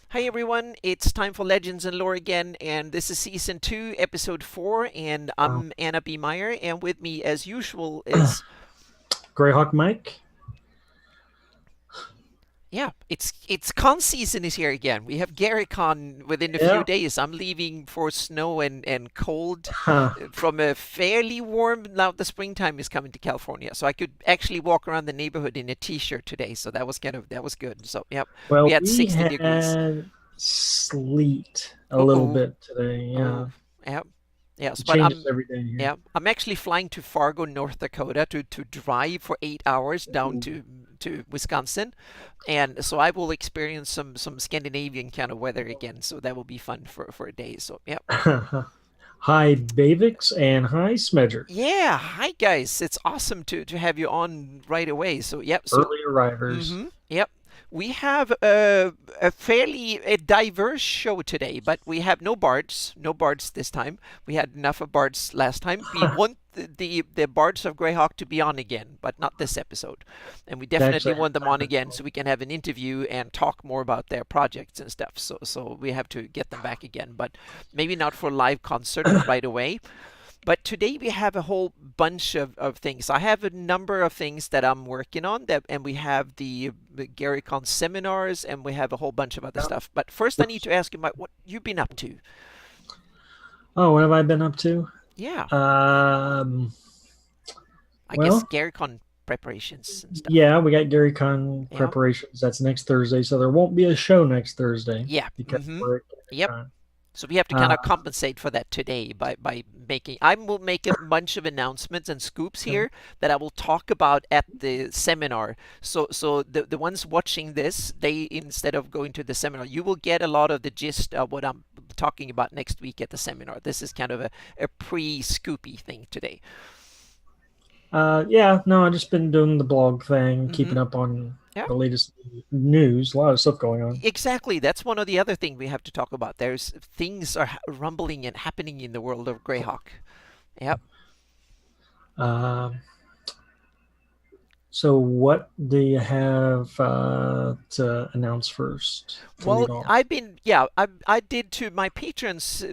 Hi everyone, it's time for Legends and Lore again, and this is season 2, episode 4, and Uh, I'm Anna B. Meyer, and with me, as usual, is Greyhawk Mike. yeah, it's con season is here again. We have Gary Con within a few Yeah. days. I'm leaving for snow and cold Huh. from a fairly warm. Now the springtime is coming to California, so I could actually walk around the neighborhood in a t-shirt today. So that was good. So yep, we Well, had we 60 degrees. had sleet a little Uh-oh. bit today. Yeah. Oh, yep. Yes, It but changes every day here. yeah, I'm actually flying to Fargo, North Dakota to drive for 8 hours down Ooh. to Wisconsin. And so I will experience some Scandinavian kind of weather again. So that will be fun for a day. So yeah. Hi, Bavix, and hi, Smedger. Yeah, hi guys. It's awesome to have you on right away. So yep, so Early arrivers. yep. We have a fairly diverse show today, but we have no bards, no bards this time. We had enough of bards last time. We want the bards of Greyhawk to be on again, but not this episode. And we They definitely actually want them on happened. again so we can have an interview and talk more about their projects and stuff. So we have to get them back again, but maybe not for a live concert right away. But today we have a whole bunch of things. I have a number of things that I'm working on that, and we have the GaryCon seminars, and we have a whole bunch of other Yeah. stuff. But first, I need to ask you, Mike, what you've been up to? Oh, what have I been up to? Yeah, Um, I guess well, GaryCon preparations and stuff. yeah, we got Gary Con Yeah, preparations. That's next Thursday, so there won't be a show next Thursday yeah, because we're at yep. Gary So we have to kind Con. of compensate for that today by making. I will make a bunch of announcements and scoops here that I will talk about at the seminar. So the ones watching this, they instead of going to the seminar, you will get a lot of the gist of what I'm talking about next week at the seminar. This is kind of a pre-scoopy thing today. Yeah, no, I've just been doing the blog thing, Mm-hmm. keeping up on Yeah. the latest news. A lot of stuff going on. Exactly. That's one of the other thing we have to talk about. There's things are rumbling and happening in the world of Greyhawk. Yep. Um, so, what do you have to announce first to Well, lead off? I've been, yeah, I did to my patrons,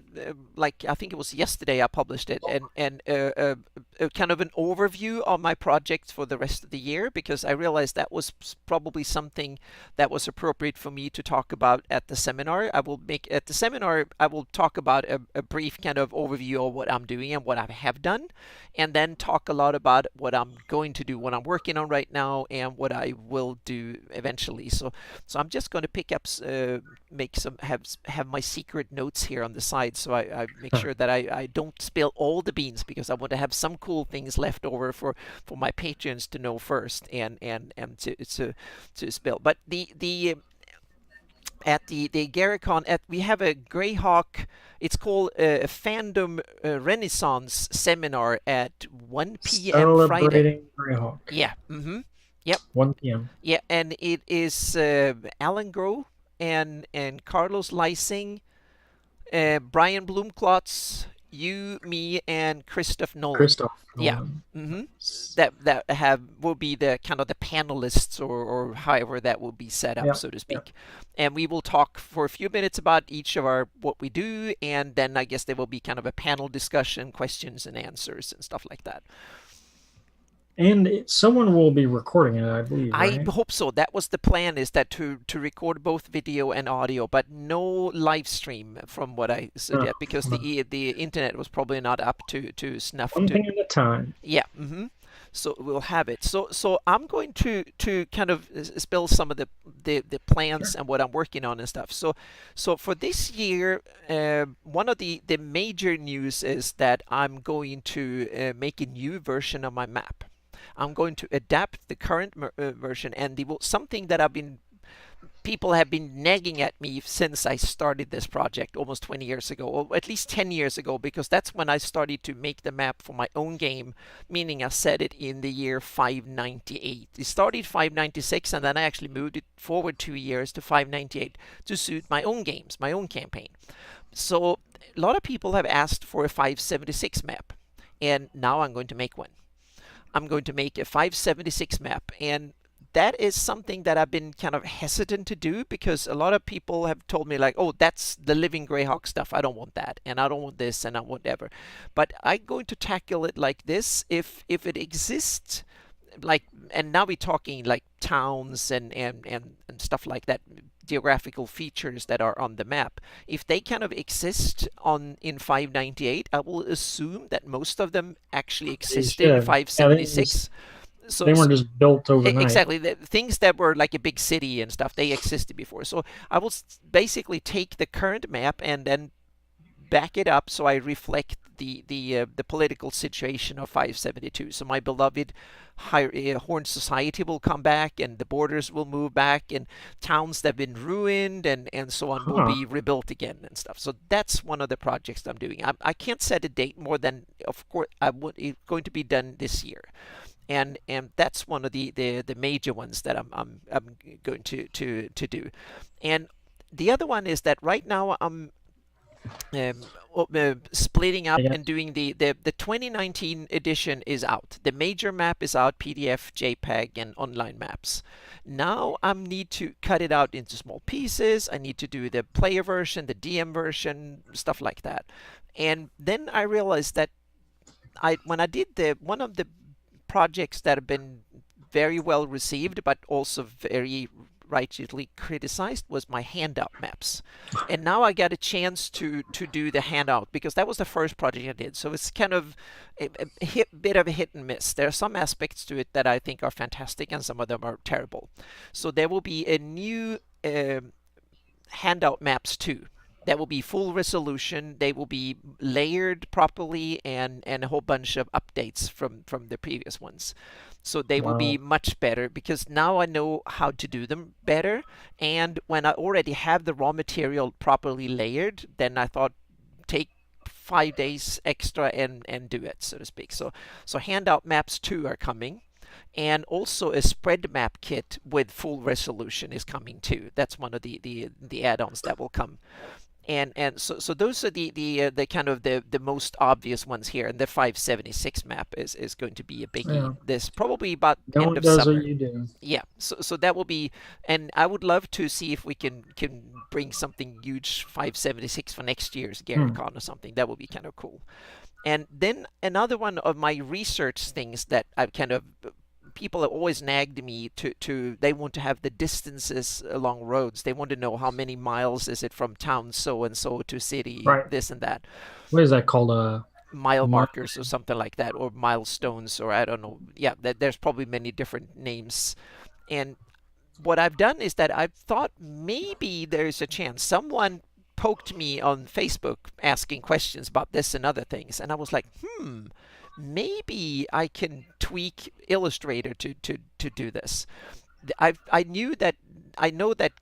like I think it was yesterday I published it, and a kind of an overview of my project for the rest of the year because I realized that was probably something that was appropriate for me to talk about at the seminar. I will make at the seminar I will talk about a brief kind of overview of what I'm doing and what I have done, and then talk a lot about what I'm going to do, what I'm working on right now, and what I will do eventually. So I'm just going to pick up, make some, have my secret notes here on the side, so I make sure that I don't spill all the beans because I want to have some cool things left over for my patrons to know first and to spill. But the at the Garricon at we have a Greyhawk. It's called a fandom Renaissance seminar at 1 p.m. Friday. Celebrating Greyhawk, Yeah. Mm-hmm. Yep. 1 p.m. Yeah, and it is Alan Groh and Carlos Lysing, Brian Blumklotz, you, me, and Christoph Nolan. Christoph Yeah. Nolan. Mm-hmm. Nice. That have will be the kind of the panelists or however that will be set up, Yeah, so to yeah. speak. And we will talk for a few minutes about each of our what we do, and then I guess there will be kind of a panel discussion, questions and answers and stuff like that. And someone will be recording it, I believe, I right? hope so. That was the plan, is that to record both video and audio, but no live stream from what I Uh, suggest because the internet was probably not up to snuff one to. thing at a time. Yeah. So we'll have it. So I'm going to kind of spill some of the plans Sure. and what I'm working on and stuff. So for this year, one of the major news is that I'm going to make a new version of my map. I'm going to adapt the current version, and something that I've been people have been nagging at me since I started this project almost 20 years ago, or at least 10 years ago, because that's when I started to make the map for my own game, meaning I set it in the year 598. It started 596, and then I actually moved it forward 2 years to 598 to suit my own games, my own campaign. So a lot of people have asked for a 576 map, and now I'm going to make one. I'm going to make a 576 map, and that is something that I've been kind of hesitant to do because a lot of people have told me like, oh, that's the living Greyhawk stuff. I don't want that, and I don't want this, and I want whatever. But I'm going to tackle it like this. If it exists, like, and now we're talking like towns and stuff like that, geographical features that are on the map. If they kind of exist on in 598, I will assume that most of them actually They existed in should. Yeah, 576. they weren't just built overnight. Exactly, the things that were like a big city and stuff, they existed before. So I will basically take the current map and then back it up so I reflect the political situation of 572. So my beloved Horn Society will come back, and the borders will move back, and towns that have been ruined and so on will Huh. be rebuilt again and stuff. So that's one of the projects I'm doing. I can't set a date more than, of course, it's going to be done this year. And that's one of the major ones that I'm going to do. And the other one is that right now I'm splitting I up guess. and doing the 2019 edition is out. The major map is out, PDF, JPEG, and online maps. Now I need to cut it out into small pieces. I need to do the player version, the DM version, stuff like that. And then I realized that when I did the one of the projects that have been very well received, but also very rightly criticized, was my handout maps. And now I got a chance to do the handout because that was the first project I did. So it's kind of a bit of a hit and miss. There are some aspects to it that I think are fantastic, and some of them are terrible. So there will be a new handout maps too. That will be full resolution. They will be layered properly, and a whole bunch of updates from the previous ones. So they will be Wow. much better because now I know how to do them better. And when I already have the raw material properly layered, then I thought take 5 days extra and do it, so to speak. So handout maps 2 are coming, and also a spread map kit with full resolution is coming too. That's one of the add-ons that will come. And so those are the kind of the most obvious ones here. And the 576 map is going to be a biggie. Yeah. This probably about No end one of does what summer. you do. Yeah, so that will be, and I would love to see if we can bring something huge 576 for next year's Hmm. GaryCon or something. That would be kind of cool. And then another one of my research things that I've kind of, people have always nagged me to they want to have the distances along roads. They want to know how many miles is it from town so and so to city Right. this and that, What is that called? mile Mi- markers or something like that, or milestones, or I don't know. Yeah, there's probably many different names. And what I've done is that I've thought maybe there's a chance. Someone poked me on Facebook asking questions about this and other things, and I was like, maybe I can tweak Illustrator to do this. I knew that I know that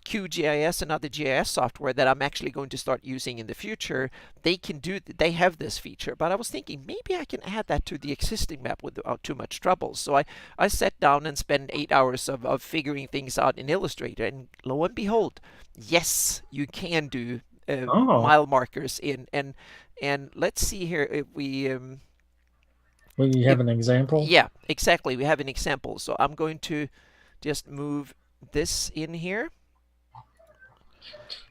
QGIS and other GIS software that I'm actually going to start using in the future, they have this feature. But I was thinking maybe I can add that to the existing map without too much trouble. So I sat down and spent 8 hours of figuring things out in Illustrator, and lo and behold, yes, you can do Oh, mile markers in. And let's see here if we well, you if have an example? yeah, exactly, we have an example. So I'm going to just move this in here.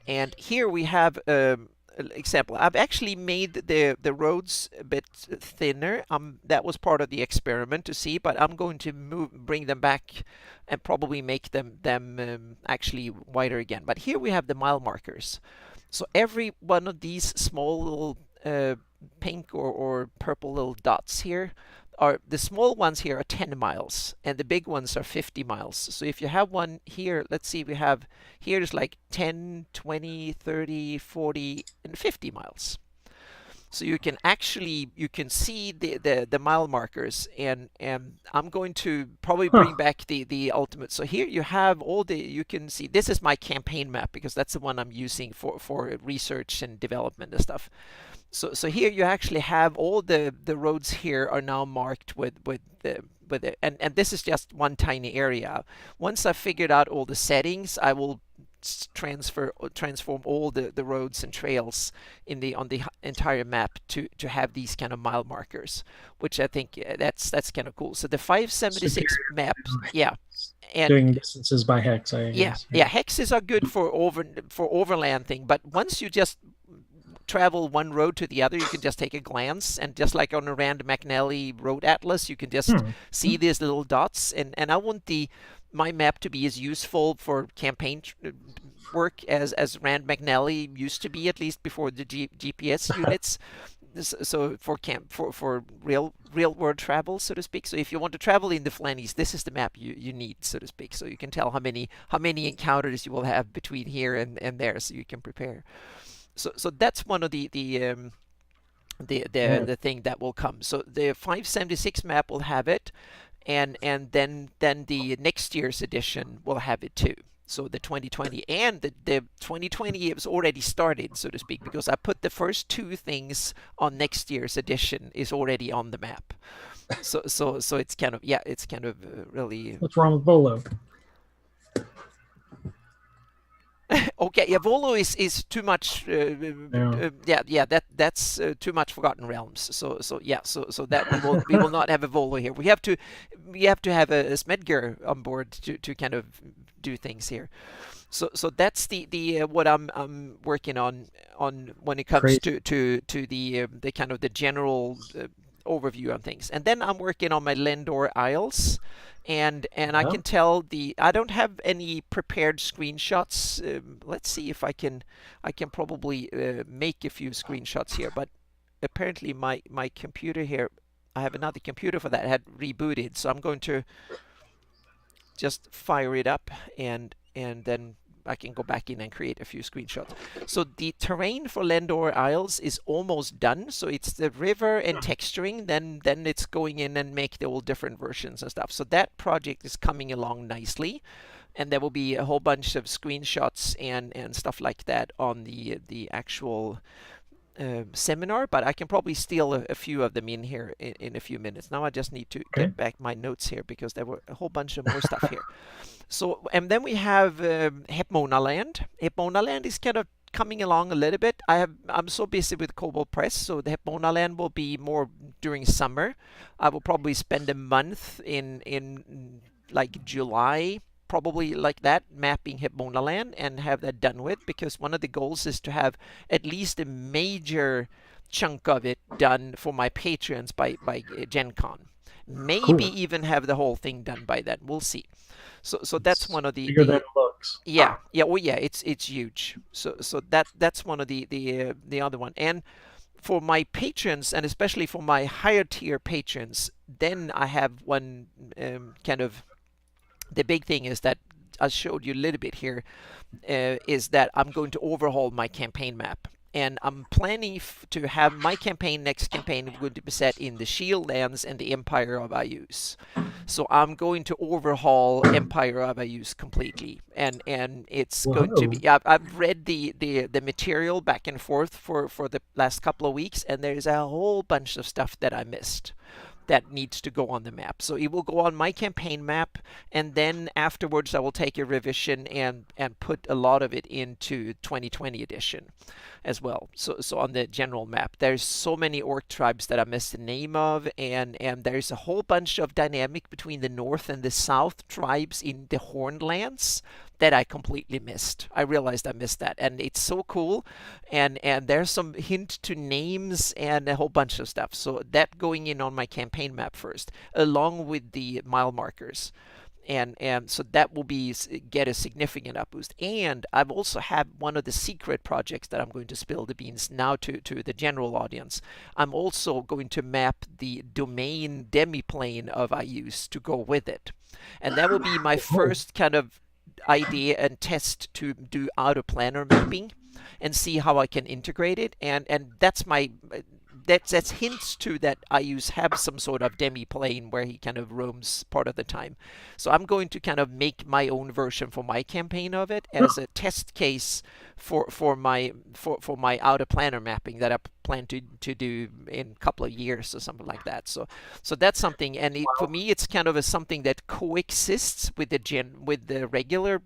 And here we have an example. I've actually made the roads a bit thinner. That was part of the experiment to see, but I'm going to bring them back and probably make them actually wider again. But here we have the mile markers. So every one of these small little pink or purple little dots here are the small ones here are 10 miles, and the big ones are 50 miles. So if you have one here, let's see, we have here's like 10, 20, 30, 40, and 50 miles. So you can see the mile markers, and I'm going to probably bring Huh. back the ultimate. So here you have all you can see this is my campaign map because that's the one I'm using for research and development and stuff. So here you actually have all the roads here are now marked and this is just one tiny area. Once I've figured out all the settings, I will transform all the roads and trails in the on the entire map to have these kind of mile markers, which I think that's kind of cool. So the 576 Superior maps, to yeah, and doing distances by hex, I yeah, guess. yeah, hexes are good for overland thing, but once you just travel one road to the other, you can just take a glance, and just like on a Rand McNally road atlas, you can just Hmm. see these little dots. And I want the my map to be as useful for campaign work as Rand McNally used to be, at least before the GPS units. So for real world travel, so to speak. So if you want to travel in the Flannies, this is the map you need, so to speak. So you can tell how many encounters you will have between here and there, so you can prepare. So that's one of Yeah. the thing that will come. So the 576 map will have it, and then the next year's edition will have it too. So the 2020 and the 2020 is already started, so to speak, because I put the first two things on next year's edition is already on the map. So it's kind of, yeah, it's kind of really What's wrong with Volo? okay. Yeah, Volo is too much. Yeah. Yeah, that's too much Forgotten Realms. So yeah, so that we will not have a Volo here. We have to have a Smedger on board to kind of do things here. So that's the what I'm working on when it comes Crazy. to the kind of the general overview on things. And then I'm working on my Lendor Isles, and I Yeah. can tell I don't have any prepared screenshots. Let's see if I can probably make a few screenshots here, but apparently my computer here, I have another computer for that, had rebooted, so I'm going to just fire it up, and then I can go back in and create a few screenshots. So the terrain for Lendor Isles is almost done. So it's the river and texturing. Then it's going in and make the all different versions and stuff. So that project is coming along nicely, and there will be a whole bunch of screenshots and stuff like that on the actual seminar, but I can probably steal a few of them in here in a few minutes. Now I just need to Okay. get back my notes here because there were a whole bunch of more stuff here. So, and then we have Hepmona Land. Hepmona Land is kind of coming along a little bit. I'm so busy with Cobalt Press, so the Hepmona Land will be more during summer. I will probably spend a month in like July, probably like that, mapping Hepmona Land and have that done with, because one of the goals is to have at least a major chunk of it done for my patrons by Gen Con. Maybe Cool. even have the whole thing done by then. We'll see. So that's It's one of the bigger than it looks. yeah, oh yeah, it's huge. So that's one of the other one. And for my patrons, and especially for my higher tier patrons, then I have one kind of, the big thing is that I showed you a little bit here, is that I'm going to overhaul my campaign map. And I'm planning to have my next campaign going to be set in the Shield Lands and the Empire of Ayus. So I'm going to overhaul Empire of Ayus completely, and it's going to Whoa. be. I've read the material back and forth for the last couple of weeks, and there's a whole bunch of stuff that I missed that needs to go on the map. So it will go on my campaign map, and then afterwards I will take a revision and put a lot of it into 2020 edition as well. So on the general map, there's so many orc tribes that I missed the name of, and there's a whole bunch of dynamic between the north and the south tribes in the Hornlands that I completely missed. I realized I missed that, and it's so cool. And there's some hint to names and a whole bunch of stuff. So that going in on my campaign map first, along with the mile markers. And so that will be get a significant up boost. And I've also have one of the secret projects that I'm going to spill the beans now to the general audience. I'm also going to map the domain demiplane of Ayus to go with it, and that will be my Whoa. first kind of idea and test to do outer planar mapping and see how I can integrate it. And that's my that's hints to that Ayus have some sort of demi-plane where he kind of roams part of the time. So I'm going to kind of make my own version for my campaign of it as a test case for my outer planar mapping that I plan to do in a couple of years or something like that. So that's something, and for me, it's kind of something that coexists with the regular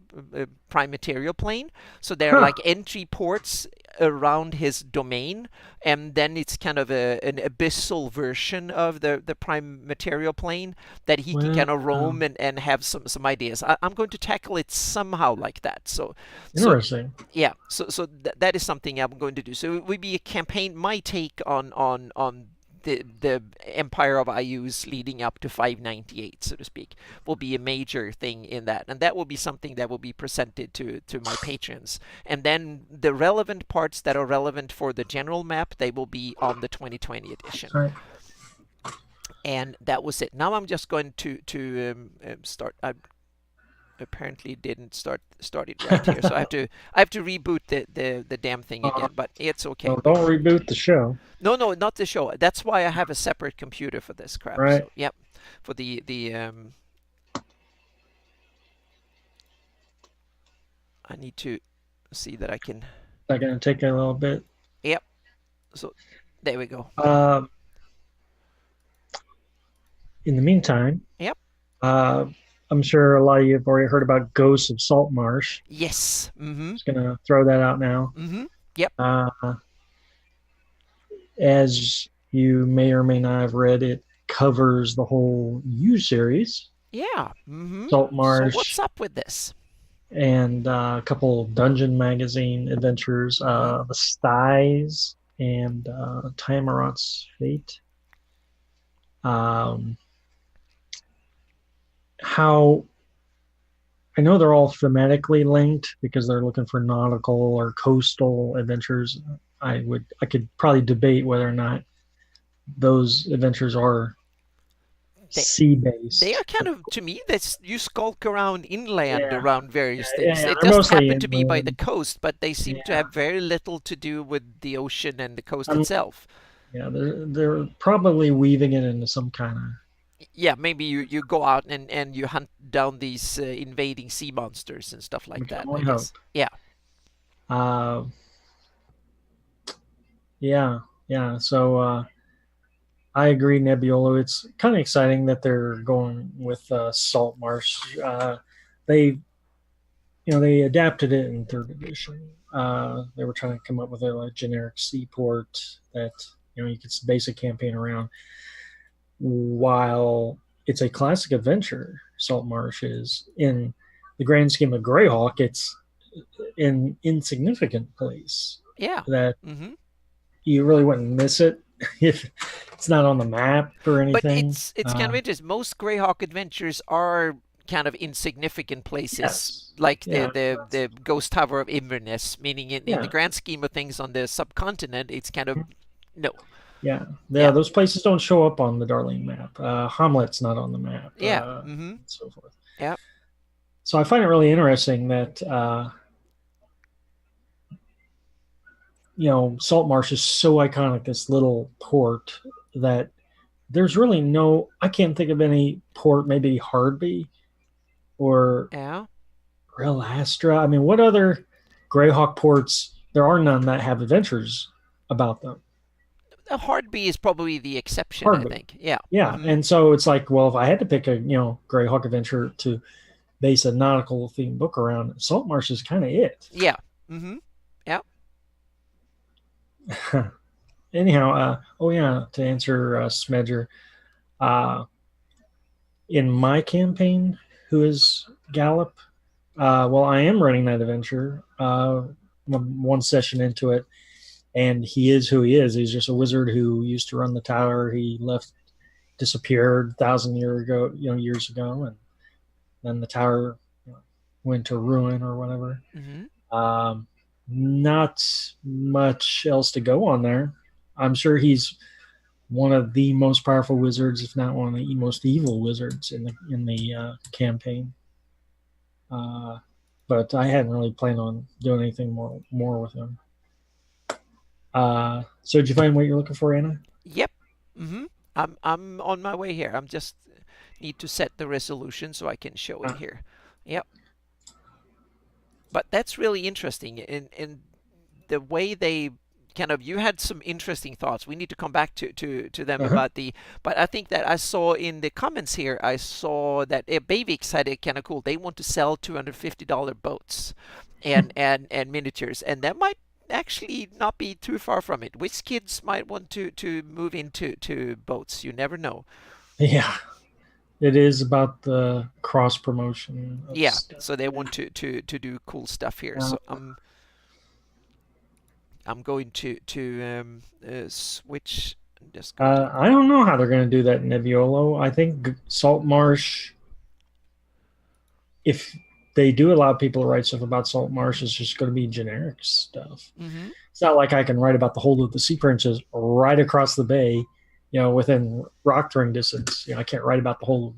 prime material plane. So they're Huh. like entry ports around his domain, and then it's kind of an abyssal version of the prime material plane that he can Well, kind of roam and have some ideas. I'm going to tackle it somehow like that. So interesting. yeah, so that is something I'm going to do. So it would be a campaign. My take on the empire of IUs leading up to 598, so to speak, will be a major thing in that, and that will be something that will be presented to my patrons. And then the relevant parts that are relevant for the general map, they will be on the 2020 edition. Sorry. And that was it. Now I'm just going to start. I apparently didn't start it right here, so I have to reboot the damn thing Uh, again. But it's okay. well, don't reboot the show, No, not the show. That's why I have a separate computer for this crap. right? So yep, for the I need to see that I can. That's gonna take a little bit. Yep. So there we go. Um, in the meantime, Yep. uh, I'm sure a lot of you have already heard about Ghosts of Saltmarsh. Yes. Mm-hmm. Just gonna throw that out now. Mm-hmm. Yep. Uh, as you may or may not have read, it covers the whole U series, Yeah. Mm-hmm. So what's Saltmarsh, up with this? and a couple Dungeon Magazine adventures, Mm-hmm. The Styes and Tiamarot's Fate. Um, how I know they're all thematically linked because they're looking for nautical or coastal adventures. I could probably debate whether or not those adventures are They sea they are based. kind of, to me, that's you skulk around inland Yeah, around yeah, various yeah, things. yeah. It They're doesn't mostly happen to be by the inland. coast, but they seem to Yeah, have very little to do with the ocean and the coast I'm, itself. yeah. They're probably weaving it into some kind of. Yeah, maybe you go out and you hunt down these invading sea monsters and stuff We like can that, I only guess. hope. Yeah. Uh, yeah, yeah. So I agree, Nebbiolo. It's kind of exciting that they're going with Salt Marsh. They, they adapted it in third edition. They were trying to come up with a generic seaport that you could base a campaign around. While it's a classic adventure, Salt Marsh is in the grand scheme of Greyhawk. It's an insignificant place Yeah. that Hmm. you really wouldn't miss it if it's not on the map or But anything. it's kind of interesting. Most Greyhawk adventures are kind of insignificant places, Yes, like the yeah, the that's, the Ghost Tower of Inverness, meaning in the yeah, grand scheme of things on the subcontinent, it's kind of no. yeah, yeah. Yeah. Those places don't show up on the Darling map. Hamlet's not on the map, Yeah. Hmm. and so forth. Yeah. So I find it really interesting that Saltmarsh is so iconic. This little port that there's really no. I can't think of any port. Maybe Hardby or Yeah. Real Astra. I mean, what other Greyhawk ports? There are none that have adventures about them. Hardby is probably the exception, I Hardly. think. Yeah. Yeah, Hmm. and so it's like, well, if I had to pick a Greyhawk adventure to base a nautical themed book around, Saltmarsh is kind of it. Yeah. Hmm. Yeah. Anyhow, oh yeah, to answer Smedger, uh, in my campaign, who is Gallop? Well, I am running that adventure. One session into it, and he is who he is. He's just a wizard who used to run the tower. He left, disappeared 1,000 years ago, and then the tower went to ruin or whatever. Hmm. Um, Not much else to go on there. I'm sure he's one of the most powerful wizards, if not one of the most evil wizards in the campaign. Uh, but I hadn't really planned on doing anything more with him. So did you find what you're looking for, Anna? Yep. Hmm. I'm on my way here. I'm just need to set the resolution so I can show it Uh, here. Yep. But that's really interesting, and the way they kind of you had some interesting thoughts. We need to come back to them Uh-huh. about the. But I think that I saw in the comments here, I saw that Bavix had it kind of cool. They want to sell $250 boats and miniatures, and that might actually not be too far from it. Which kids might want to move into to boats? You never know. Yeah, it is about the cross promotion of Yeah, stuff. so they want to do cool stuff here. Uh, So I'm going to switch. I'm just going to. I don't know how they're going to do that in Nebbiolo. I think Salt Marsh, if they do allow people to write stuff about Salt Marsh, it's just going to be generic stuff. Mm-hmm. It's not like I can write about the whole of the sea princes right across the bay, within rock throwing distance. I can't write about the whole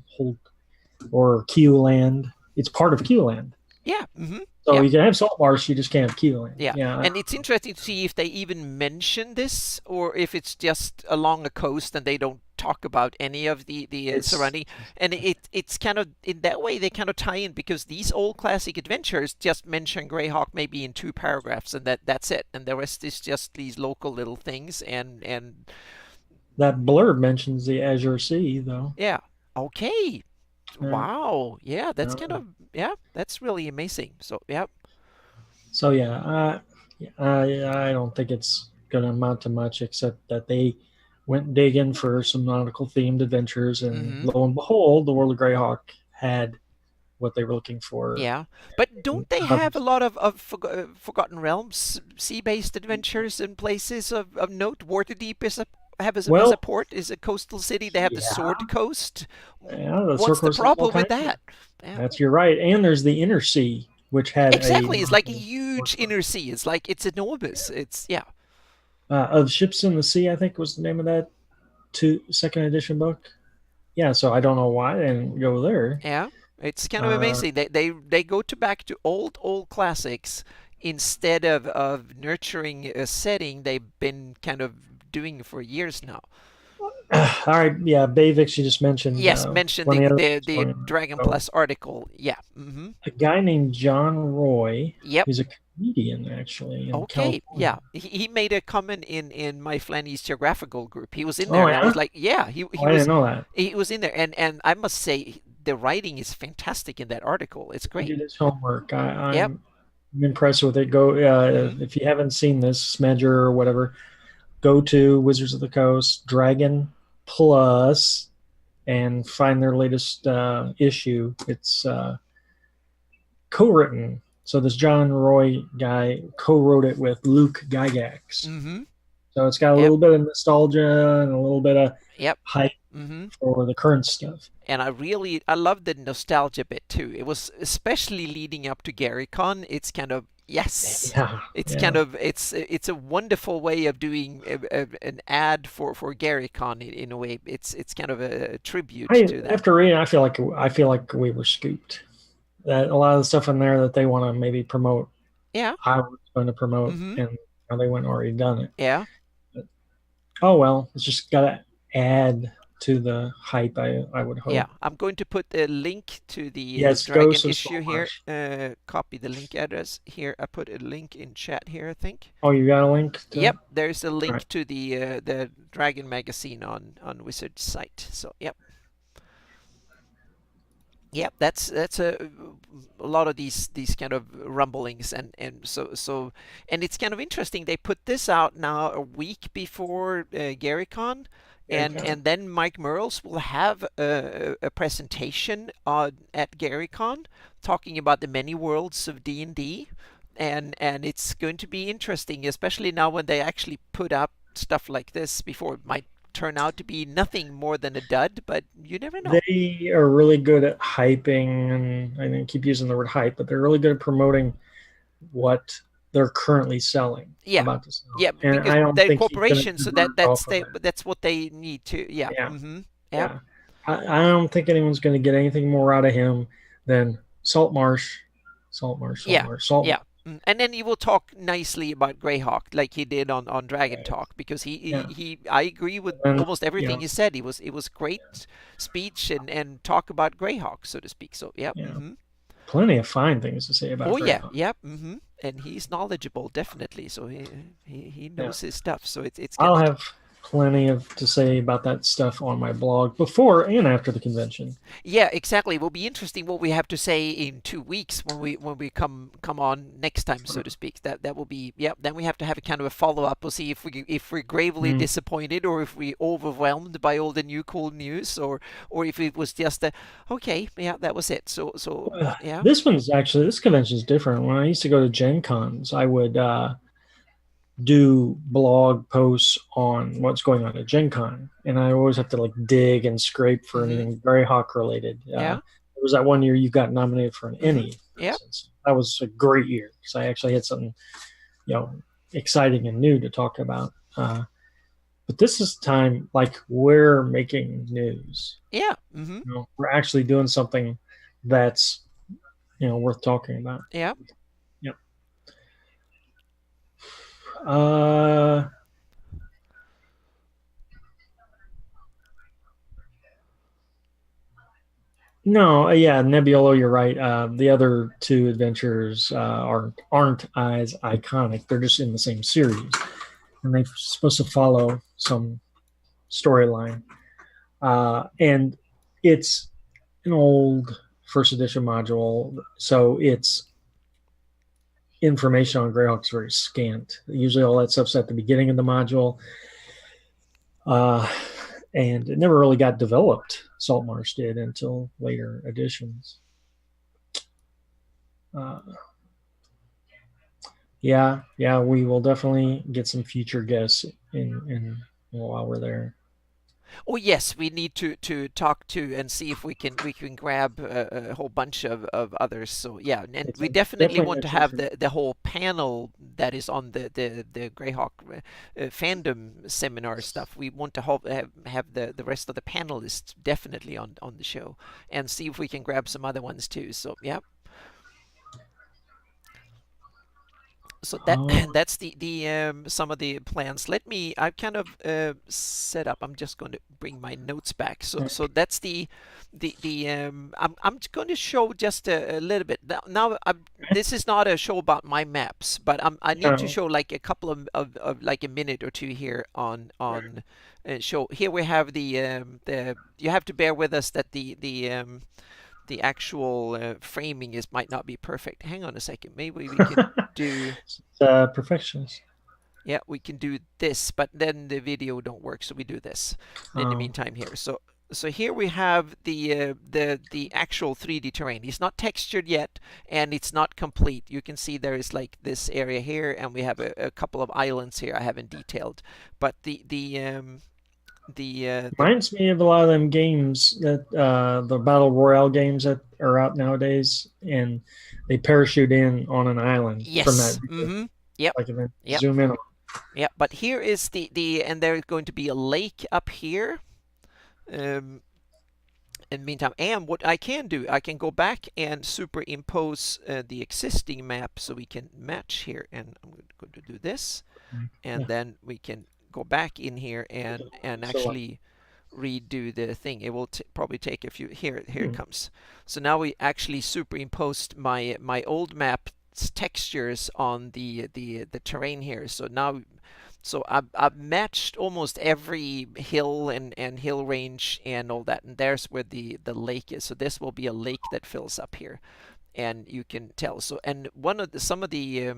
or Q land. It's part of Q land. Yeah. Mm-hmm. So Yeah. you can have salt marsh, you just can't have Q land. Yeah, Yeah. and it's interesting to see if they even mention this or if it's just along a coast and they don't talk about any of the It's surrounding. And it's kind of in that way they kind of tie in because these old classic adventures just mention Greyhawk maybe in 2 paragraphs and that's it, and the rest is just these local little things and that blurb mentions the Azure Sea though. yeah. Okay. Yeah. Wow. Yeah, that's kind Uh, of yeah, that's really amazing. So yeah. so yeah, I don't think it's going to amount to much except that they went digging for some nautical themed adventures, and Mm-hmm. lo and behold, the World of Greyhawk had what they were looking for. Yeah, but And, don't they have a lot of Forgotten Realms sea-based adventures in places of note? Waterdeep is a have as a well, port is a coastal city. They have the yeah, Sword Coast. yeah, the What's the Circus has all problem with kinds of. that? Yeah, You're right, and there's the Inner Sea, which had a exactly. It's like a huge inner sea. It's like it's enormous. It's yeah, of Ships in the Sea. I think was the name of that second edition book. Yeah, so I don't know why they didn't go there. yeah. It's kind of Uh, amazing. They go to back to old classics instead of nurturing a setting they've been kind of doing for years now. all right, yeah, Bavix you just mentioned. Yes, mention One of the other the Dragon so Plus article. Yeah. Mm-hmm. a guy named John Roy, Yep. who's a comedian actually in Okay. California. Yeah. He made a comment in my Flanny's geographical group. He was in there, Oh and I was yeah, like, yeah, oh, I didn't know that. he was in there, and I must say the writing is fantastic in that article. It's He great. did his homework. Yep. I'm impressed with it. Go Mm-hmm. if you haven't seen this Smedger or whatever, go to Wizards of the Coast Dragon Plus and find their latest issue. It's co-written. So this John Roy guy co-wrote it with Luke Gygax. Mm-hmm. So it's got a Yep. little bit of nostalgia and a little bit of Yep. hype Mm-hmm. for the current stuff. And I love the nostalgia bit too. It was especially leading up to GaryCon. It's kind of yes, Yeah, it's kind yeah. of it's a wonderful way of doing an ad for GaryCon in a way. It's kind of a tribute I to that. after reading, I feel like we were scooped. That a lot of the stuff in there that they want to maybe promote, Yeah. I was going to promote, Mm-hmm. and they went already done it. Yeah. But, oh well, it's just got to add to the hype. I would Yeah. hope. I'm going to put a link to the Yes, Dragon Ghost of issue here. Saltmarsh. Copy the link address here. I put a link in chat here, I think. Oh, you got a link to it? Yep, there's a All right. link to the Dragon magazine on Wizard's site. So yep. Yep, that's a lot of these kind of rumblings and and it's kind of interesting. They put this out now a week before GaryCon, Very kind. and then Mike Merles will have a presentation at GaryCon talking about the many worlds of D&D, and it's going to be interesting, especially now when they actually put up stuff like this before. It might turn out to be nothing more than a dud, but you never know. They are really good at hyping, and I keep using the word hype, but they're really good at promoting what they're currently selling, Yeah, about to sell. yeah, And because I don't they're think he's going to corporations, so divert off of it. that's what they need to. Yeah. Yeah, Mm-hmm. Yep. yeah. I don't think anyone's going to get anything more out of him than salt marsh, salt marsh, salt Yeah. marsh, salt Yeah. marsh. And then he will talk nicely about Greyhawk, like he did on Dragon Right. Talk, because Yeah. I agree with And almost everything he said. It was great speech and talk about Greyhawk, so to speak. So yeah. yeah. Mm-hmm. plenty of fine things to say about Oh yeah, Greyhawk. yeah, and he's knowledgeable, definitely. So he Yeah. knows his stuff. So it's I'll gonna. have plenty of to say about that stuff on my blog before and after the convention. Yeah, exactly. It will be interesting what we have to say in 2 weeks when we come on next time, so to speak. That will be, yeah. Then we have to have a kind of a follow up. We'll see if we're gravely Mm. disappointed, or if we're overwhelmed by all the new cool news, or if it was just a okay, yeah, that was it. So yeah. This convention is different. When I used to go to Gen Cons, I would do blog posts on what's going on at Gen Con, and I always have to like dig and scrape for Mm-hmm. anything very Hawk related. Yeah. It was that one year you got nominated for an Mm-hmm. Emmy, for Yeah. instance. That was a great year because I actually had something, you know, exciting and new to talk about. But this is time like we're making news. Yeah. Mm-hmm. We're actually doing something that's worth talking about. Yeah. Yep. Uh, no, yeah, Nebbiolo, you're right. The other two adventures aren't as iconic. They're just in the same series, and they're supposed to follow some storyline. And it's an old first edition module, so it's information on Greyhawk's very scant. Usually, all that stuff's at the beginning of the module, uh, and it never really got developed. Saltmarsh did until later editions. Uh, yeah, we will definitely get some future guests in while we're there. Oh yes, we need to talk to and see if we can grab a whole bunch of others. So yeah, and It's we definitely definitely want to next year have for me. the whole panel that is on the Greyhawk fandom seminar stuff. We want to have the rest of the panelists definitely on the show, and see if we can grab some other ones too. So yeah. So that Oh, that's the some of the plans. I've kind of set up. I'm just going to bring my notes back. So that's the I'm going to show just a little bit now. This is not a show about my maps, but I need to no. show like a couple of like a minute or two here on show. Here we have the you have to bear with us that the actual framing is might not be perfect. Hang on a second. Maybe we can do. Perfectionist. Yeah, we can do this, but then the video don't work, so we do this in the Oh, meantime here. So here we have the actual 3D terrain. It's not textured yet, and it's not complete. You can see there is like this area here, and we have a couple of islands here I haven't detailed. But the reminds me of a lot of them games that the battle royale games that are out nowadays, and they parachute in on an island from that yes, view, yep, like and then yep, zoom in on. yep. But here is the and there's going to be a lake up here. Um, in the meantime, and what I can do, I can go back and superimpose the existing map so we can match here. And I'm going to do this, and Yeah. then we can go back in here and So actually redo the thing. It will probably take a few. Here it hmm. comes. So now we actually superimposed my old map textures on the terrain here. So now I've matched almost every hill and hill range and all that, and there's where the lake is. So this will be a lake that fills up here, and you can tell. So and one of some of the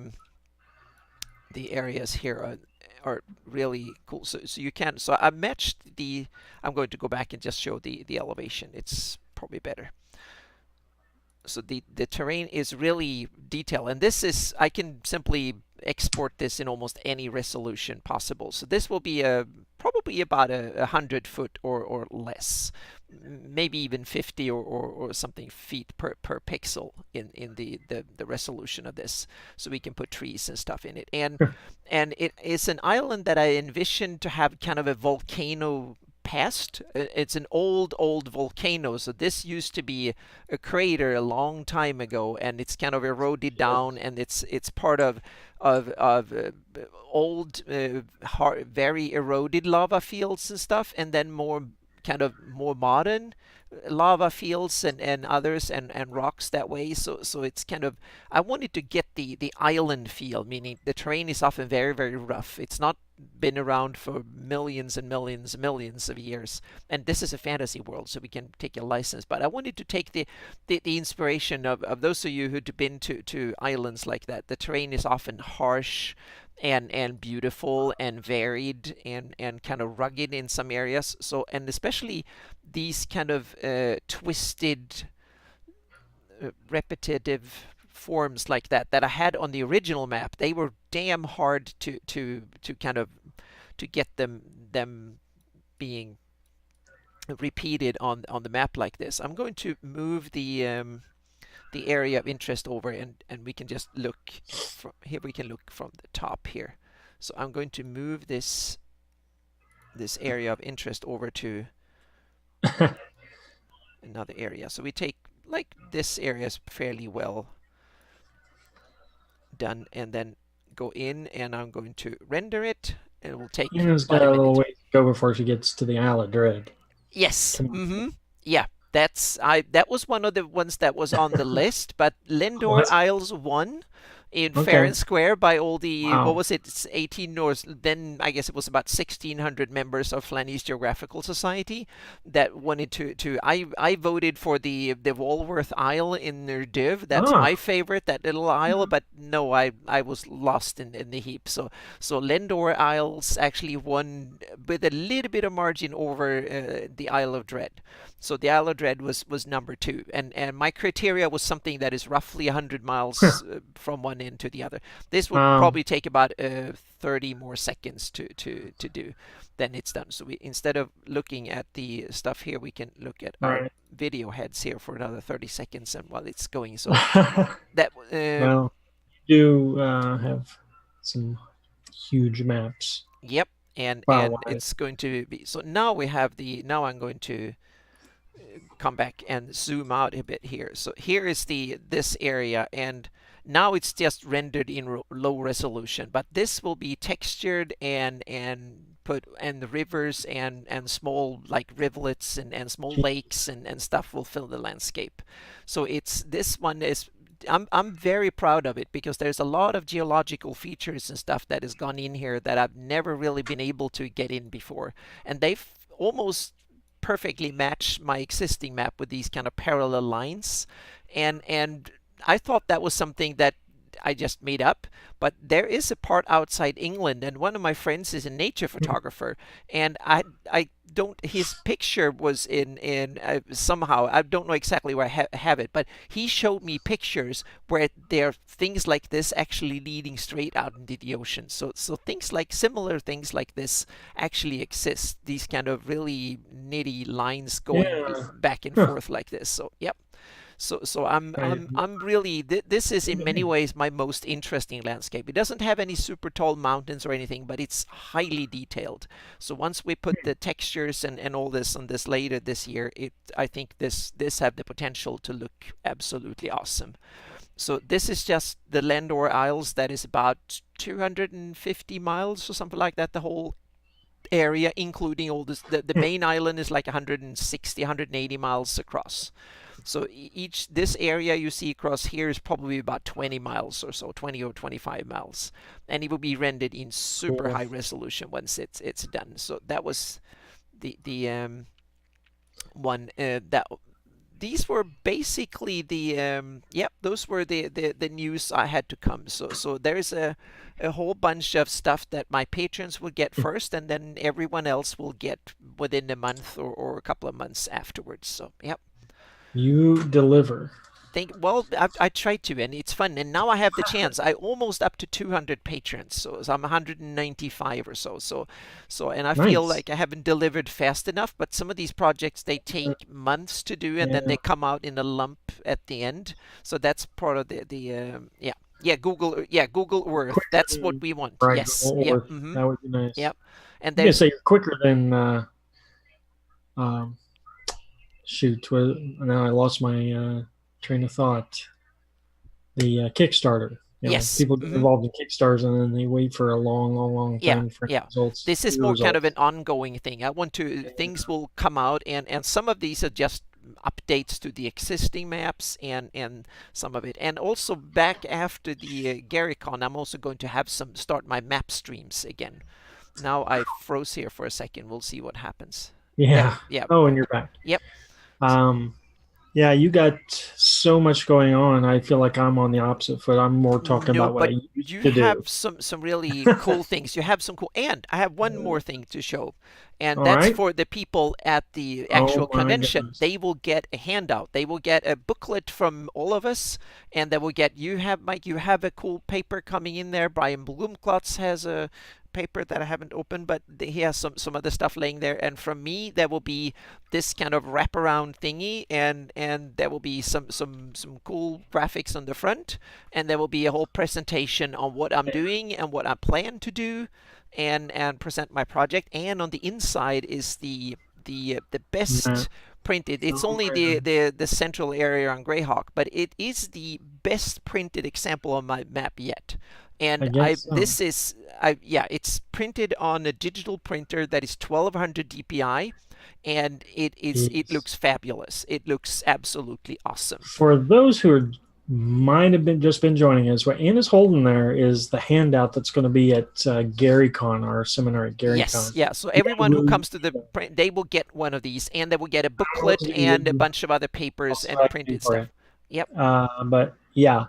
areas here are really cool. So you can. So I matched the. I'm going to go back and just show the elevation. It's probably better. So the terrain is really detailed, and this is I can simply export this in almost any resolution possible. So this will be probably about 100 foot or less, maybe even 50 or something feet per pixel in the resolution of this. So we can put trees and stuff in it, and it is an island that I envisioned to have kind of a volcano past. It's an old volcano, so this used to be a crater a long time ago, and it's kind of eroded down, and it's part of old, very eroded lava fields and stuff, and then more kind of more modern lava fields and others and rocks that way. So it's kind of, I wanted to get the island feel, meaning the terrain is often very, very rough. It's not been around for millions and millions and millions of years. And this is a fantasy world, so we can take a license. But I wanted to take the inspiration of those of you who'd been to islands like that. The terrain is often harsh and beautiful and varied and kind of rugged in some areas. So, and especially these kind of twisted, repetitive forms like that I had on the original map, they were damn hard to kind of to get them being repeated on the map like this. I'm going to move the area of interest over, and we can just look from here. We can look from the top here. So I'm going to move this area of interest over to another area. So we take, like, this area is fairly well done, and then go in, and I'm going to render it, and it will take Tina's about got a a little minute. ways to go before she gets to the Isle of Dread. Yes. Come Yeah. That was one of the ones that was on the list, but on. Lindor Isles won in fair Okay. and square by all the, what Wow. was it? It's 18, or then I guess it was about 1,600 members of Flanies Geographical Society that wanted to. I voted for the Walworth Isle in Nerdiv. That's Ah. my favorite, that little isle. But no, I was lost in the heap. So Lindor Isles actually won with a little bit of margin over the Isle of Dread. So the Isle of Dread was number two, and my criteria was something that is roughly 100 miles from one end to the other. This would Wow. probably take about 30 more seconds to do. Then it's done. So we, instead of looking at the stuff here, we can look at our Right. video heads here for another 30 seconds, and while it's going. So that Well, you do have some huge maps yep, and file-wise. it's going to be, so now we have the, now I'm going to come back and zoom out a bit here. So here is this area, and now it's just rendered in low resolution, but this will be textured and put, and the rivers and small, like, rivulets and small lakes and stuff will fill the landscape. So it's, this one is, I'm very proud of it because there's a lot of geological features and stuff that has gone in here that I've never really been able to get in before, and they've almost perfectly match my existing map with these kind of parallel lines. And I thought that was something that I just made up, but there is a part outside England, and one of my friends is a nature photographer, and I don't, his picture was in somehow, I don't know exactly where I have it, but he showed me pictures where there are things like this actually leading straight out into the ocean. So things like, similar things like this actually exist. These kind of really nitty lines going Yeah. back and Huh. forth like this. So yep. So I'm I, I'm I'm really, this is in many ways my most interesting landscape. It doesn't have any super tall mountains or anything, but it's highly detailed. So once we put the textures and all this on this later this year, it, I think this have the potential to look absolutely awesome. So this is just the Lendor Isles. That is about 250 miles or something like that, the whole area, including all this. The main island is like 160, 180 miles across. So each, this area you see across here is probably about 20 miles or so, 20 or 25 miles, and it will be rendered in super cool. high resolution once it's done. So that was the one that, these were basically the yep, those were the news I had to come. So there's a whole bunch of stuff that my patrons will get first, and then everyone else will get within a month or a couple of months afterwards. So yep. You deliver. Well, I tried to, and it's fun. And now I have the chance. I almost up to 200 patrons, so I'm 195 or so. And I feel Nice. like I haven't delivered fast enough. But some of these projects, they take months to do, and then Yeah. they come out in a lump at the end. So that's part of yeah, yeah, Google Earth. Quicker That's what than we want. right, Yes, yep, or that would be nice. yep. And I'm gonna there's, say you're quicker than um, shoot. Now I lost my train of thought. The Kickstarter. Yes. People get involved in Kickstarters and then they wait for a long, long, long Yeah, time for yeah. results, This is your more kind of results. an ongoing thing. I want to, things will come out, and some of these are just updates to the existing maps, and some of it. And also back after the GaryCon, I'm also going to have some, start my map streams again. Now I froze here for a second. We'll see what happens. There, Yeah. yeah, Oh, and you're back. yep. Um, yeah, you got so much going on. I feel like I'm on the opposite foot. I'm more talking No, about what but I used you to do. have some really cool things. You have some cool, and I have one more thing to show, and All that's right. for the people at the actual Oh my convention. goodness. They will get a handout. They will get a booklet from all of us, and they will get. You have, Mike. You have a cool paper coming in there. Brian Bloomklotz has a paper that I haven't opened, but he has some other stuff laying there. And from me, there will be this kind of wraparound thingy, and there will be some cool graphics on the front, and there will be a whole presentation on what I'm doing and what I plan to do, and present my project. And on the inside is the best Matt. printed. It's Oh only my goodness. the central area on Greyhawk, but it is the best printed example of my map yet. I And guess so. this is yeah, it's printed on a digital printer that is 1200 DPI, and it Jeez. looks fabulous. It looks absolutely awesome. For those who might have been joining us, what Anna's holding there is the handout that's going to be at GaryCon, our seminar at Yes, GaryCon. yeah. So Yeah, everyone who really. comes to the print, they will get one of these, and they will get a I'll booklet see and a you. bunch of other I'll papers see what and I can do printed for stuff. you. Yep. But yeah,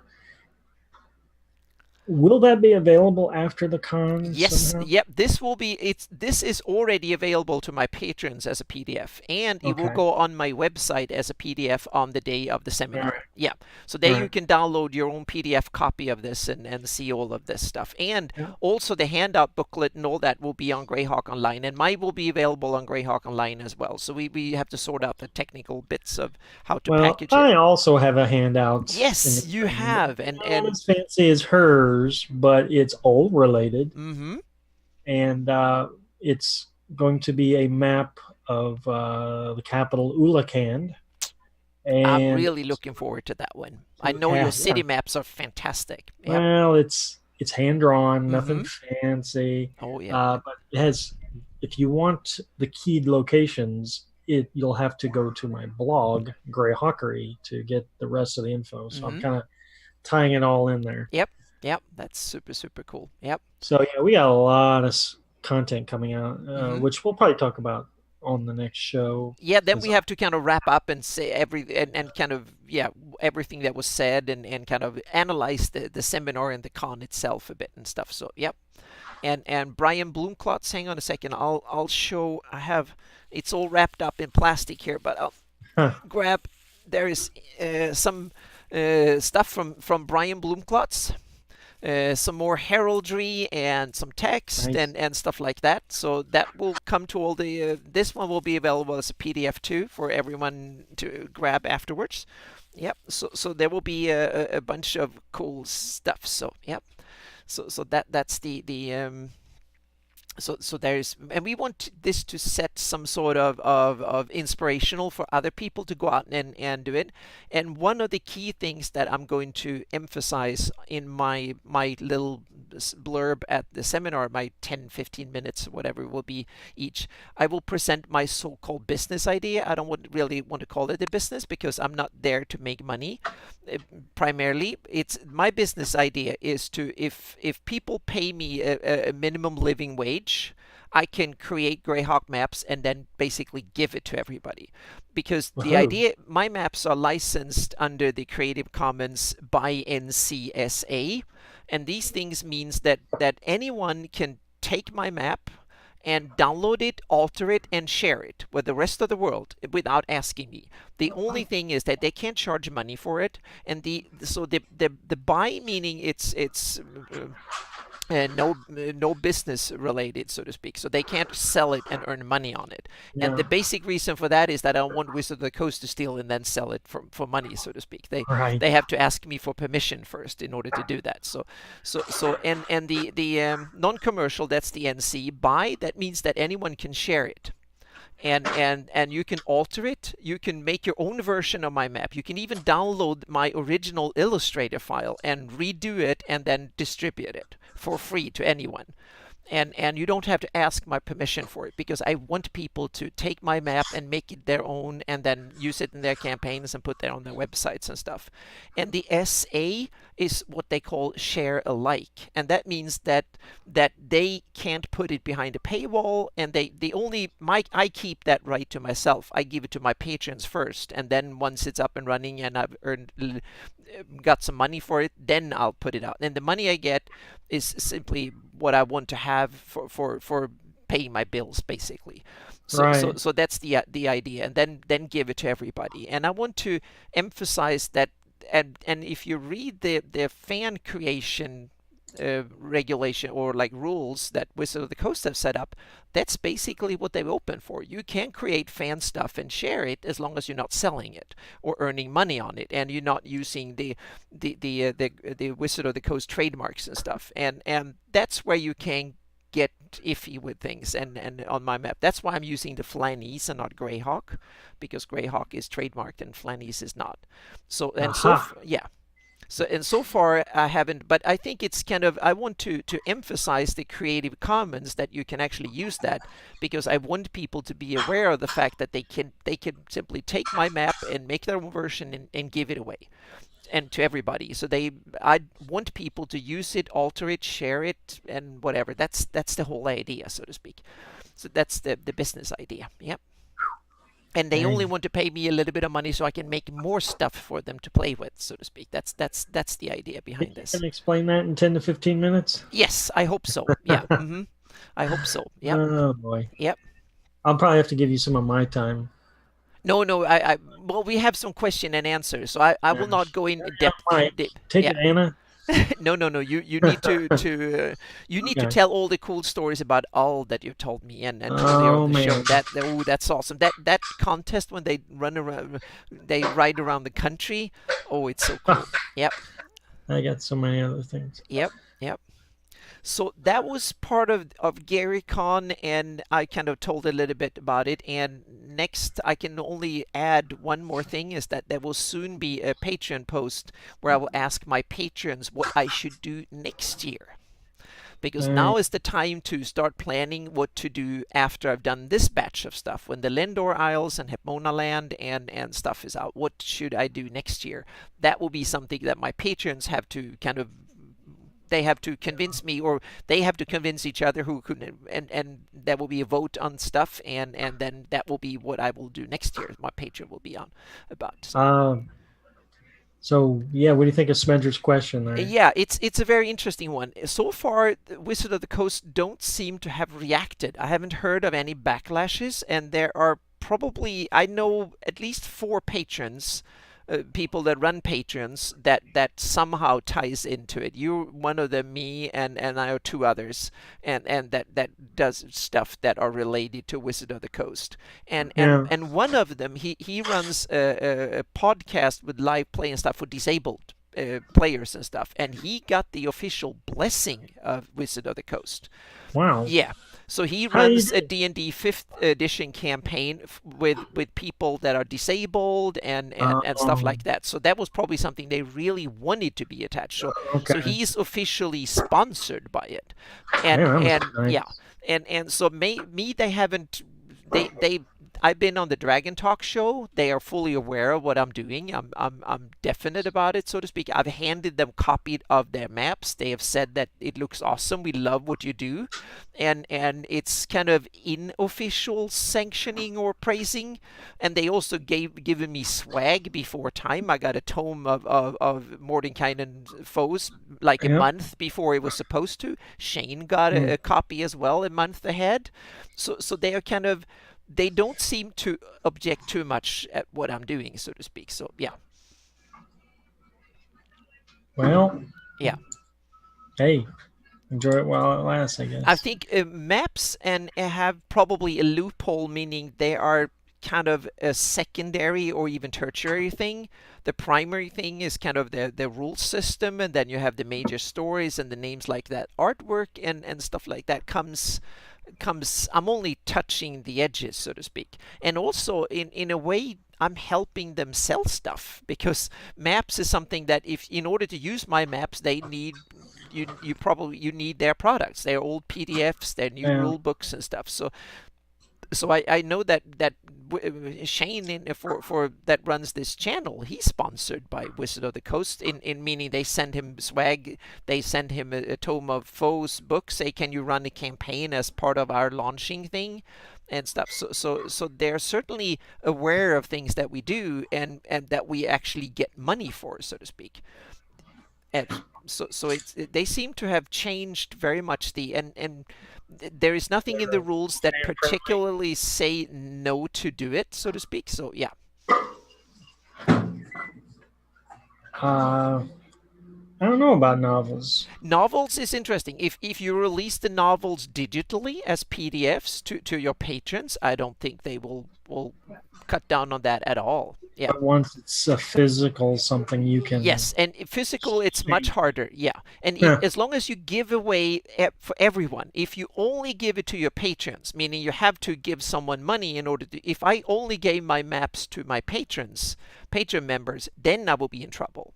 will that be available after the con Yes, somehow? yep. This is already available to my patrons as a PDF, and it will Okay. go on my website as a PDF on the day of the All right. seminar. Yeah. So there All you right. can download your own PDF copy of this, and see all of this stuff. And Yeah. also the handout booklet and all that will be on Greyhawk Online, and mine will be available on Greyhawk Online as well. So we have to sort out the technical bits of how to Well, package it. I also have a handout in the Yes, you frame. have, Not and as fancy as hers, but it's all related, mm-hmm. and it's going to be a map of the capital Ulacand, I'm and really it's looking forward to that one. I to know your have, yeah. city maps are fantastic. Yep. Well, it's hand drawn, Mm-hmm. nothing fancy, Oh yeah. but it has. If you want the keyed locations, you'll have to go to my blog, Gray Hawkery, to get the rest of the info. So I'm Mm-hmm. kind of tying it all in there. Yep. Yep. That's super cool. Yep. So yeah, we got a lot of content coming out, Mm-hmm. which we'll probably talk about on the next show. Yeah, then Because we have to kind of wrap up and say and kind of, yeah, everything that was said, and kind of analyze the seminar and the con itself a bit and stuff. So yep. And Brian Bloomklotz, hang on a second. I'll show. I have, it's all wrapped up in plastic here, but I'll huh, grab. There is some stuff from Brian Bloomklotz, some more heraldry and some text nice. and stuff like that. So that will come to all the. This one will be available as a PDF too for everyone to grab afterwards. Yep. So there will be a bunch of cool stuff. So yep. So that's the. So there's, and we want this to set some sort of inspirational for other people to go out and do it. And one of the key things that I'm going to emphasize in my little blurb at the seminar, my 10-15 minutes, whatever it will be each, I will present my so-called business idea. I don't really want to call it a business because I'm not there to make money. Primarily, it's my business idea is to, if people pay me a minimum living wage, I can create Greyhawk maps and then basically give it to everybody. Because the Woohoo. idea, my maps are licensed under the Creative Commons by NCSA, and these things means that anyone can take my map and download it, alter it, and share it with the rest of the world without asking me. The only thing is that they can't charge money for it, and the buy, meaning it's no business related, so to speak. So they can't sell it and earn money on it. And Yeah. the basic reason for that is that I don't want Wizard of the Coast to steal and then sell it for money, so to speak. Right. They have to ask me for permission first in order to do that. And the non-commercial, that's the NC. Buy, that means that anyone can share it. and you can alter it. You can make your own version of my map. You can even download my original Illustrator file and redo it and then distribute it for free to anyone. And you don't have to ask my permission for it, because I want people to take my map and make it their own and then use it in their campaigns and put that on their websites and stuff. And the SA is what they call share alike, and that means that they can't put it behind a paywall, and they only I keep that right to myself. I give it to my patrons first, and then once it's up and running and I've earned got some money for it, then I'll put it out. And the money I get is simply what I want to have for paying my bills, basically. Right. So that's the idea, and then give it to everybody. And I want to emphasize that, and if you read the fan creation regulation or like rules that Wizard of the Coast have set up, that's basically what they've opened for. You can create fan stuff and share it as long as you're not selling it or earning money on it, and you're not using the Wizard of the Coast trademarks and stuff. And that's where you can get iffy with things. And on my map, that's why I'm using the Flanese and not Greyhawk, because Greyhawk is trademarked and Flanese is not. So and so Aha. yeah, so far I haven't, but I think it's kind of, I want to emphasize the Creative Commons, that you can actually use that, because I want people to be aware of the fact that they can simply take my map and make their own version and give it away and to everybody. So I want people to use it, alter it, share it, and whatever. That's the whole idea, so to speak. So that's the business idea. Yep. And they only Dang. want to pay me a little bit of money so I can make more stuff for them to play with, so to speak. That's the idea Think behind you this. can explain that in 10 to 15 minutes? Yes, I hope so. Yeah. I hope so. Yep. Oh boy. Yep. I'll probably have to give you some of my time. No, no. Well, we have some question and answers, so I Yeah. will not go in Yeah, depth. Mike. Take Yeah. it, Anna. No, no, no. You need you need to Okay. tell all the cool stories about all that you've told me and earlier Oh on the show. man. That's awesome. That contest when they run around, they ride around the country. Oh, it's so cool. Yep, I got so many other things. yep, yep. So that was part of GaryCon, and I kind of told a little bit about it. And next, I can only add one more thing, is that there will soon be a Patreon post where I will ask my patrons what I should do next year. Because All now right. is the time to start planning what to do after I've done this batch of stuff. When the Lindor Isles and Hepmona Land and stuff is out, what should I do next year? That will be something that my patrons have to kind of, they have to convince me, or they have to convince each other who could, and there will be a vote on stuff, and then that will be what I will do next year. My Patreon will be on about. So So yeah, what do you think of Smedger's question there? yeah, it's a very interesting one. So far, the Wizard of the Coast don't seem to have reacted. I haven't heard of any backlashes, and there are probably, I know at least four patrons, people that run patrons that somehow ties into it. You're one of them, me, and I are two others, and that does stuff that are related to Wizard of the Coast. And and Yeah. and one of them, he runs a podcast with live play and stuff for disabled players and stuff, and he got the official blessing of Wizard of the Coast. Wow. Yeah. So he How do you runs a do? D&D 5th edition campaign with people that are disabled and stuff Um, like that. So that was probably something they really wanted to be attached. So okay. he's officially sponsored by it. Man, And that must and be yeah. nice. And so me they haven't they I've been on the Dragon Talk show. They are fully aware of what I'm doing. I'm definite about it, so to speak. I've handed them copies of their maps. They have said that it looks awesome. We love what you do, and it's kind of unofficial sanctioning or praising. And they also given me swag before time. I got a tome of Mordenkainen's foes like a Yep. month before it was supposed to. Shane got Mm. a copy as well a month ahead. So they are kind of, they don't seem to object too much at what I'm doing, so to speak. So yeah, Well, yeah. hey, enjoy it while it lasts, I I guess. think maps and have probably a loophole, meaning they are kind of a secondary or even tertiary thing. The primary thing is kind of the rule system, and then you have the major stories and the names like that. Artwork and stuff like that comes comes, I'm only touching the edges, so to speak. And also, in a way, I'm helping them sell stuff, because maps is something that, if in order to use my maps, they need, you need their products, their old PDFs, their new Yeah. rule books and stuff. So I know that Shane for that runs this channel, he's sponsored by Wizard of the Coast, in meaning they send him swag, they send him a tome of Foe's books, say, can you run a campaign as part of our launching thing and stuff. So they're certainly aware of things that we do, and that we actually get money for, so to speak. And so they seem to have changed very much, and there is nothing in the They're rules that fan friendly. particularly say no to do it, so to speak. So yeah. Uh, I don't know about novels. Novels is interesting. If you release the novels digitally as PDFs to your patrons, I don't think they will cut down on that at all. Yeah. But once it's a physical something you can Yes, and physical, it's much see. harder. Yeah, and Huh. as long as you give away for everyone, if you only give it to your patrons, meaning you have to give someone money in order to. If I only gave my maps to my patrons, patron members, then I will be in trouble.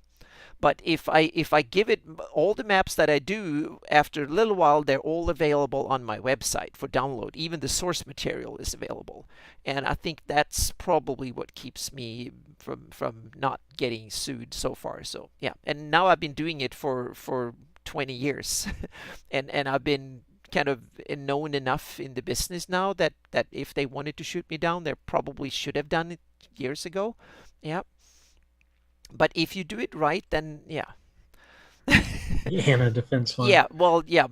But if I give it all the maps that I do, after a little while, they're all available on my website for download. Even the source material is available, and I think that's probably what keeps me from not getting sued so far. So yeah, and now I've been doing it for 20 years, and I've been kind of known enough in the business now that if they wanted to shoot me down, they probably should have done it years ago. Yeah, but if you do it right, then yeah. Hannah Defense Fund. Yeah, well, yeah,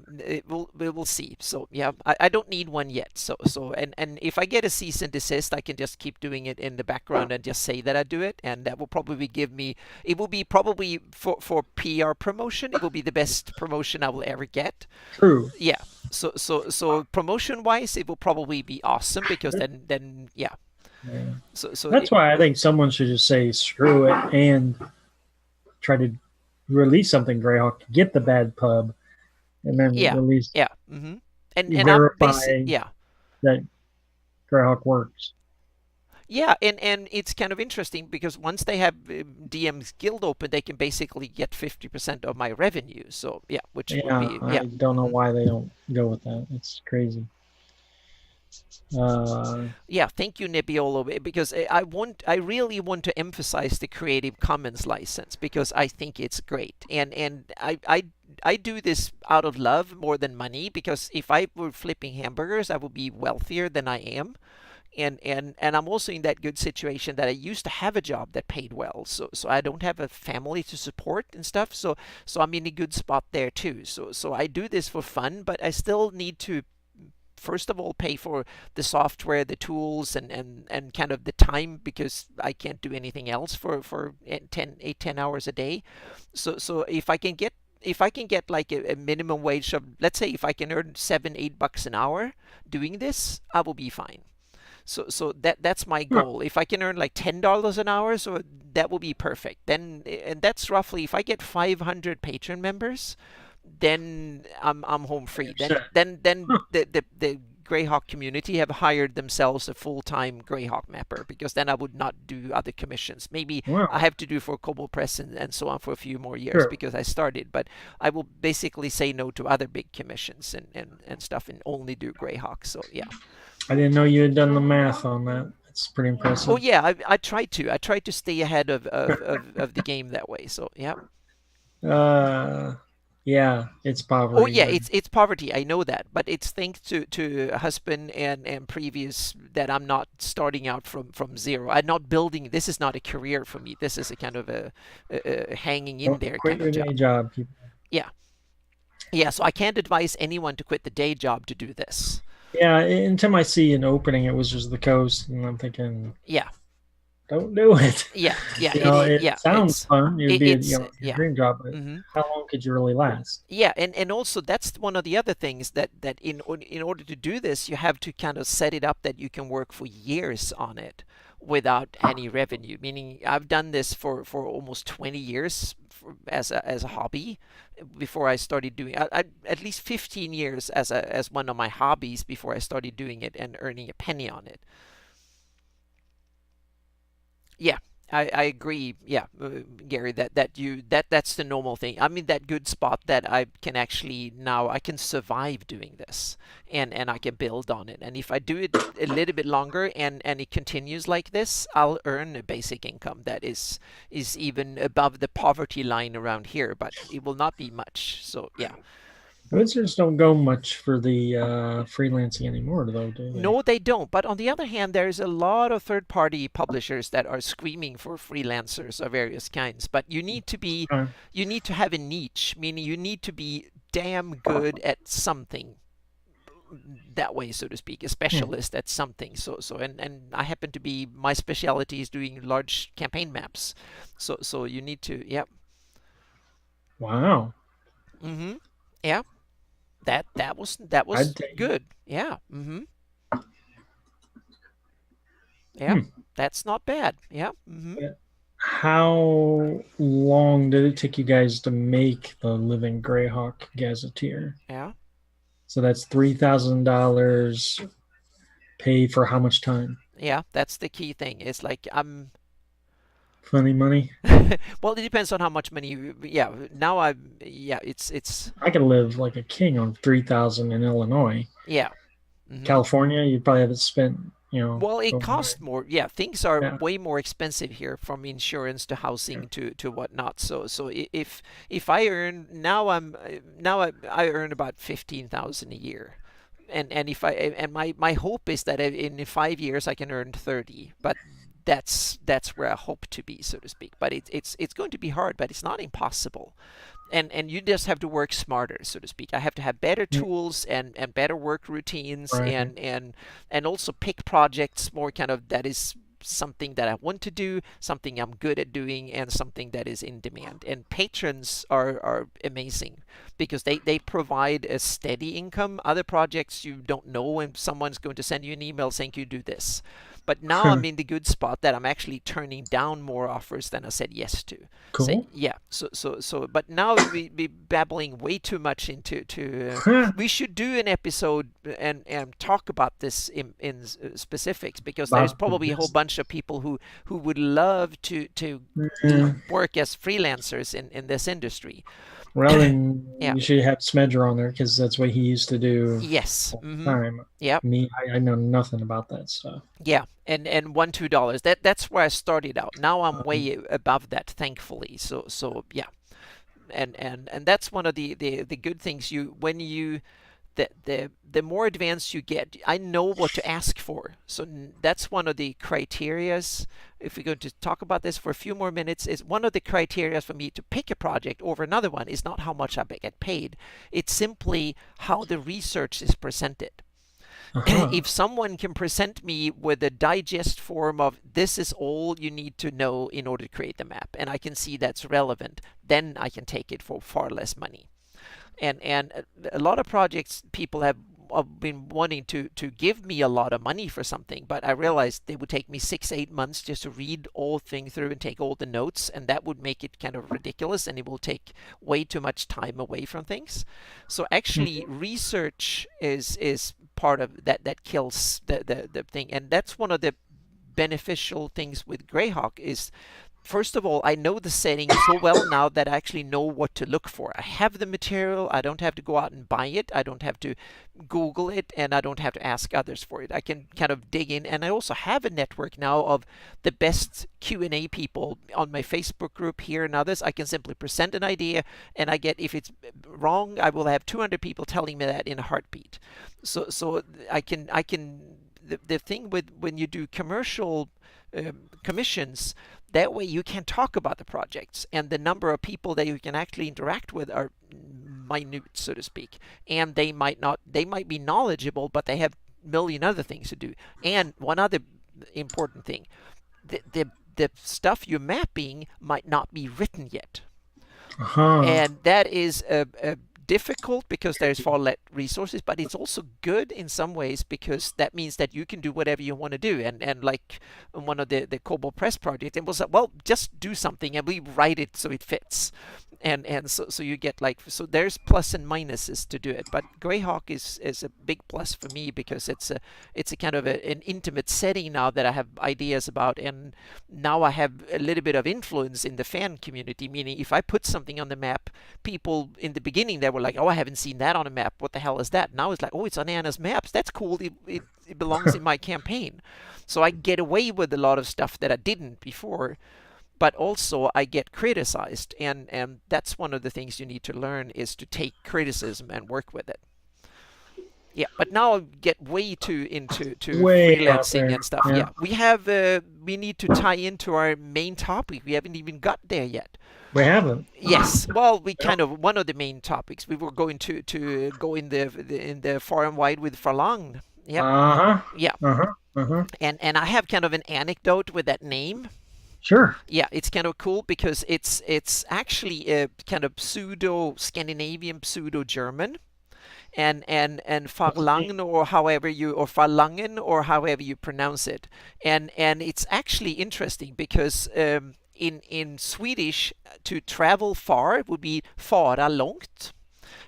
we'll see. So yeah, I don't need one yet. And if I get a cease and desist, I can just keep doing it in the background and just say that I do it, and that will probably give me. It will be probably for PR promotion. It will be the best promotion I will ever get. True. Yeah. So promotion wise, it will probably be awesome, because then yeah. Yeah. So That's why I think someone should just say screw it and try to release something Greyhawk, get the bad pub, and then yeah, release yeah. And I'm basic. verify Yeah. that Greyhawk works. Yeah, and it's kind of interesting, because once they have DM's Guild open, they can basically get 50% of my revenue. So yeah, which would Yeah, be yeah. I don't know why they don't go with that. It's crazy. Uh, Yeah, thank you, Nebbiolo, because I really want to emphasize the Creative Commons license, because I think it's great, and I do this out of love more than money, because if I were flipping hamburgers, I would be wealthier than I am. And I'm also in that good situation that I used to have a job that paid well, so I don't have a family to support and stuff, so I'm in a good spot there too. So I do this for fun, but I still need to first of all pay for the software, the tools, and kind of the time, because I can't do anything else for 10 hours a day. So if I can get like a minimum wage of, let's say, if I can earn $7-8 an hour doing this, I will be fine. So that's my huh, goal. If I can earn like $10 an hour, so that will be perfect. Then, and that's roughly, if I get 500 patron members, then I'm home free. you're Then set. then then Huh, the Greyhawk community have hired themselves a full-time Greyhawk mapper, because then I would not do other commissions. Maybe I wow, have to do for Cobble Press and so on for a few more years, sure. because I started, but I will basically say no to other big commissions and stuff, and only do Greyhawk. So yeah. I didn't know you had done the math on that. That's pretty Oh impressive. yeah, I try to stay ahead of the game that way. So yeah. Uh, yeah, it's Oh poverty, yeah, man. it's poverty. I know that, but it's thanks to husband and previous, that I'm not starting out from zero. I'm not building. This is not a career for me. This is a kind of a hanging in Don't there quit kind of your day job. job, people. Yeah, yeah. So I can't advise anyone to quit the day job to do this. Yeah, until I see an opening, it was just the coast, and I'm thinking, Yeah, don't do it. yeah, yeah. You know, it Yeah. sounds fun. It'd be, It's your yeah. dream job, but Mm-hmm. how long could you really last? Yeah, and also that's one of the other things, that in order to do this, you have to kind of set it up that you can work for years on it. without any revenue. Meaning, I've done this for almost 20 years as a hobby. Before I started doing, at least 15 years as one of my hobbies before I started doing it and earning a penny on it. Yeah, I agree. Yeah, Gary, that's the normal thing. I'm in that good spot that I can actually now I can survive doing this, and I can build on it. And if I do it a little bit longer and it continues like this, I'll earn a basic income that is even above the poverty line around here, but it will not be much. So yeah. Wizards don't go much for the freelancing anymore, though, do they? No, they don't. But on the other hand, there's a lot of third-party publishers that are screaming for freelancers of various kinds. But Okay. you need to have a niche, meaning you need to be damn good at something that way, so to speak, a Yeah. specialist at something. And I happen to be my specialty is doing large campaign maps. So you need to, yeah, Wow. mm-hmm, yeah. That was I'd take. good. Yeah, mm-hmm, yeah. Hmm. That's not bad. Yeah, mm-hmm, Yeah. How long did it take you guys to make the Living Greyhawk Gazetteer? yeah. So that's $3,000 paid for how much time? Yeah, that's the key thing. It's like I'm Funny money. well, it depends on how much money yeah, now I'm yeah, it's I could live like a king on 3,000 in Illinois. yeah. Hmm. California, you'd probably have it spent, Well, it over costs there. more. Yeah, things are Yeah. way more expensive here, from insurance to housing to whatnot. If I earn now I earn about 15,000 a year. And if I and my hope is that in 5 years I can earn 30, but that's where I hope to be, so to speak. But it's going to be hard, but it's not impossible. And you just have to work smarter, so to speak. I have to have better Yeah. tools and better work routines, Right. and also pick projects more kind of that is something that I want to do, something I'm good at doing, and something that is in demand. And patrons are amazing because they provide a steady income. Other projects you don't know when someone's going to send you an email saying you do this. But now I'm in the good spot that I'm actually turning down more offers than I said yes to. Say Cool. yeah. But now we be babbling way too much into to. We should do an episode and talk about this in specifics, because there's About the probably a whole best. bunch of people who would love to Yeah. work as freelancers in this industry. Well, then Yeah. you should have Smedger on there because that's what he used to do Yes. all the Mm-hmm. time. Yep. Me, I know nothing about that stuff. Yeah, and $1, $2. That's where I started out. Now I'm Um, way above that, thankfully. So yeah, and that's one of the good things. You when you the more advanced you get, I know what to ask for. So that's one of the criterias. If we're going to talk about this for a few more minutes, is one of the criterias for me to pick a project over another one is not how much I get paid. It's simply how the research is presented. uh-huh. If someone can present me with a digest form of this is all you need to know in order to create the map, and I can see that's relevant, then I can take it for far less money. And a lot of projects people have been wanting to give me a lot of money for something, but I realized it would take me 6 8 months just to read all things through and take all the notes, and that would make it kind of ridiculous, and it will take way too much time away from things. So actually research is part of that kills the thing. And that's one of the beneficial things with Greyhawk is, first of all, I know the setting so well now that I actually know what to look for. I have the material. I don't have to go out and buy it. I don't have to Google it, and I don't have to ask others for it. I can kind of dig in, and I also have a network now of the best Q&A people on my Facebook group here and others. I can simply present an idea, and I get, if it's wrong, I will have 200 people telling me that in a heartbeat. So I can the thing with when you do commercial commissions, that way you can talk about the projects, and the number of people that you can actually interact with are minute, so to speak. And they might be knowledgeable, but they have a million other things to do. And one other important thing, the stuff you're mapping might not be written yet, Uh-huh. and that is a difficult because there's far less resources, but it's also good in some ways because that means that you can do whatever you want to do. And like in one of the Cobalt Press project, it was like, well, just do something and we write it so it fits. And so you get like, so there's plus and minuses to do it, but Greyhawk is a big plus for me because it's a kind of an intimate setting now that I have ideas about, and now I have a little bit of influence in the fan community, meaning if I put something on the map, people in the beginning they were like, oh, I haven't seen that on a map, what the hell is that? Now it's like, oh, it's on Anna's maps, that's cool, it belongs in my campaign. So I get away with a lot of stuff that I didn't before, but also I get criticized, and that's one of the things you need to learn is to take criticism and work with it. Yeah, but now I get way too into Way out freelancing there. and stuff. Yeah, Yeah, we need to tie into our main topic. We haven't even got there yet. we haven't. Yes, well, we Yep. kind of one of the main topics. We were going to go in in the far and wide with Farlang. Yep. Uh-huh. Yeah, Uh-huh. Uh-huh. and I have kind of an anecdote with that name. Sure. Yeah, it's kind of cool because it's actually a kind of pseudo Scandinavian, pseudo German, and Okay. Farlangen, or however you, or Farlangen, or however you pronounce it, and it's actually interesting because in Swedish, to travel far would be fara långt,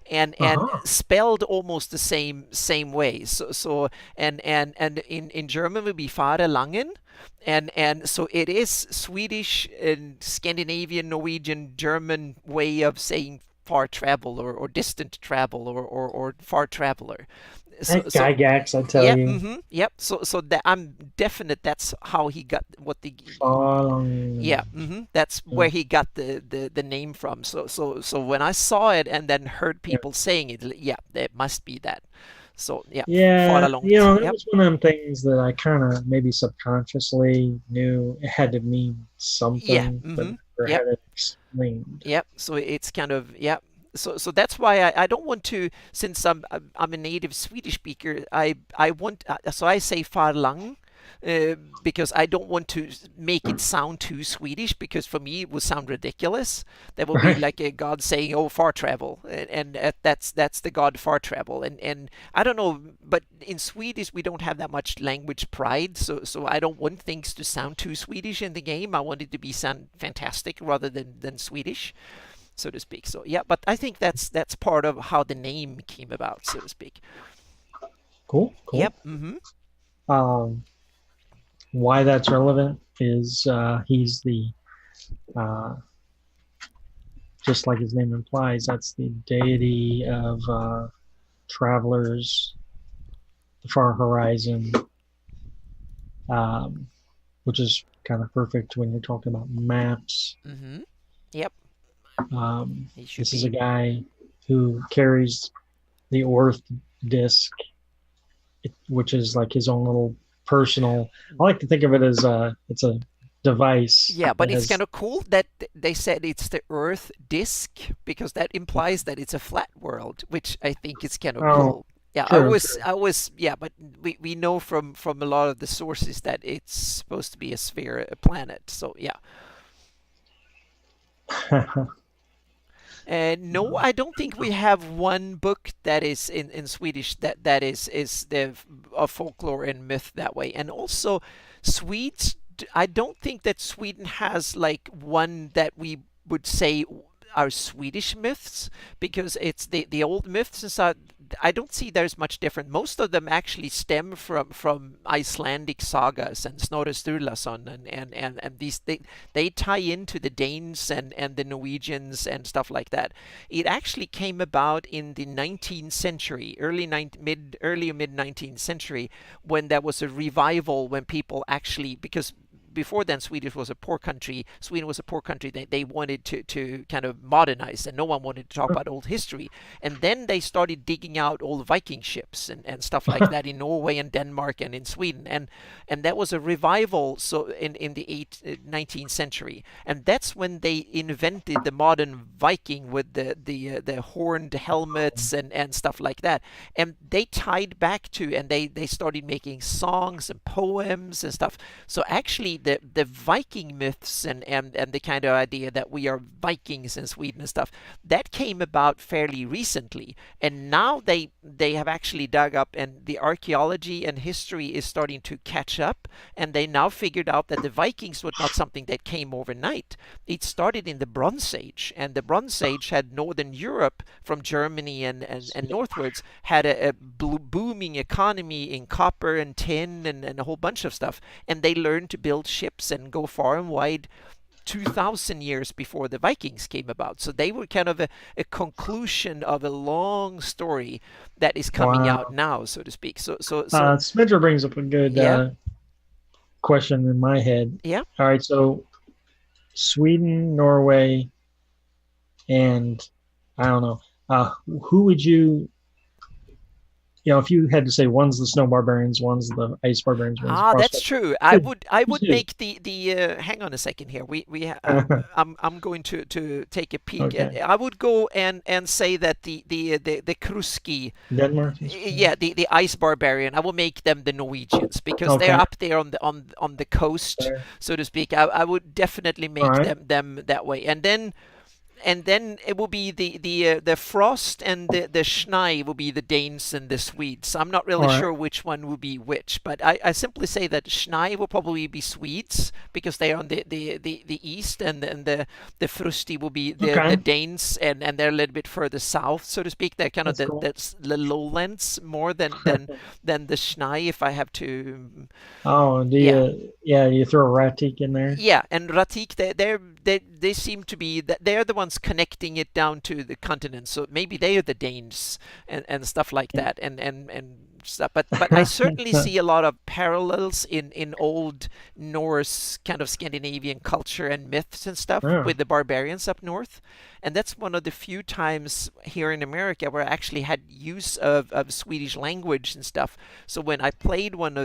and Uh-huh. spelled almost the same way. So and in German would be fara langen, and so it is Swedish and Scandinavian, Norwegian, German way of saying far travel, or distant travel, or far traveler. So That so Gygax, I tell yep, you. yep. So that I'm definite that's how he got what the Falling. yeah, that's Yeah. where he got the name from. So when I saw it and then heard Yeah. people saying it, yeah, it must be that. So yeah, fara Yeah, långt. that Yep. was one of them things that I kind of maybe subconsciously knew it had to mean Yeah. something, but never Yep. had it explained. Yep. So it's kind of yeah. So that's why I don't want to, since I'm a native Swedish speaker. I want so I say far lang, uh, because I don't want to make it sound too Swedish, because for me it would sound ridiculous. That would be Right. like a god saying, "Oh, far travel," and that's the god far travel. And I don't know, but in Swedish we don't have that much language pride, so I don't want things to sound too Swedish in the game. I want it to be sound fantastic rather than Swedish, so to speak. So yeah, but I think that's part of how the name came about, so to speak. Cool, cool. Yep. Um, why that's relevant is he's the uh, just like his name implies, that's the deity of travelers, the far horizon, um, which is kind of perfect when you're talking about maps. Yep. He should This is a be. guy who carries the Orth disc, which is like his own little personal. I like to think of it as it's a device Yeah, but that it's kind has. of cool that they said it's the Earth disk, because that implies that it's a flat world, which I think is kind of Oh, cool. Yeah, true, true. I was, yeah, but we know from a lot of the sources that it's supposed to be a sphere, a planet. So yeah. No, I don't think we have one book that is in Swedish that is the of folklore and myth that way. And also, Swedes, I don't think that Sweden has like one that we would say are Swedish myths, because it's the old myths and stuff. I don't see there's much different. Most of them actually stem from Icelandic sagas and Snorri Sturlason, and these they tie into the Danes and the Norwegians and stuff like that. It actually came about in the 19th century, early mid 19th century, when there was a revival, when people actually, because before then Sweden was a poor country. They wanted to kind of modernize, and no one wanted to talk about old history. And then they started digging out old Viking ships and stuff like that in Norway and Denmark and in Sweden. And that was a revival, so in the 19th century. And that's when they invented the modern Viking with the horned helmets and stuff like that. And they tied back to, and they started making songs and poems and stuff. So actually the Viking myths and the kind of idea that we are Vikings in Sweden and stuff, that came about fairly recently. And now they have actually dug up, and the archaeology and history is starting to catch up, and they now figured out that the Vikings was not something that came overnight. It started in the Bronze Age, and the Bronze Age had Northern Europe from Germany and northwards had a booming economy in copper and tin and a whole bunch of stuff, and they learned to build ships and go far and wide 2,000 years before the Vikings came about. So they were kind of a conclusion of a long story that is coming out Wow. now, so to speak. So Smidger brings up a good yeah, question in my head. yeah. All right, so Sweden, Norway, and I don't know. Who would if you had to say one's the snow barbarians, one's the ice barbarians, one's the Ah, frost that's barbarians, true. who's I who's would make the hang on a second here. who? I'm going to take a peek, and Okay. I would go and say that the Kruski, Denmark. yeah, the ice barbarian. I will make them the Norwegians because they're Okay. up there on the coast, Fair. so to speak. I would definitely All make right. them that way, and then it will be the Frost and the Schnei will be the Danes and the Swedes. I'm not All really right. sure which one will be which, but I simply say that Schnei will probably be Swedes because they are on the east, and the Frusti will be the Okay. Danes, and they're a little bit further south, so to speak. They're kind of That's cool. the lowlands more than the Schnei, if I have to. Oh, Yeah, yeah, you throw a Ratik in there? yeah, and Ratik, they seem to be that they're the ones connecting it down to the continent. So maybe they are the Danes and stuff like Yeah. that, and stuff. But I certainly see a lot of parallels in old Norse kind of Scandinavian culture and myths and stuff Oh, with the barbarians up north. And that's one of the few times here in America where I actually had use of Swedish language and stuff. So when I played one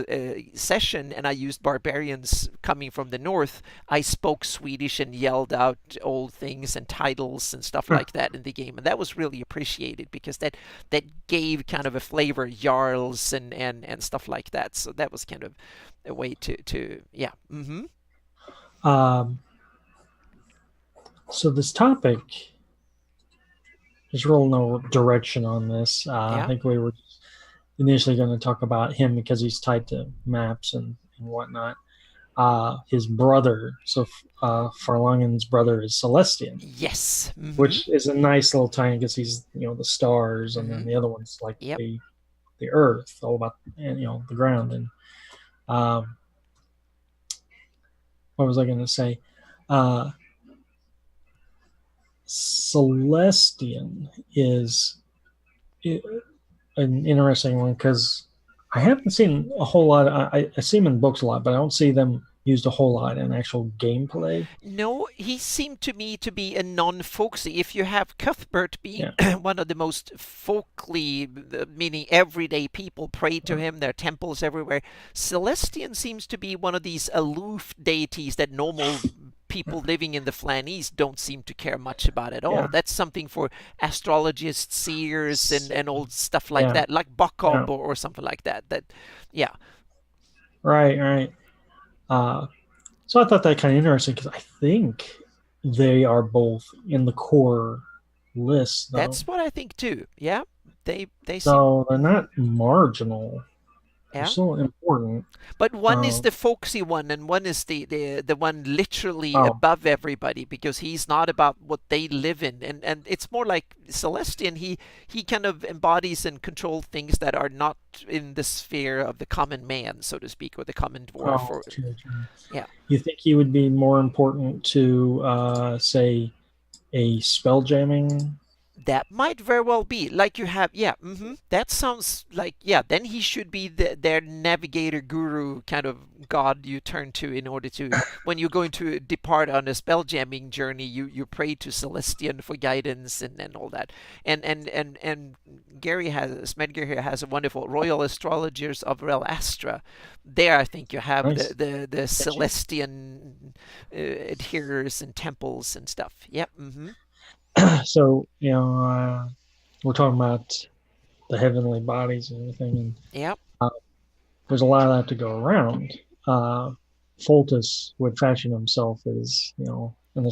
session and I used barbarians coming from the north, I spoke Swedish and yelled out old things and titles and stuff like that in the game, and that was really appreciated because that gave kind of a flavor, jarls and stuff like that. So that was kind of a way to yeah. um, so this topic, there's real no direction on this. I Yeah. think we were initially going to talk about him because he's tied to maps and whatnot. His brother, so Farlangen's brother is Celestian, Yes. which is a nice little tie because he's the stars, and then the other one's like Yep. the earth, all about the ground. And um, what was I going to say? Uh, Celestian is an interesting one because I haven't seen a whole lot. I see them in books a lot, but I don't see them used a whole lot in actual gameplay. No, he seemed to me to be a non-folksy. If you have Cuthbert being Yeah. one of the most folkly, meaning everyday people pray to him, there are temples everywhere, Celestian seems to be one of these aloof deities that normal people living in the Flanese don't seem to care much about at all. Yeah. That's something for astrologists, seers, and old stuff like Yeah. that, like Yeah. Bokob or something like that. Yeah, Right. Right. Uh, so I thought that kind of interesting because I think they are both in the core list, though. that's what I think too. Yeah, they seem. So they're not marginal. They're Yeah. still important. But one is Um, the folksy one, and one is the one literally oh, above everybody because he's not about what they live in, and it's more like Celestian. He kind of embodies and controls things that are not in the sphere of the common man, so to speak, or the common dwarf. oh, Or true, true. yeah, You think he would be more important to, say, a spell jamming? that might very well be like you have, yeah. That sounds like, yeah. Then he should be their navigator, guru, kind of god you turn to in order to, when you're going to depart on a spell jamming journey, you pray to Celestian for guidance and all that. And Gary has Smedger here has a wonderful Royal Astrologers of Rel Astra. There, I think you have Nice. the Catchy. Celestian adherers and temples and stuff. Yep. So, we're talking about the heavenly bodies and everything, and Yep. uh, there's a lot of that to go around. Uh, Foltus would fashion himself as, an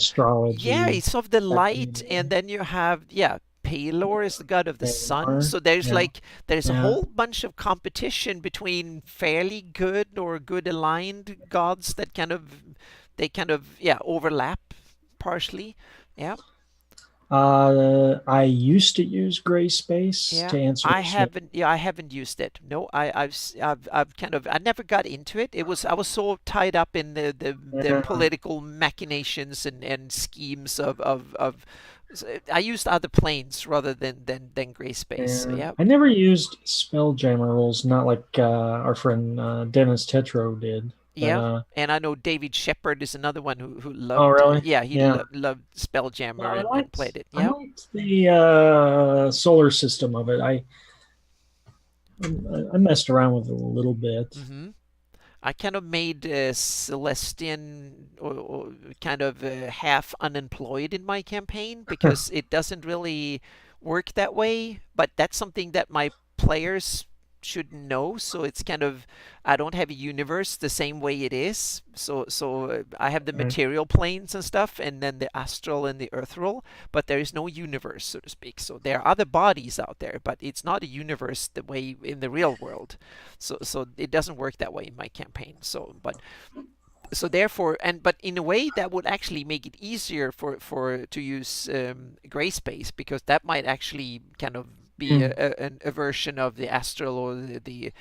Yeah, astrology it's of the type light, and thing. then you have, yeah, Pelor is the god of the sun. Or, So there's yeah, like there's a yeah. whole bunch of competition between fairly good or good aligned gods that kind of yeah overlap partially. Yeah, I used to use gray space yeah. to answer I Smith. haven't, yeah, I haven't used it. No, I've kind of, I never got into it. I was so tied up in the Yeah, political machinations and schemes of I used other planes rather than gray space. So yeah. yeah, I never used Spelljammer rules, not like our friend Dennis Tetro did. But yeah. And I know David Shepard is another one who oh, loved, really? yeah, he Yeah. loved No, Spelljammer I and liked played it. I Yeah. liked the solar system of it. I messed around with it a little bit. hmm I kind of made Celestian or kind of half unemployed in my campaign because it doesn't really work that way. But that's something that my players should know. So it's kind of, I don't have a universe the same way it is. So I have the Right. material planes and stuff, and then the astral and the earthral, but there is no universe, so to speak. So there are other bodies out there, but it's not a universe the way in the real world. So it doesn't work that way in my campaign. So therefore, and but in a way that would actually make it easier for to use gray space, because that might actually kind of be Hmm. a version of the astral or the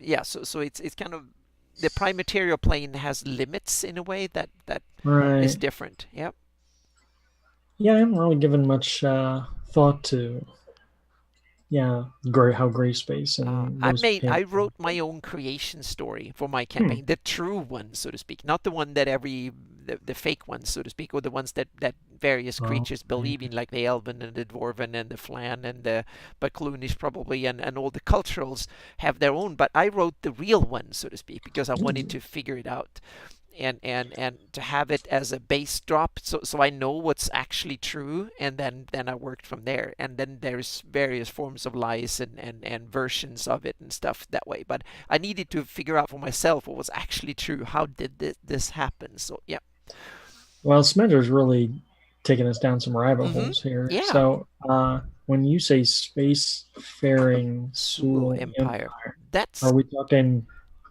yeah. So it's kind of, the prime material plane has limits in a way that is Right. different. Yeah. Yeah, I haven't really given much thought to, yeah, how gray space and those I pin. wrote my own creation story for my Hmm. campaign, the true one, so to speak, not the one that the fake ones, so to speak, or the ones that various Oh, creatures okay. believe in, like the elven and the dwarven and the flan and the Bacloonish probably, and all the culturals have their own. But I wrote the real one, so to speak, because I wanted Hmm. to figure it out and to have it as a base drop, so I know what's actually true, and then I worked from there. And then there's various forms of lies and versions of it and stuff that way, but I needed to figure out for myself what was actually true. How did this happen? So yeah. Well, Smedger's really taking us down some rabbit Mm-hmm. holes here. Yeah. So, when you say spacefaring Sulu Sewell Empire. Empire, are That's, we talking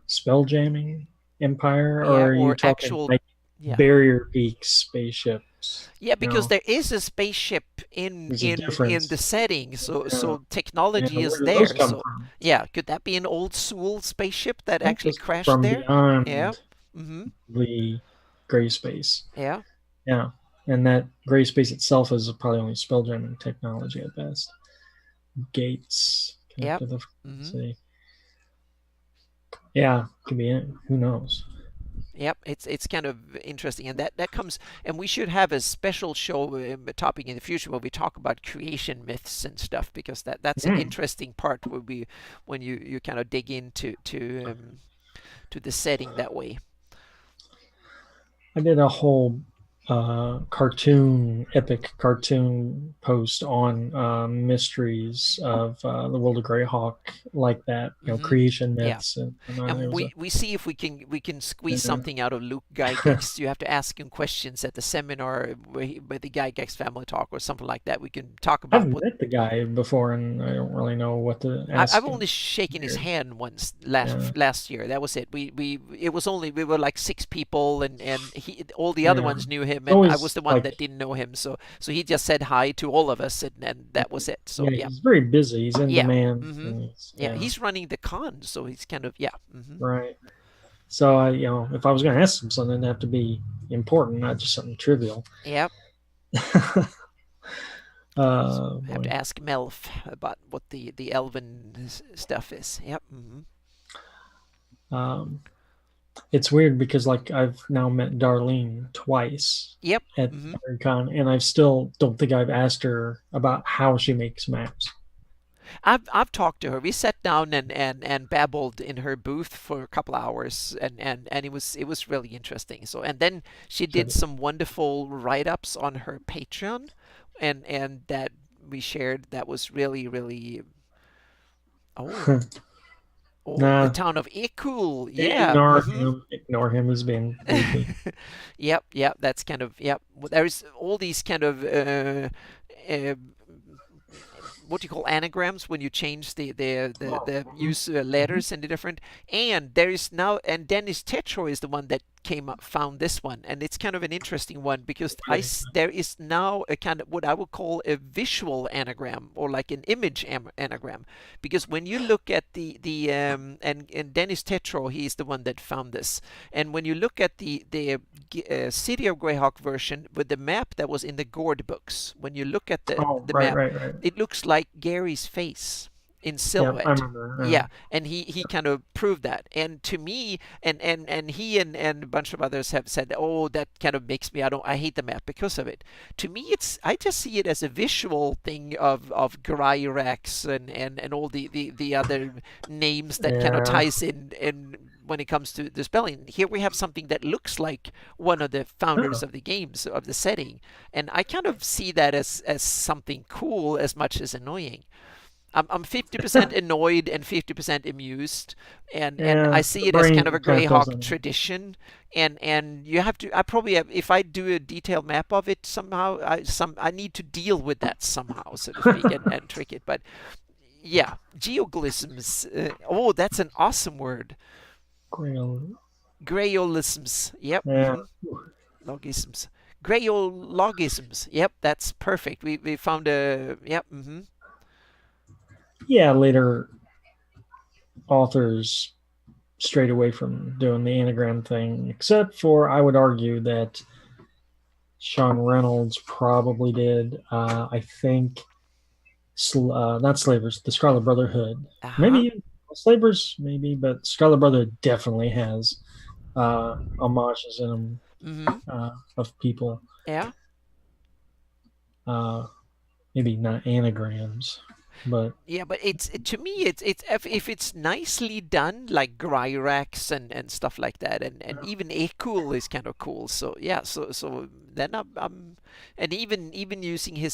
spelljamming Empire, yeah, or are you or talking actual, like yeah. Barrier Peak spaceships? Yeah, because No, there is a spaceship there's a in the difference. setting, so Yeah. so Yeah, technology where is do those there. come So from? yeah, could that be an old Sewell spaceship that I think actually those come crashed from there? Yeah. beyond Mm-hmm. the gray space. Yeah. Yeah. And that gray space itself is probably only spelljamming technology at best. Gates connect Yep. to the Mm-hmm. city. Yeah, could be it. Who knows? Yep, it's kind of interesting, and that comes, and we should have a special show topic in the future where we talk about creation myths and stuff, because that's an Mm. interesting part where we when you kind of dig into to the setting that way. I did a whole epic cartoon post on mysteries of the world of Greyhawk, like that, Mm-hmm. creation Yeah. myths, and it And was a we see if we can squeeze uh, something out of Luke Gygax. You have to ask him questions at the seminar where the Gygax family talk or something like that. We can talk I've about what, met the guy before, and I don't really know what to I've ask only him. shaken his Weird. hand once Yeah, last year. That was it. We it was only, we were like six people, and he, all the other yeah. ones knew him, It's and I was always the one that like, didn't know him. So he just said hi to all of us, and that was it. So yeah, yeah, he's very busy. He's in yeah, demand. mm-hmm, And yeah. yeah, He's running the con, so he's kind of, yeah, mm-hmm, right. So if I was going to ask him something, it'd have to be important, not just something trivial. yeah. So have to Boy. ask Melf about what the elven stuff is. Yep. Mm-hmm. Um, it's weird because like I've now met Darlene twice Yep. at Mm-hmm. Con, and I still don't think I've asked her about how she makes maps. I've talked to her. We sat down and babbled in her booth for a couple hours, and it was really interesting. So, and then she did So, some wonderful write-ups on her Patreon, and that we shared, that was really, really, oh, Oh, the Nah, town of Ekul. Yeah. ignore Mm-hmm. him. Ignore him. He's being goofy. Yep, yep, that's kind of, yep. There's all these kind of uh, what do you call anagrams when you change Oh, the mhm, use mhm. letters and the different. And there is now, and Dennis Tetro is the one that came up, found this one, and it's kind of an interesting one because Really? there is now a kind of what I would call a visual anagram or like an image anagram, because when you look at and Dennis Tetro, he's the one that found this, and when you look at the City of Greyhawk version with the map that was in the Gord books, when you look at Oh, the right, map, right, right. it looks like Gary's face in Yeah, I silhouette. remember. Yeah, and he kind of proved that. And to me, and he and a bunch of others have said, oh, that kind of makes me, I hate the map because of it. To me, I just see it as a visual thing of Gryrax and all the other names that kind of Yeah. ties in when it comes to the spelling. Here we have something that looks like one of the founders Huh. of the games, of the setting, and I kind of see that as something cool as much as annoying. I'm 50% annoyed and 50% amused, and I Yeah, see the it as kind of brain a kind of Greyhawk doesn't. tradition, and you have to. I probably have, if I do a detailed map of it somehow, I need to deal with that somehow, so to speak, and trick it. But yeah, geoglyphs. Oh, that's an awesome word. Grail. Grayolisms. Yep. Yeah. Logisms. Grayologisms. Yep, that's perfect. We found a. Yep. Yeah, later authors strayed away from doing the anagram thing, except for I would argue that Sean Reynolds probably did. I think not Slavers, the Scarlet Brotherhood. Uh huh. Maybe Slavers, maybe, but Scarlet Brotherhood definitely has homages in them Mm-hmm. of people. Yeah. Uh, Maybe not anagrams, but Yeah, but to me it's if it's nicely done, like Gryrax and stuff like that, and even Ekul is kind of cool. So yeah, so then I'm and even using his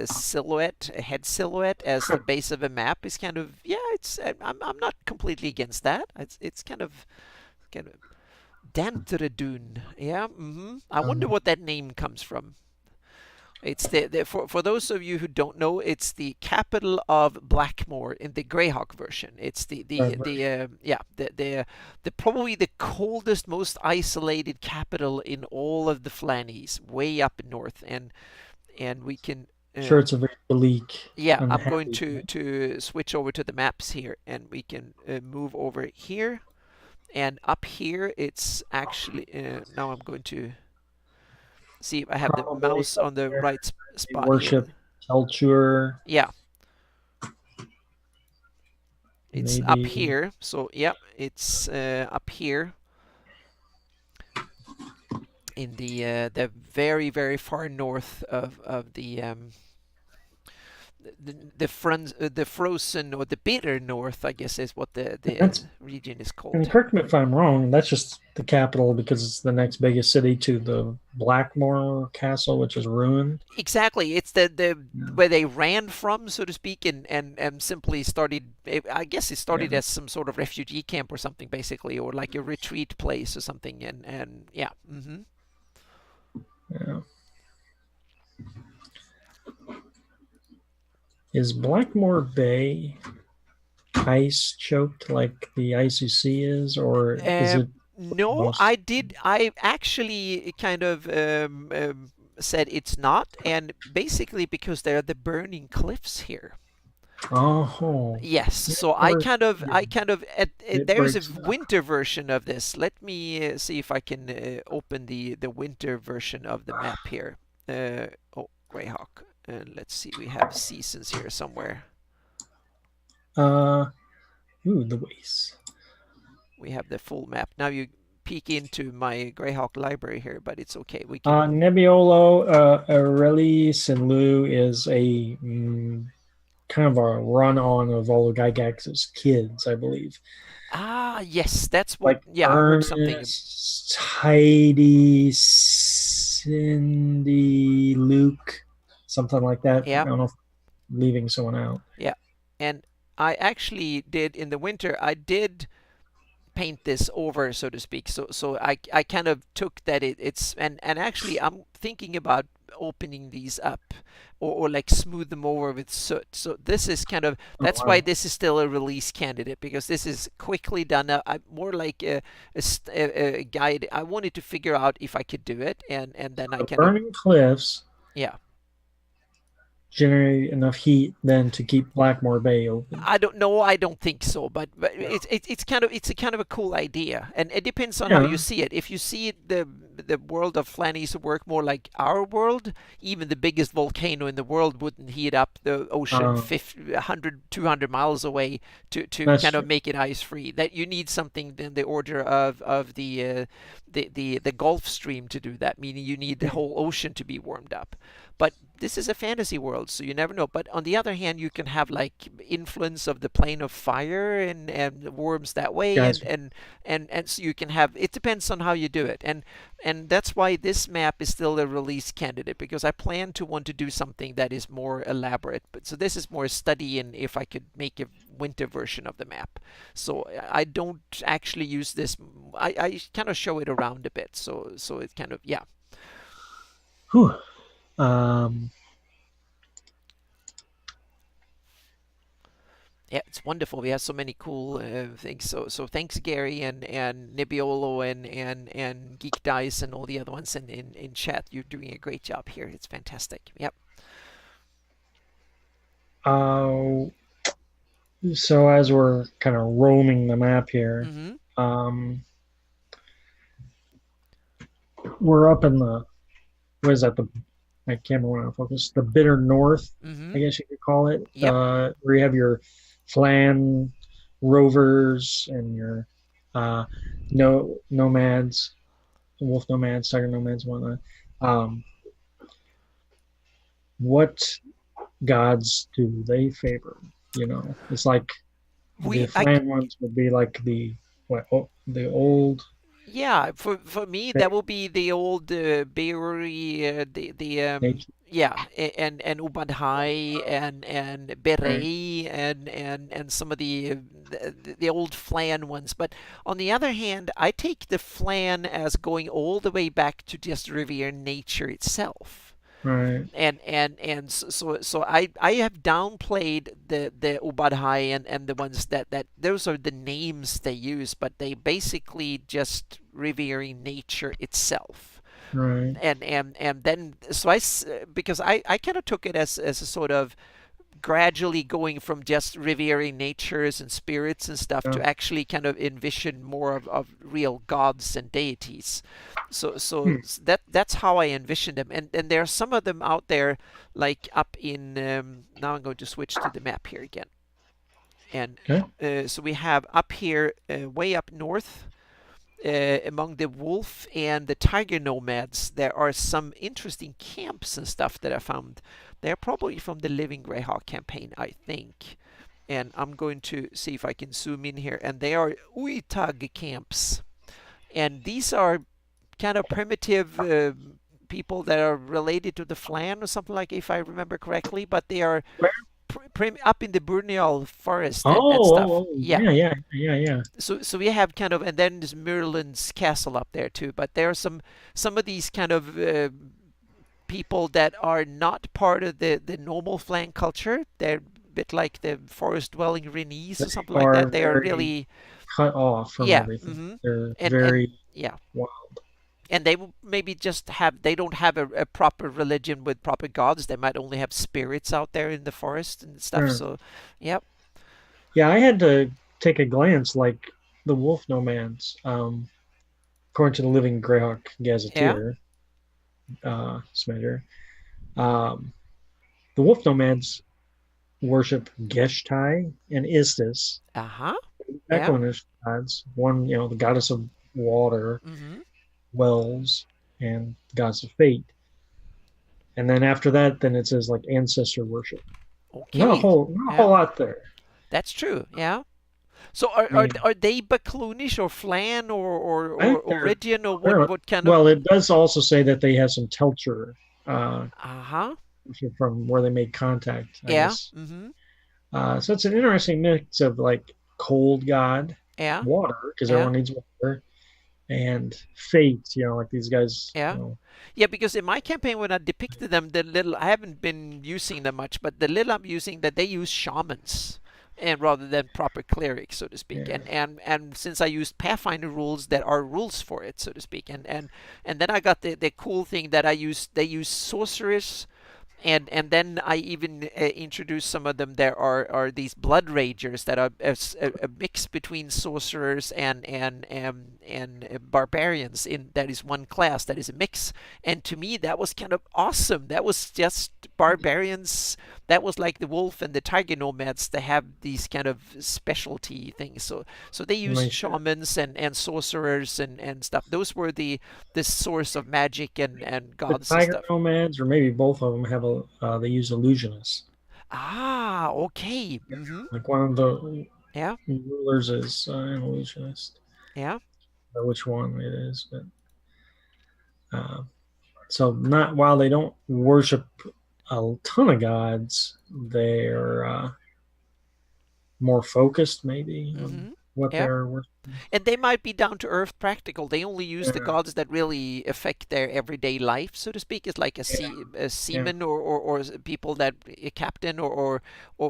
silhouette, head silhouette as the base of a map is kind of, yeah. It's I'm not completely against that. It's kind of Dantredun. Yeah. I wonder um, what that name comes from. It's for those of you who don't know, it's the capital of Blackmore in the Greyhawk version. It's the probably the coldest, most isolated capital in all of the Flannies, way up north, and we can. sure it's a very bleak, Yeah, I'm going unhappy. to switch over to the maps here, and we can move over here, and up here it's actually now I'm going to see if I have the Probably mouse on the somewhere right they spot here. worship Telchur, Yeah, it's up maybe. here. So yeah, it's up here in the very far north of the frozen or the bitter north, I guess is what the That's region is and called. correct me if I'm wrong. That's just the capital because it's the next biggest city to the Blackmore Castle, which is ruined. Exactly, it's the Yeah, where they ran from, so to speak, and simply started. I guess it started yeah, as some sort of refugee camp or something, basically, or like a retreat place or something. And yeah. yeah. Is Blackmore Bay ice choked like the ICC is, or is Um, it no, most? I actually kind of said it's not, and basically because there are the burning cliffs here. Oh, Yes, yeah, so or I kind of it there is a breaks down. winter version of this. Let me see if I can open the winter version of the map here. Oh, Greyhawk. Let's see, we have seasons here somewhere. Uh, the waste. We have the full map. Now you peek into my Greyhawk library here, but it's okay. We can. Nebbiolo, Aureli Sinlu is a kind of a run on of all of Gygax's kids, I believe. Ah, yes, that's what. Like Yeah, I heard something. Ernest, Heidi, Cindy, Luke, something like that. I Yeah, don't know if I'm leaving someone out. yeah, and I actually did in the winter. I did paint this over, so to speak. So I kind of took that it's and actually I'm thinking about opening these up or like smooth them over with soot. So this is kind of Oh that's why wow. this is still a release candidate because this is quickly done. More like a guide. I wanted to figure out if I could do it, and then I The kind of burning cliffs yeah. generate enough heat then to keep Blackmore Bay open. I don't know. I don't think so, but Yeah. it's kind of it's a kind of a cool idea, and it depends on how you Yeah. see it. If you see the world of Flanny's work more like our world, even the biggest volcano in the world wouldn't heat up the ocean Uh, 50, 100, 200 miles away to that's kind of true. make it ice free. That you need something in the order of the Gulf Stream to do that, meaning you need the Hmm. whole ocean to be warmed up. But this is a fantasy world, so you never know. But on the other hand, you can have like influence of the plane of fire and worms that way, Guys, and so you can have. It depends on how you do it, and that's why this map is still a release candidate because I plan to want to do something that is more elaborate. But so this is more a study in if I could make a winter version of the map. So I don't actually use this. I kind of show it around a bit. So it kind of yeah. whew. Um, Yeah, it's wonderful. We have so many cool things. So thanks Gary and Nebbiolo and Geek Dice and all the other ones in chat. You're doing a great job here. It's fantastic. Yep. uh, so as we're kind of roaming the map here, Mm-hmm. um, we're up in the what is that? The I can't remember when I focus. The bitter north, Mm-hmm. I guess you could call it, Yep. where you have your Flan rovers and your uh, no nomads, wolf nomads, tiger nomads, and whatnot. Um, what gods do they favor? You know, it's like the We I Flan ones would be like the what? Oh, the old Yeah, for me that will be the old Beori, the nature, yeah, and Ubadhai and right? Beret and some of the old Flan ones. But on the other hand, I take the Flan as going all the way back to just revere nature itself. Right. And so I have downplayed the Ubadhai and the ones that those are the names they use, but they basically just revering nature itself. Right. And then so because I kind of took it as a sort of gradually going from just revering natures and spirits and stuff Yeah. to actually kind of envision more of real gods and deities. So Hmm. that's how I envision them. And there are some of them out there, like up in now I'm going to switch to the map here again. And Okay. so we have up here, way up north, among the wolf and the tiger nomads, there are some interesting camps and stuff that I found. They're probably from the Living Greyhawk campaign, I think. And I'm going to see if I can zoom in here. And they are Uitag camps. And these are kind of primitive people that are related to the Flan or something like, if I remember correctly. But they are Where? up in the Burnial forest and stuff. Oh, Yeah. yeah, yeah, yeah, yeah. So we have kind of, and then there's Merlin's castle up there too. But there are some of these kind of people that are not part of the normal Flan culture. They're a bit like the forest dwelling Renese They or something like are that. They are very really cut off from yeah. everything. Mm-hmm. They're And very yeah. wild. And they will maybe just have they don't have a proper religion with proper gods. They might only have spirits out there in the forest and stuff. Sure. So yep. Yeah, I had to take a glance, like the wolf nomads. According to the Living Greyhawk Yeah. Gazetteer, Smedger, um, the wolf nomads worship Geshtai and Istis, Uh-huh. Yeah. Equinish gods. One, the goddess of water, Mm-hmm. wells, and the goddess of fate. And then after that, then it says like ancestor worship. Okay. Not a whole Yeah. lot there. That's true. Yeah. So are I are mean, are they Bacloonish or Flan I or think they're Origian or what they're what kind of well. It does also say that they have some Telcher uh, uh-huh. from where they made contact. I Yeah. guess Mm-hmm. So it's an interesting mix of like cold god, Yeah, water because yeah, everyone needs water, and fate. Like these guys. yeah. Yeah, because in my campaign when I depicted them, the little I haven't been using them much, but the little I'm using that they use shamans and rather than proper clerics, so to speak. Yeah, And since I used Pathfinder rules that are rules for it, so to speak. And then I got the cool thing that they use sorcerers, and then I even introduced some of them. There are these blood ragers that are a mix between sorcerers and barbarians. In that is one class that is a mix, and to me that was kind of awesome. That was just barbarians. That was like the wolf and the tiger nomads. They have these kind of specialty things. So they used nice. shamans and sorcerers and stuff. Those were the source of magic and The gods and tiger stuff. nomads, or maybe both of them, have a. They use illusionists. Ah, okay. Like one of the Yeah, rulers is an illusionist. yeah. I don't know which one it is, but uh, so not while they don't worship a ton of gods, they're more focused maybe on Mm-hmm. what Yeah. they're worshiping. And they might be down to earth practical. They only use the Yeah, gods that really affect their everyday life, so to speak. It's like yeah, a yeah. seaman or people that a captain or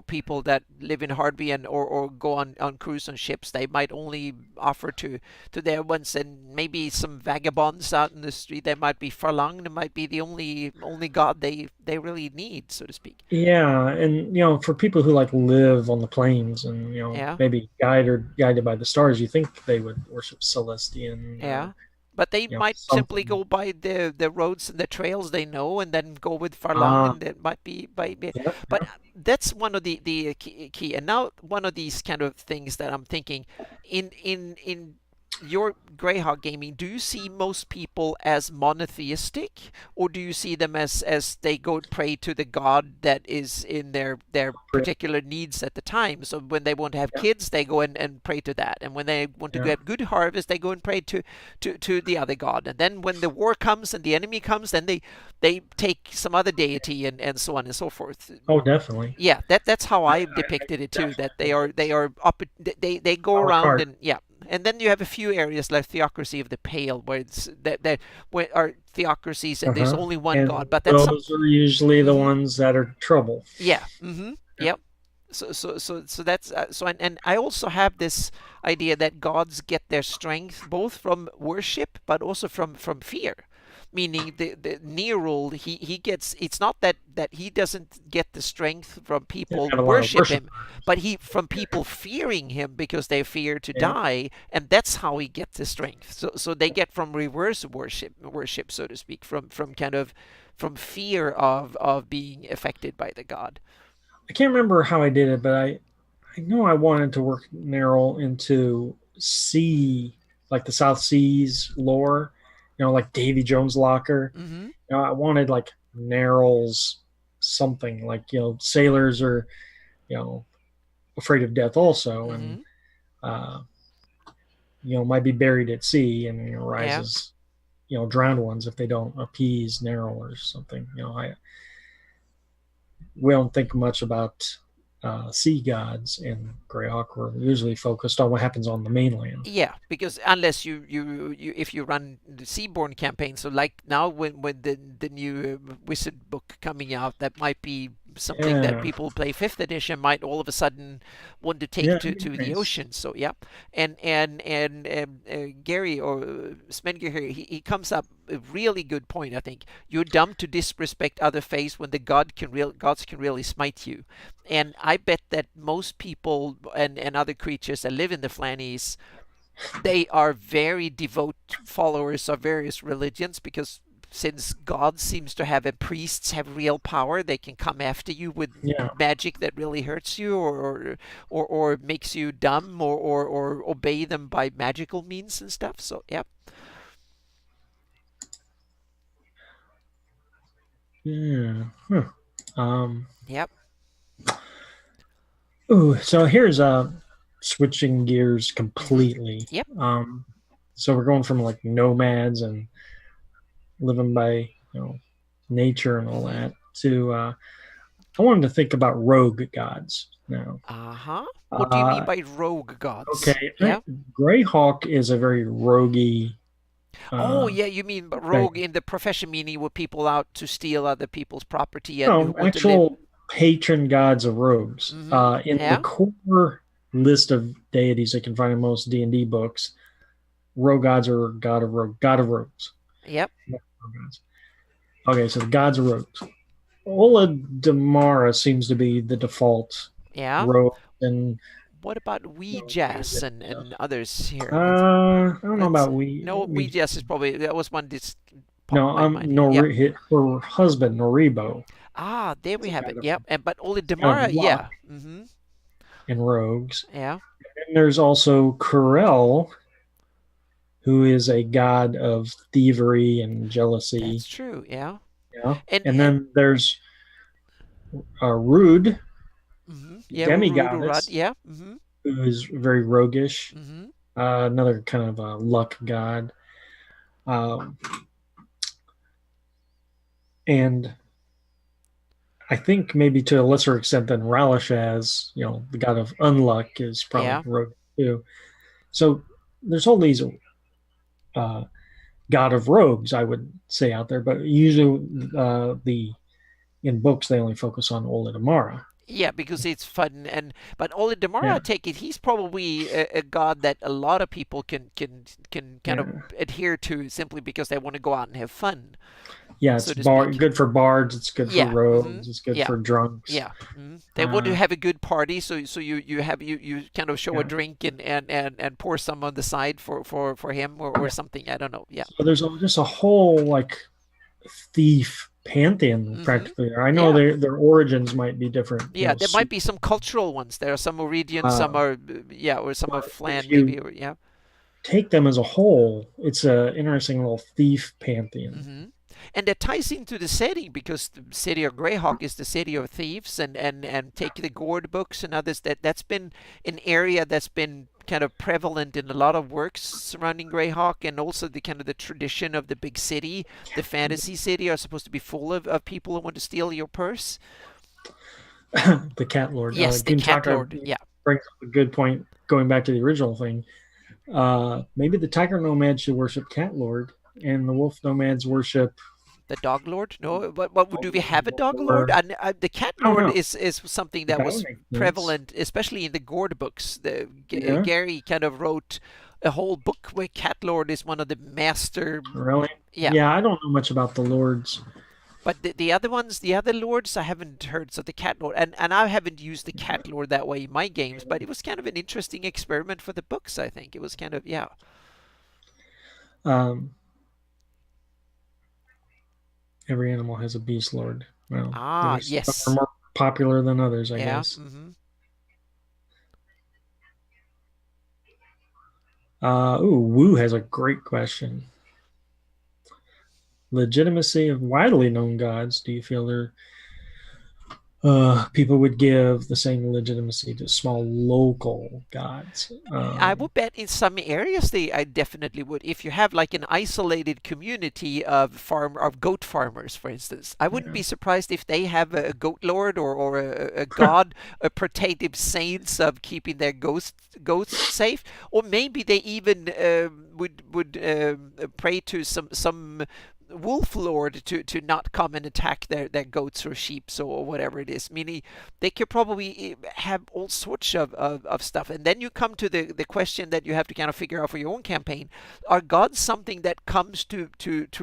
people that live in Hardby or go on cruise on ships. They might only offer to their ones, and maybe some vagabonds out in the street. They might be Farlang. They might be the only god they really need, so to speak. Yeah, and for people who like live on the plains and Yeah. maybe guided by the stars, you think they would worship Celestian Yeah. or But they might simply something. go by the roads and the trails they know and then go with Farlang Ah, and it might be by yeah, but yeah. that's one of the key. And now one of these kind of things that I'm thinking in your Greyhawk gaming, do you see most people as monotheistic, or do you see them as they go pray to the god that is in their particular needs at the time? So when they want to have Yeah, kids, they go and pray to that, and when they want to yeah. get good harvest, they go and pray to the other god. And then when the war comes and the enemy comes, then they take some other deity and so on and so forth. Oh, definitely. Yeah, that's how I I depicted it too. That definitely think they so. are up. They go A la around carte. and yeah, and then you have a few areas like Theocracy of the Pale, where it's that where are theocracies and there's Uh-huh. only one And god. But that's some. those are usually the Hmm. ones that are trouble. Yeah. Yeah. Yep. So that's and I also have this idea that gods get their strength both from worship but also from fear, meaning the Nerul he gets, it's not that he doesn't get the strength from They people have a lot of worship worship. him, but he from people fearing him because they fear to Yeah. die, and that's how he gets the strength. So they get from reverse worship, so to speak, from kind of from fear of being affected by the god. I can't remember how I did it, but I know I wanted to work Nerl into sea, like the South Seas lore, like Davy Jones' locker. Mm-hmm. I wanted like Nerl's something, like, sailors are, you know, afraid of death also, and, Mm-hmm. uh, might be buried at sea and, Yeah. rises, drowned ones if they don't appease Nerl or something. We don't think much about sea gods in Greyhawk. We're usually focused on what happens on the mainland. Yeah, because unless you if you run the Seaborn campaign, so like now when the new Wizard book coming out, that might be something that Yeah, people who play fifth edition might all of a sudden want to take yeah, it'd be to the nice. ocean. So yeah, and Gary or Smedger here, he comes up a really good point. I think you're dumb to disrespect other faiths when the gods can really smite you. And I bet that most people and other creatures that live in the Flannies, they are very devout followers of various religions, because since God seems to have, and priests have real power, they can come after you with Yeah, magic that really hurts you or makes you dumb or obey them by magical means and stuff. So yeah. yeah. Huh. Um. Yep. Ooh. So here's switching gears Mhm. completely. Yep. Um. So we're going from like nomads and living by nature and all Mhm. that to I wanted to think about rogue gods now. Uh-huh. What do you mean Uh, by rogue gods? okay, Yeah. Greyhawk is a very roguey Oh, uh, yeah, you mean rogue thing. in the profession, meaning with people out to steal other people's property and who No, want to live. actual patron gods of rogues. Mm-hmm. In the Yeah. core list of deities that can find in most D&D books, rogue gods are god of rogues. Yep. Okay, so the gods of rogues. Ola Damara seems to be the default Yeah. rogue, and What about Ouijas and others here? I don't know Let's about no, we. Ouijas is probably that was one that popped No, my mind here. Yeah. her husband Noribo Ah, there we is a have it. god of, Yep. And but only kind of Damara, luck yeah. Mm-hmm. and rogues. Yeah. And there's also Kurel, who is a god of thievery and That's jealousy. true. Yeah. Yeah, and And then there's Rude, mm-hmm. Yeah, Urud, demigoddess, yeah. Mm-hmm. who is very roguish. Mm-hmm. Another kind of a luck god. Um, and I think maybe to a lesser extent than Ralashaz, the god of unluck is probably Yeah. rogue too. So there's all these uh, god of rogues, I would say, out there, but usually the in books they only focus on Oladamara. Yeah, because it's fun and but Ole Demara, I Yeah, take it, he's probably a god that a lot of people can kind of yeah, adhere to simply because they want to go out and have fun, yeah. so It's to speak. good for bards. It's good for Yeah. Mm-hmm. rogues. It's good Yeah. for drunks. Yeah. They want to Uh, have a good party, so you kind of show a yeah. drink and pour some on the side for him or Yeah. something. I don't know. Yeah. So there's just a whole like thief pantheon Mm-hmm. practically there. I know Yeah. their origins might be different. Yeah, there might be some cultural ones. There are some Meridian, some Uh, are yeah, or some are but if Flan maybe, you or yeah. take them as a whole, it's a interesting little thief pantheon. Hmm. And that ties into the setting because the city of Greyhawk is the city of thieves, and take the Gord books and others. That's been an area that's been kind of prevalent in a lot of works surrounding Greyhawk, and also the kind of the tradition of the big city, the fantasy city, are supposed to be full of people who want to steal your purse. The cat lord. Yes, the cat Guntaka lord. Yeah, brings up a good point. Going back to the original thing, maybe the tiger nomads should worship cat lord, and the wolf nomads worship. the dog lord. No, what do we have a dog lord? Or The cat I don't lord know. is something that That would was make sense. prevalent, especially in the Gord books. Yeah, Gary kind of wrote a whole book where cat lord is one of the master. really. Yeah, Yeah, I don't know much about the lords. but the other ones, the other lords, I haven't heard. So the cat lord, and I haven't used the cat lord that way in my games, but it was kind of an interesting experiment for the books. I think it was kind of yeah. Um, every animal has a beast lord. Well, Ah, there's some are yes, more popular than others, I yeah. guess. Mm-hmm. Wu has a great question. Legitimacy of widely known gods. Do you feel they're people would give the same legitimacy to small local gods? I would bet in some areas I definitely would. If you have like an isolated community of goat farmers, for instance, I wouldn't Yeah. be surprised if they have a goat lord or a god, a protective saints of keeping their goats safe, or maybe they even would pray to some wolf lord to not come and attack their goats or sheep or whatever it is, meaning they could probably have all sorts of stuff. And then you come to the question that you have to kind of figure out for your own campaign. Are gods something that comes to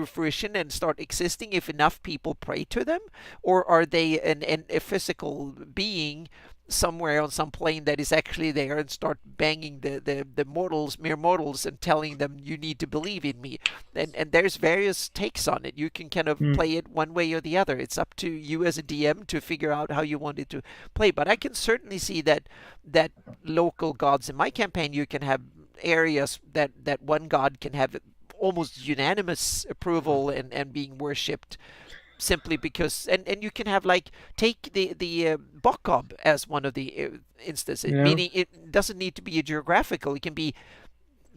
fruition and start existing if enough people pray to them? Or are they a physical being somewhere on some plane that is actually there and start banging the mortals, mere mortals, and telling them you need to believe in me? And there's various takes on it. You can kind of Hmm. play it one way or the other. It's up to you as a DM to figure out how you want it to play. But I can certainly see that local gods in my campaign, you can have areas that one god can have almost unanimous approval and being worshipped simply because and you can have like take the Bokob as one of the instances, Yeah. meaning it doesn't need to be a geographical. It can be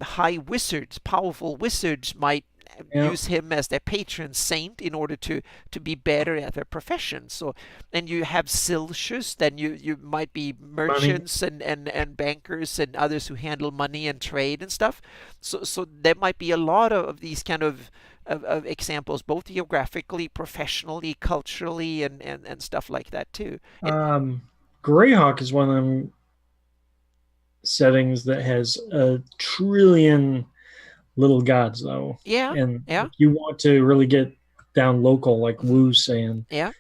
high wizards, powerful wizards might Yeah. use him as their patron saint in order to be better at their profession. So, and you have Siltius, then you might be Money. merchants and bankers and others who handle money and trade and stuff. So there might be a lot of these kind of examples, both geographically, professionally, culturally, and stuff like that too. And Greyhawk is one of them settings that has a trillion little gods though. yeah, And yeah, if you want to really get down local, like hmm, Wu's saying, yeah,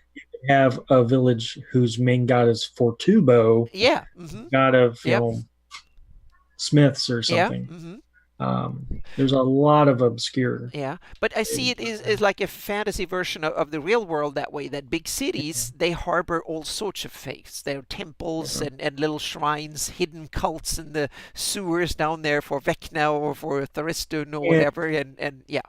have a village whose main god is Fortubo, yeah, hmm, god of yep, smiths or yeah, something. hmm. There's a lot of obscure. Yeah, but I see it is like a fantasy version of the real world that way, that big cities, they harbor all sorts of faiths. There are temples Yeah. and little shrines, hidden cults in the sewers down there for Vecna or for Tharistun or And whatever, and yeah,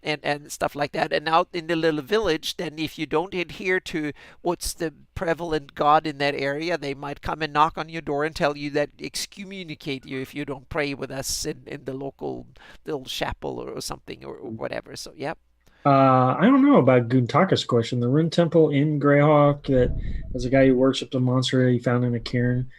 and stuff like that. And out in the little village, then if you don't adhere to what's the prevalent god in that area, they might come and knock on your door and tell you that excommunicate you if you don't pray with us in the local little chapel or something or whatever. So yeah. I don't know about Guntaka's question. The Rune Temple in Greyhawk that has a guy who worshipped a monster that he found in a cairn.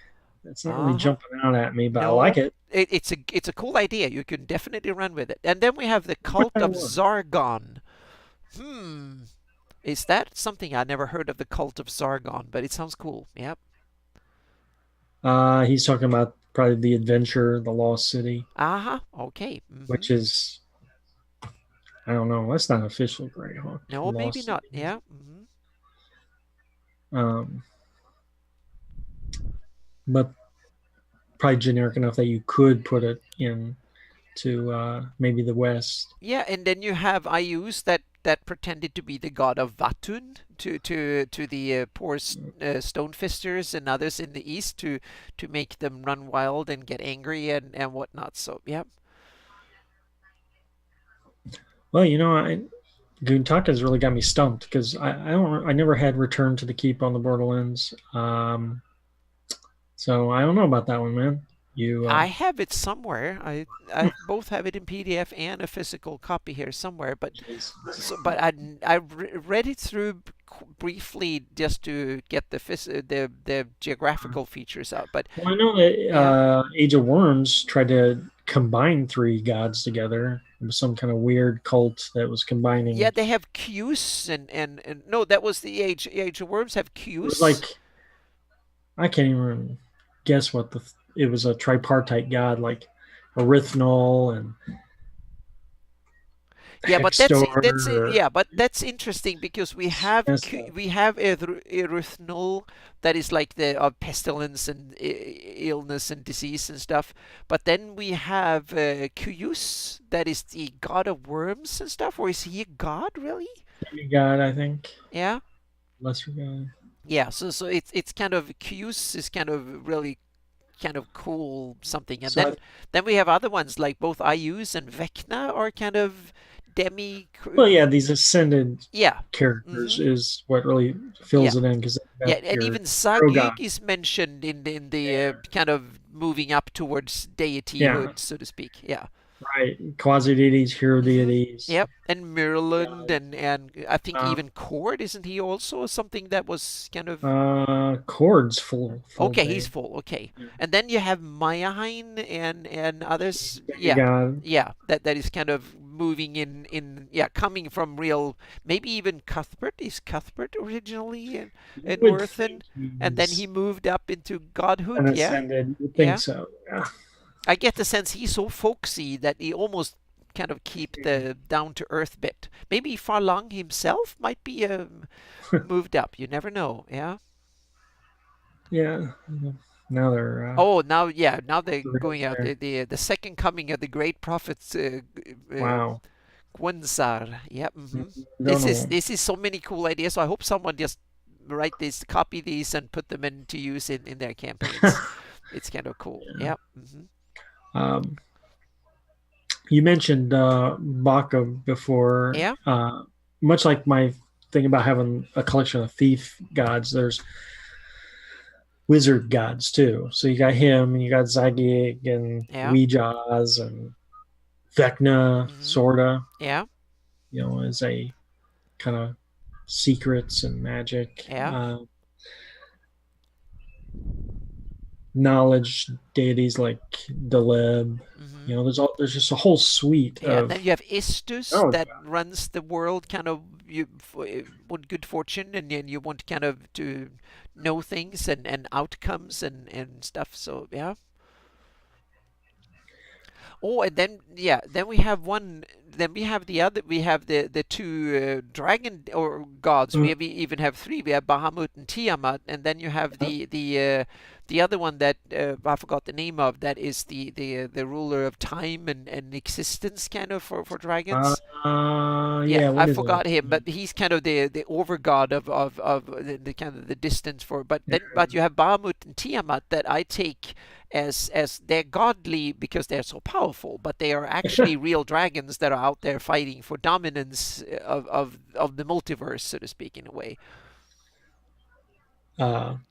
It's not really Uh-huh. jumping out at me, but I like No, it. it's a cool idea. You can definitely run with it. And then we have the What cult kind of of one? Zargon. Hmm. Is that something? I never heard of the cult of Zargon, but it sounds cool. Yep. He's talking about probably the adventure, the Lost City, Uh-huh. Okay. which is I don't know. That's not official Greyhawk No, maybe Lost not. City. Yeah. Um, but probably generic enough that you could put it in to maybe the West. Yeah, and then you have Ayus that pretended to be the god of Vatun to the poor stonefisters and others in the east to make them run wild and get angry and whatnot. So yeah. Well, Guntaka's really got me stumped because I never had Return to the Keep on the Borderlands. So I don't know about that one, man. You I have it somewhere. I both have it in PDF and a physical copy here somewhere. Jeez. But I read it through briefly just to get the geographical features out. But Well, I know that yeah, Age of Worms tried to combine three gods together. It was some kind of weird cult that was yeah, combining. they have Q's and no, that was the Age of Worms have It was Q's. like I can't even guess what it was a tripartite god like Erythnol and Yeah, but Hextor or yeah, but that's interesting because stuff. we have erythnol that is like the pestilence and illness and disease and stuff. But then we have Cuyus that is the god of worms and stuff. Or is he a god really? God, I think. Yeah, Lesser god. yeah. So it's kind of Cuyus is kind of really kind of cool something. And So I, then we have other ones like both Ayus and Vecna are kind of demi. well, yeah, these ascended Yeah. characters Mm-hmm. is what really Yeah. fills it in because Yeah, got and your even hero god. Zagyg is mentioned in the Yeah, kind of moving up towards yeah, deityhood, so to speak. Yeah. right. Quasi deities, hero Mm-hmm. deities. Yep. And Mirland Yeah. and I think Uh, even Cord, isn't he also something that was kind of chords full okay? He's day. full. Okay. Yeah. And then you have Mayahain and others. Yeah. Demigod. Yeah. That is kind of moving in yeah, coming from real maybe even Cuthbert. Is Cuthbert originally You in would Worthen? think And then he's he moved up into godhood. an Yeah. ascended. You would think Yeah. so. Yeah. I get the sense he's so folksy that he almost kind of keep the down to earth bit. Maybe Farlang himself might be moved up. You never know. Yeah. Yeah. Now they're Oh, now yeah, now they're real going out there. the second coming of the great prophets Wow. Gwenzar. Yeah. Don't know. This is so many cool ideas. So I hope someone just write this, copy these, and put them into use in their campaigns. It's kind of cool. Yeah. Yeah. Um, you mentioned Baka before. Yeah. Much like my thing about having a collection of thief gods, there's wizard gods too. So you got him, and you got Zagig and Yeah. Weejaz and Vecna, hmm sorta. Yeah. as a kind of secrets and magic, Yeah. knowledge deities like Deleb. Hmm. There's just a whole suite Yeah, then of you have Istus knowledge. that runs the world, kind of you want good fortune, and then you want kind of to know things and outcomes and stuff. So yeah. Oh, and then yeah, then we have one. Then we have the other. We have the two dragon or gods. We Mm, have, even have three. We have Bahamut and Tiamat, and then you have yeah. the other one that I forgot the name of. That is the ruler of time and existence, kind of for dragons. Yeah, Yeah, I what is it? forgot him, but he's kind of the overgod of the kind of the distance for. But you have Bahamut and Tiamat that I take as they're godly because they're so powerful, but they are actually real dragons that are out there fighting for dominance of the multiverse, so to speak, in a way.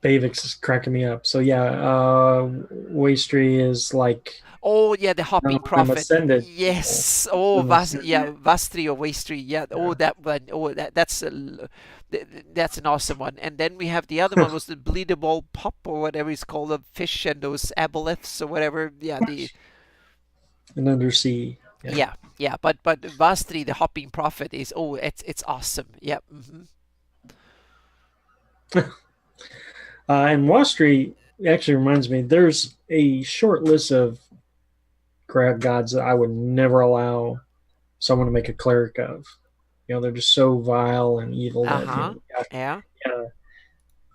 Bavix is cracking me up. So yeah, Waistry is like Oh yeah, the none hopping of them prophet. ascended people. Yes. Oh, Them Yeah, ascended, Vastri or Waistri. Yeah. Oh, yeah. that one. Oh, that's an awesome one. And then we have the other one was the bleedable pop or whatever it's called, of fish and those aboleths or whatever. Yeah. The And undersea. Yeah. yeah. But Vastri, the hopping prophet, is it's awesome. Yeah. Hmm. And Wastry actually reminds me, there's a short list of crab gods that I would never allow someone to make a cleric of. They're just so vile and evil Uh that, huh. Yeah.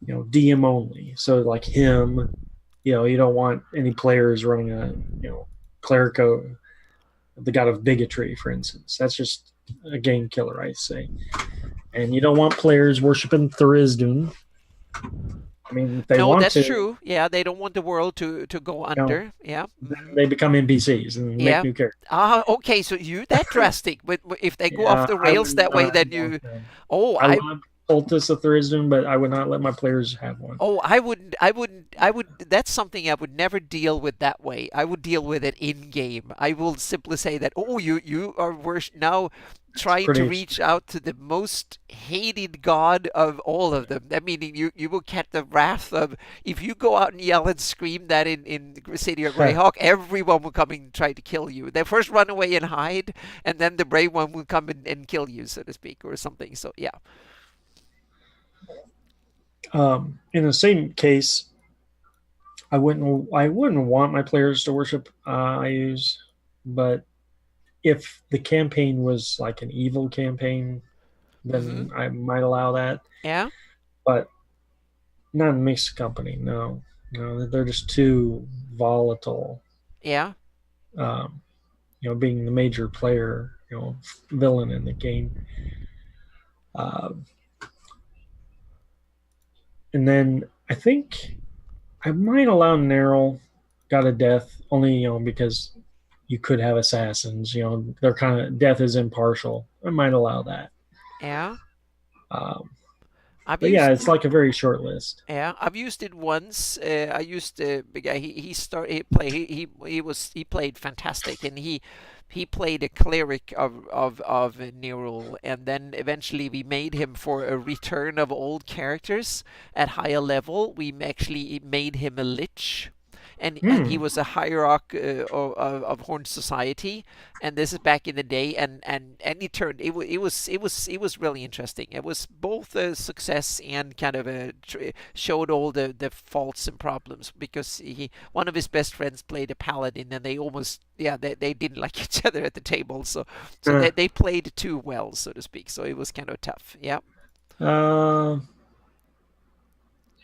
DM only. So like him, you don't want any players running a, cleric, the god of bigotry, for instance. That's just a game killer, I say. And you don't want players worshiping Tharizdun. I mean, if they No, want that's to, true. Yeah, they don't want the world to go under. Yeah. then Hmm. they become NPCs and make Yeah. new characters. Ah, okay. So you that drastic, but if they go off Yeah, the I rails would that way, not then want you. them. Oh, I love cultists of Tharizdun, but I would not let my players have one. I wouldn't. I would. That's something I would never deal with that way. I would deal with it in game. I will simply say that. Oh, you are worse now, It's trying to pretty reach extreme. out to the most hated god of all of them. I mean, you will get the wrath of if you go out and yell and scream that in City of Greyhawk, everyone will come and try to kill you. They first run away and hide, and then the brave one will come and kill you, so to speak, or something. So yeah. In the same case, I wouldn't want my players to worship IUs, but if the campaign was like an evil campaign, Mm-hmm. then I might allow that. Yeah. But not in mixed company. No, no, they're just too volatile. Yeah. Um, being the major player, villain in the game. Uh, and then I think I might allow Neryl got a death only because you could have assassins. They're kind of death is impartial. I might allow that. Yeah. Um, I've but yeah, used it's like a very short list. Yeah, I've used it once. I used the guy. He started. He play. He played fantastic, and he played a cleric of Nerul, and then eventually we made him for a return of old characters at higher level. We actually made him a lich, and he Hmm. was a hierarch of Horn Society, and this is back in the day, and he turned it was really interesting. It was both a success and kind of showed all the faults and problems because he one of his best friends played a paladin, and they almost they didn't like each other at the table, so Uh, they played too well, so to speak. So it was kind of tough. Yeah. uh,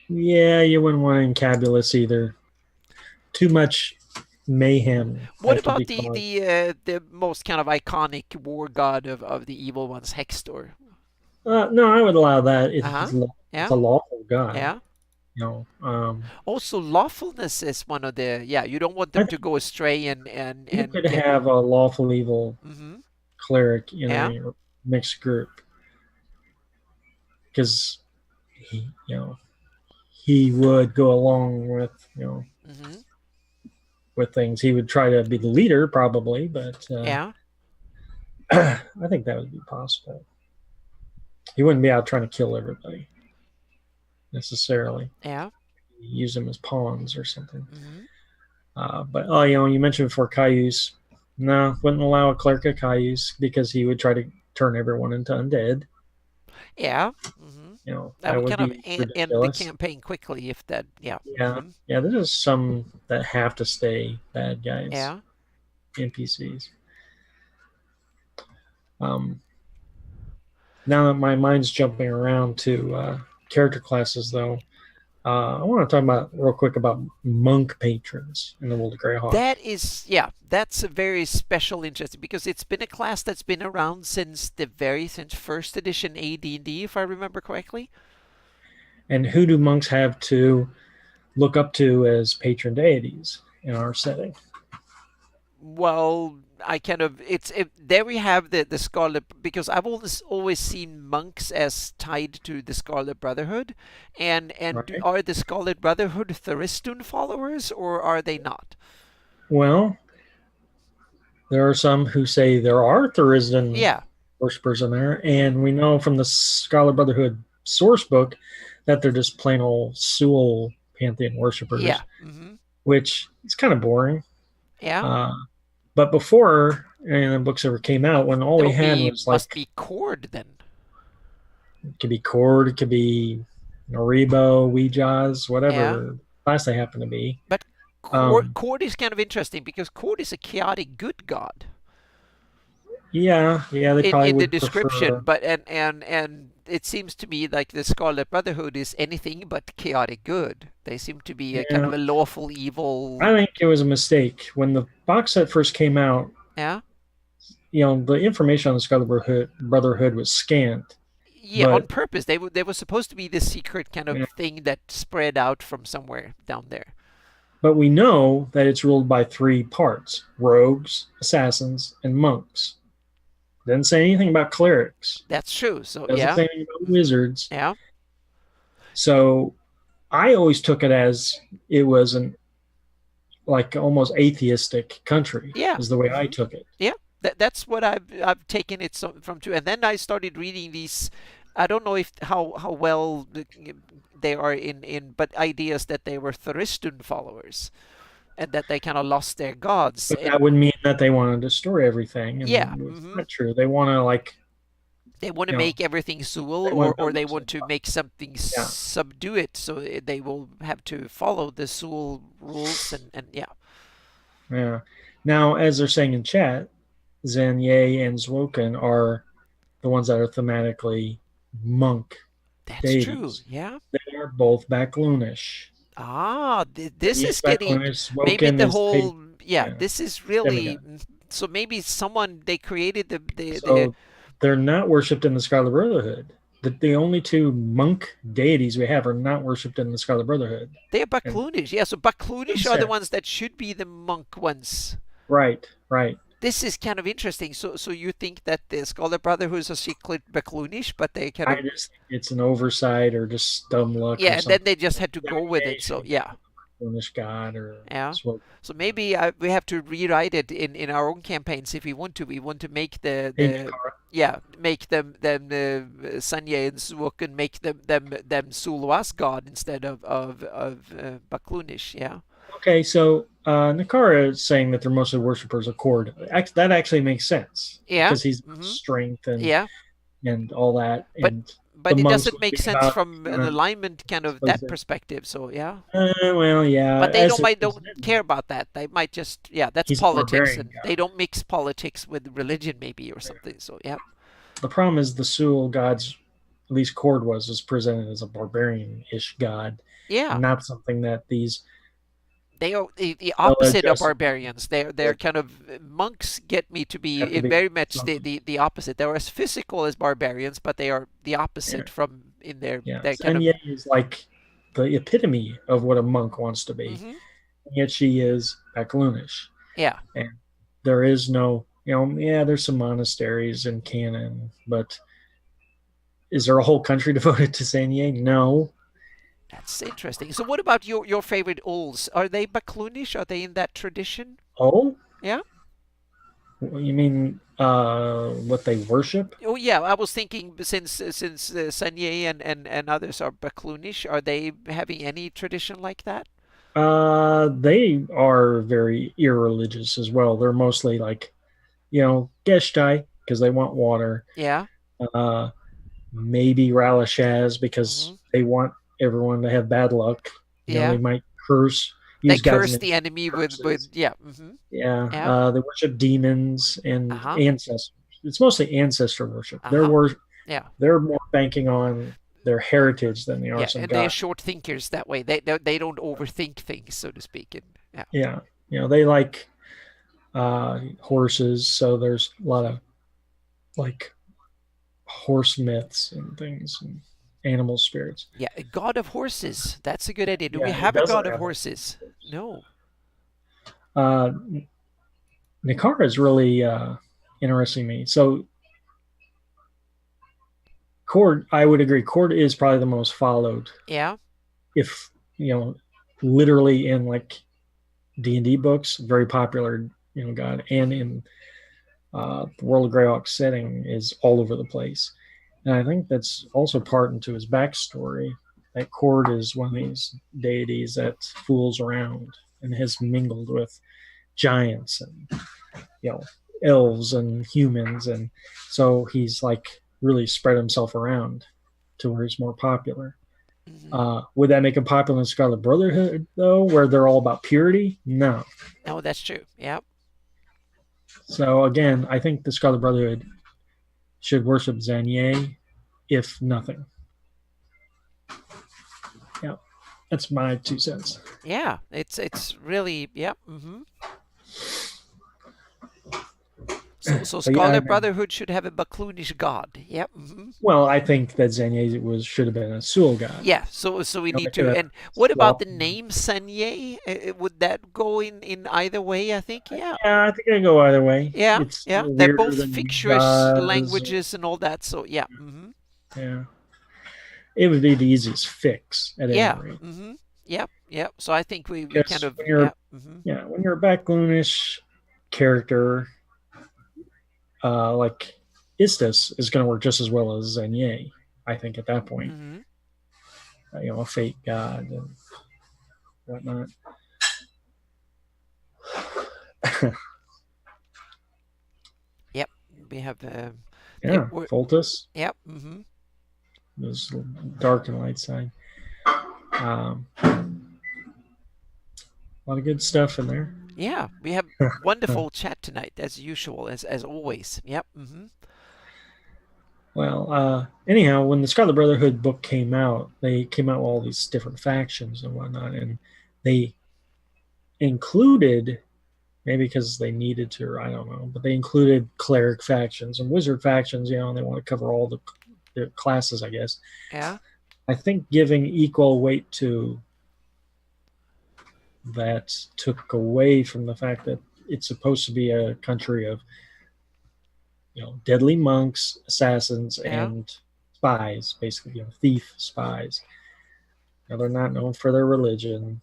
yeah, you wouldn't want Encabulus either. Too much mayhem What has to be about caused. the most kind of iconic war god of the evil ones, Hextor? No, I would allow that. Uh huh. It's Yeah. a lawful god. Yeah. Um, Also, lawfulness is one of the yeah. You don't want I them think to go astray you and could get. have a lawful evil Mm-hmm. cleric in Yeah. a mixed group because he would go along Mm-hmm. with things. He would try to be the leader probably, but Yeah. I think that would be possible. He wouldn't be out trying to kill everybody necessarily. Yeah. Use them as pawns or something. Hmm. But oh, you mentioned before Cayuse. No, wouldn't allow a cleric of Cayuse because he would try to turn everyone into undead. Yeah. Hmm. That That would would kind of be end the ridiculous. campaign quickly if that. Yeah. Yeah, Hmm. yeah. There's some that have to stay bad guys, Yeah. NPCs. Um, Now that my mind's jumping around to character classes, though, I want to talk about real quick about monk patrons in the World of Greyhawk. That is, yeah, that's a very special interest because it's been a class that's been around since first edition AD&D, if I remember correctly. And who do monks have to look up to as patron deities in our setting? Well, I kind of there we have the Scarlet, because I've always seen monks as tied to the Scarlet Brotherhood, and Right. are the Scarlet Brotherhood Tharizdun followers or are they not? Well, there are some who say there are Tharizdun Yeah, worshippers in there, hmm, and we know from the Scarlet Brotherhood source book that they're just plain old Sewell pantheon yeah, worshippers, hmm, which is kind of boring. yeah. Uh, but before and the books ever came out, when all That we would had be was must like be Cord then. it could be Cord, it could be Naribo, Ouijas, Yeah. whatever class they happen to be. But Um, Cord is kind of interesting because Cord is a chaotic good god yeah, they probably in the would description, prefer. but and it seems to me like the Scarlet Brotherhood is anything but chaotic good. They seem to be a kind of Yeah, a lawful I evil. think it was a mistake when the box set first came out. Yeah, The information on the Scarlet Brotherhood was scant, yeah, on but purpose. They were supposed to be this secret kind of thing that spread out from somewhere down there. but we know that it's ruled by three parts: rogues, assassins, and monks. Doesn't say anything about clerics. That's true. So Doesn't yeah, say anything about hmm, wizards. yeah, So I always took it as it was an like almost atheistic country, yeah, is the way I hmm, took it. yeah. That's what I've taken it from too. And then I started reading these. I don't know if how well they are in, but ideas that they were Tharizdun followers and that they kind of lost their gods. But that And would mean that they want to destroy everything, yeah, and it's hmm, not true. They want to they want to you know, make everything Zool, they want to or build they want themselves to up. make something Yeah, subdue it, so they will have to follow the Zool rules and yeah, yeah. Now, as they're saying in chat, Zen, Ye, and Zwoken are the ones that are thematically monk that's true. deities. Yeah. They are both Backloonish. Ah, this Ye is is getting Backloonish. maybe Zwoken the is whole, yeah, yeah, this is really, demigod. so maybe someone they created the So they're not worshipped in the Scarlet Brotherhood. The only two monk deities we have are not worshipped in the Scarlet Brotherhood. they're And Baklunish. Yeah, so Baklunish are the Set. ones that should be the monk ones. Right, right. This is kind of interesting. So you think that the Scarlet Brotherhood is a secret Baklunish, but they kind I of, just think it's an oversight or just dumb luck or yeah, and then something. they just had to go with it. So Divination yeah, from this god or yeah. smoke. So maybe we have to rewrite it in our own campaigns if we want to. We want to make Hey, the Nakara. yeah, make them Sanye and Suok, and make them Suluas god instead of Baklunish. Yeah, Okay, so Nakara is saying that they're mostly worshippers of Cord. That actually makes sense yeah, because he's hmm, strength yeah. and all that, But and the but it monks doesn't would make be sense about from an alignment kind of that perspective. So yeah. well, yeah, But they as don't they're might don't care presented, about that. They might just, yeah, that's he's a politics, barbarian and they god. don't mix politics with religion maybe or something. So yeah, The problem is the Sewell gods, at least Cord was presented as a barbarian-ish god, and yeah. not something that these They are the opposite of well-adjusted barbarians. They're kind of monks get me to have be to be very much something. the opposite. They're as physical as barbarians, but they are the Yeah, opposite from in yeah. their kind of. Sanye is like the epitome of what a monk wants to be, Hmm, and yet she is Backloonish. yeah, And there is no, yeah, there's some monasteries in canon, but is there a whole country devoted to Sanye? No. that's interesting. So what about your favorite Ols? Are they Baklunish? Are they in that tradition? Oh, Yeah. You mean what they worship? Oh yeah, I was thinking since Sanye and others are Baklunish, are they having any tradition like that? They are very irreligious as well. They're mostly like, Geshtai because they want water. Yeah. Uh, Maybe Ralashaz Hmm. because they want everyone to have bad luck. They Yeah. might curse, They use God's curse name the enemy for with curses. yeah. Hmm. Yeah, Yeah. they worship demons and Uh-huh. ancestors. It's mostly ancestor worship. Uh-huh. Yeah. They're more banking on their heritage than they are Yeah, some and they're god. short thinkers that way. They don't overthink things, so to speak. And yeah. Yeah, they like horses, so there's a lot of like horse myths and things and animal spirits. Yeah, a god of horses. That's a good idea. Do we Yeah, it have a doesn't god of have horses? No. uh, Nikara is really interesting to me. So Cord, I would agree. Cord is probably the most followed. Yeah. If literally in like D&D books, very popular. God, and Hmm. in the World of Greyhawk setting is all over the place. And I think that's also part into his backstory. That Cord is one of these deities that fools around and has mingled with giants and you know elves and humans, and so he's like really spread himself around to where he's more popular. Hmm. Would that make him popular in Scarlet Brotherhood though, where they're all about purity? No. No, that's true. Yeah. So again, I think the Scarlet Brotherhood should worship Zanye, if nothing. Yeah, that's my 2 cents. Yeah. It's really yeah. So But yeah, Scarlet Brotherhood should have a Baklunish god. Yep. well, I think that Zanye should have been a Sul god. Yeah. So we They need could to. have And what about the swapped. name Sanye? Would that go in either way? I think. Yeah. Yeah, I think I go either way. Yeah. It's Yeah. They're weirder both than fictitious Gaz. languages and all that. So yeah. Yeah, it would be the easiest fix at any Yeah. rate. Yep. Yep. So I think we kind Because of yeah. when you're a backloonish character, like Istis is going to work just as well as Zenye. I think at that point, Hmm. a fate god and whatnot. Yep. We have Yeah, Foltus yep. is dark and light side. A lot of good stuff in there. Yeah, we have wonderful chat tonight as usual, as always. Yep. Well, anyhow, when the Scarlet Brotherhood book came out, they came out with all these different factions and whatnot, and they included, maybe because they needed to, or I don't know, but they included cleric factions and wizard factions, and they want to cover all the classes, I guess. Yeah. I think giving equal weight to that took away from the fact that it's supposed to be a country of deadly monks, assassins, Yeah. and spies, basically, thief spies. They're not known for their religion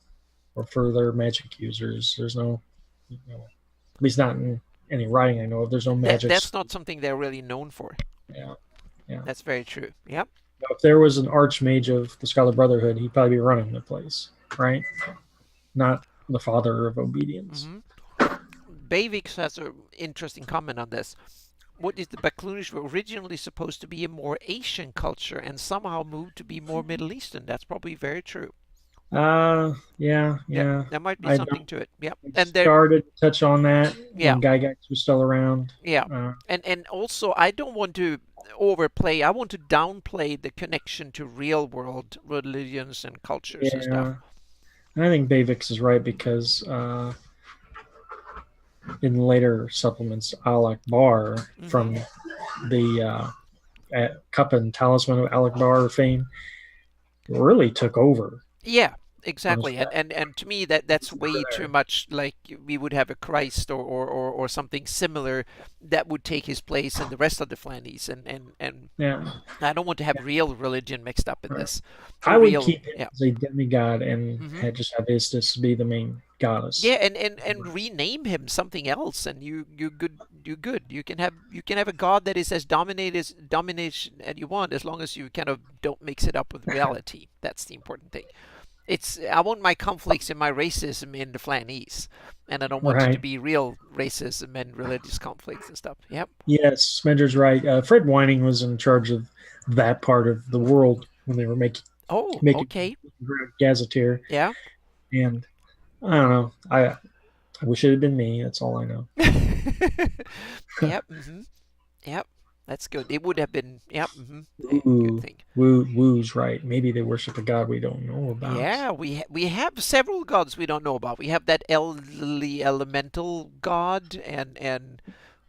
or for their magic users. There's no, at least not in any writing I know of. There's no magic. That's not something they're really known for. Yeah, yeah. That's very true. Yep. If there was an archmage of the Scarlet Brotherhood, he'd probably be running the place, right? Not the father of obedience. Bavix has an interesting comment on this. What is the Baklunish were originally supposed to be a more Asian culture and somehow moved to be more Middle Eastern. That's probably very true. Yeah, Yeah, yeah. there might be I something don't. to it. Yep. I And there, started to touch on that yeah, when Gygax was still around. yeah. Uh, And also, I don't want to overplay. I want to downplay the connection to real world religions and cultures and stuff. yeah, and I think Bavix is right because in later supplements, Alec Bar Hmm. from the Cup and Talisman of Alec Bar fame really took over Yeah, on his exactly. And to me that's way too there. much like we would have a Christ or something similar that would take his place in the rest of the Flannies and Yeah, I don't want to have yeah, real religion mixed up in right. this. A I would real keep him yeah. as a demigod and Hmm. had just have Istis be the main Yeah, goddess. and rename him something else and you could do good. You can have a god that is as domination as you want, as long as you kind of don't mix it up with reality. That's the important thing. I want my conflicts and my racism in the Flanese, and I don't want it to Right. be real racism and religious conflicts and stuff. Yep. Yes, Smedger's right. Fred Whining was in charge of that part of the world when they were Oh, making okay. Gazetteer, Yeah. and I don't know. I wish it had been me. That's all I know. Yep. Yep. That's good. It would have been. Yep. A good Ooh, thing. woo's right. Maybe they worship a god we don't know about. Yeah, we have several gods we don't know about. We have that elderly elemental god, and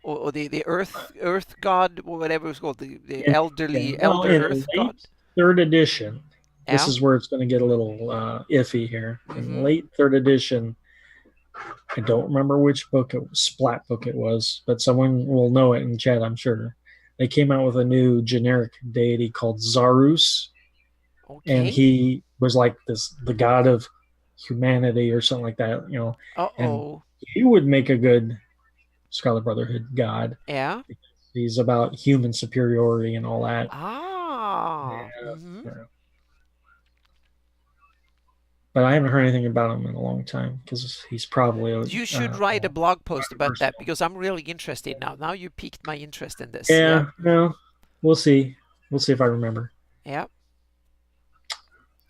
or the earth god, or whatever it's called, the Yeah, elderly well, elder in earth god. late third edition, this Yeah. is where it's going to get a little iffy here. In Mm-hmm. late third edition, I don't remember which splat book it was, but someone will know it in chat, I'm sure. They came out with a new generic deity called Zarus, and Okay. he was like the god of humanity or something like that, and Uh-oh. he would make a good Scarlet Brotherhood god. Yeah. He's about human superiority and all that. Ah. Yeah, Mm-hmm. yeah. But I haven't heard anything about him in a long time because he's probably You should write a blog post about controversial. that because I'm really interested now. Now you piqued my interest in this. Yeah. Yeah, no, we'll see. We'll see if I remember. Yeah.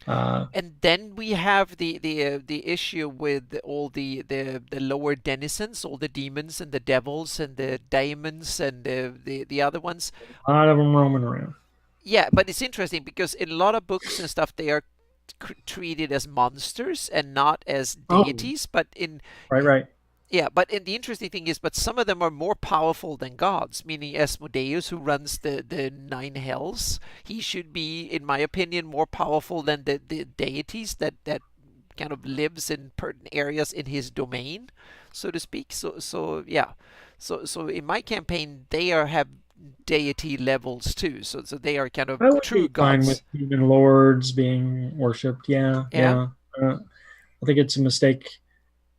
Uh, And then we have the issue with all the lower denizens, all the demons and the devils and the daemons and the other ones. a lot of them roaming around. Yeah, but it's interesting because in a lot of books and stuff they are treated as monsters and not as Oh, deities. But in right, right. the interesting thing is, but some of them are more powerful than gods. Meaning Asmodeus, who runs the nine hells, he should be, in my opinion, more powerful than the deities that kind of lives in certain areas in his domain, so to speak. So yeah, so in my campaign they have deity levels too. So they are kind of I would true be fine with gods. human lords being worshipped. Yeah, Yeah. yeah. I think it's a mistake,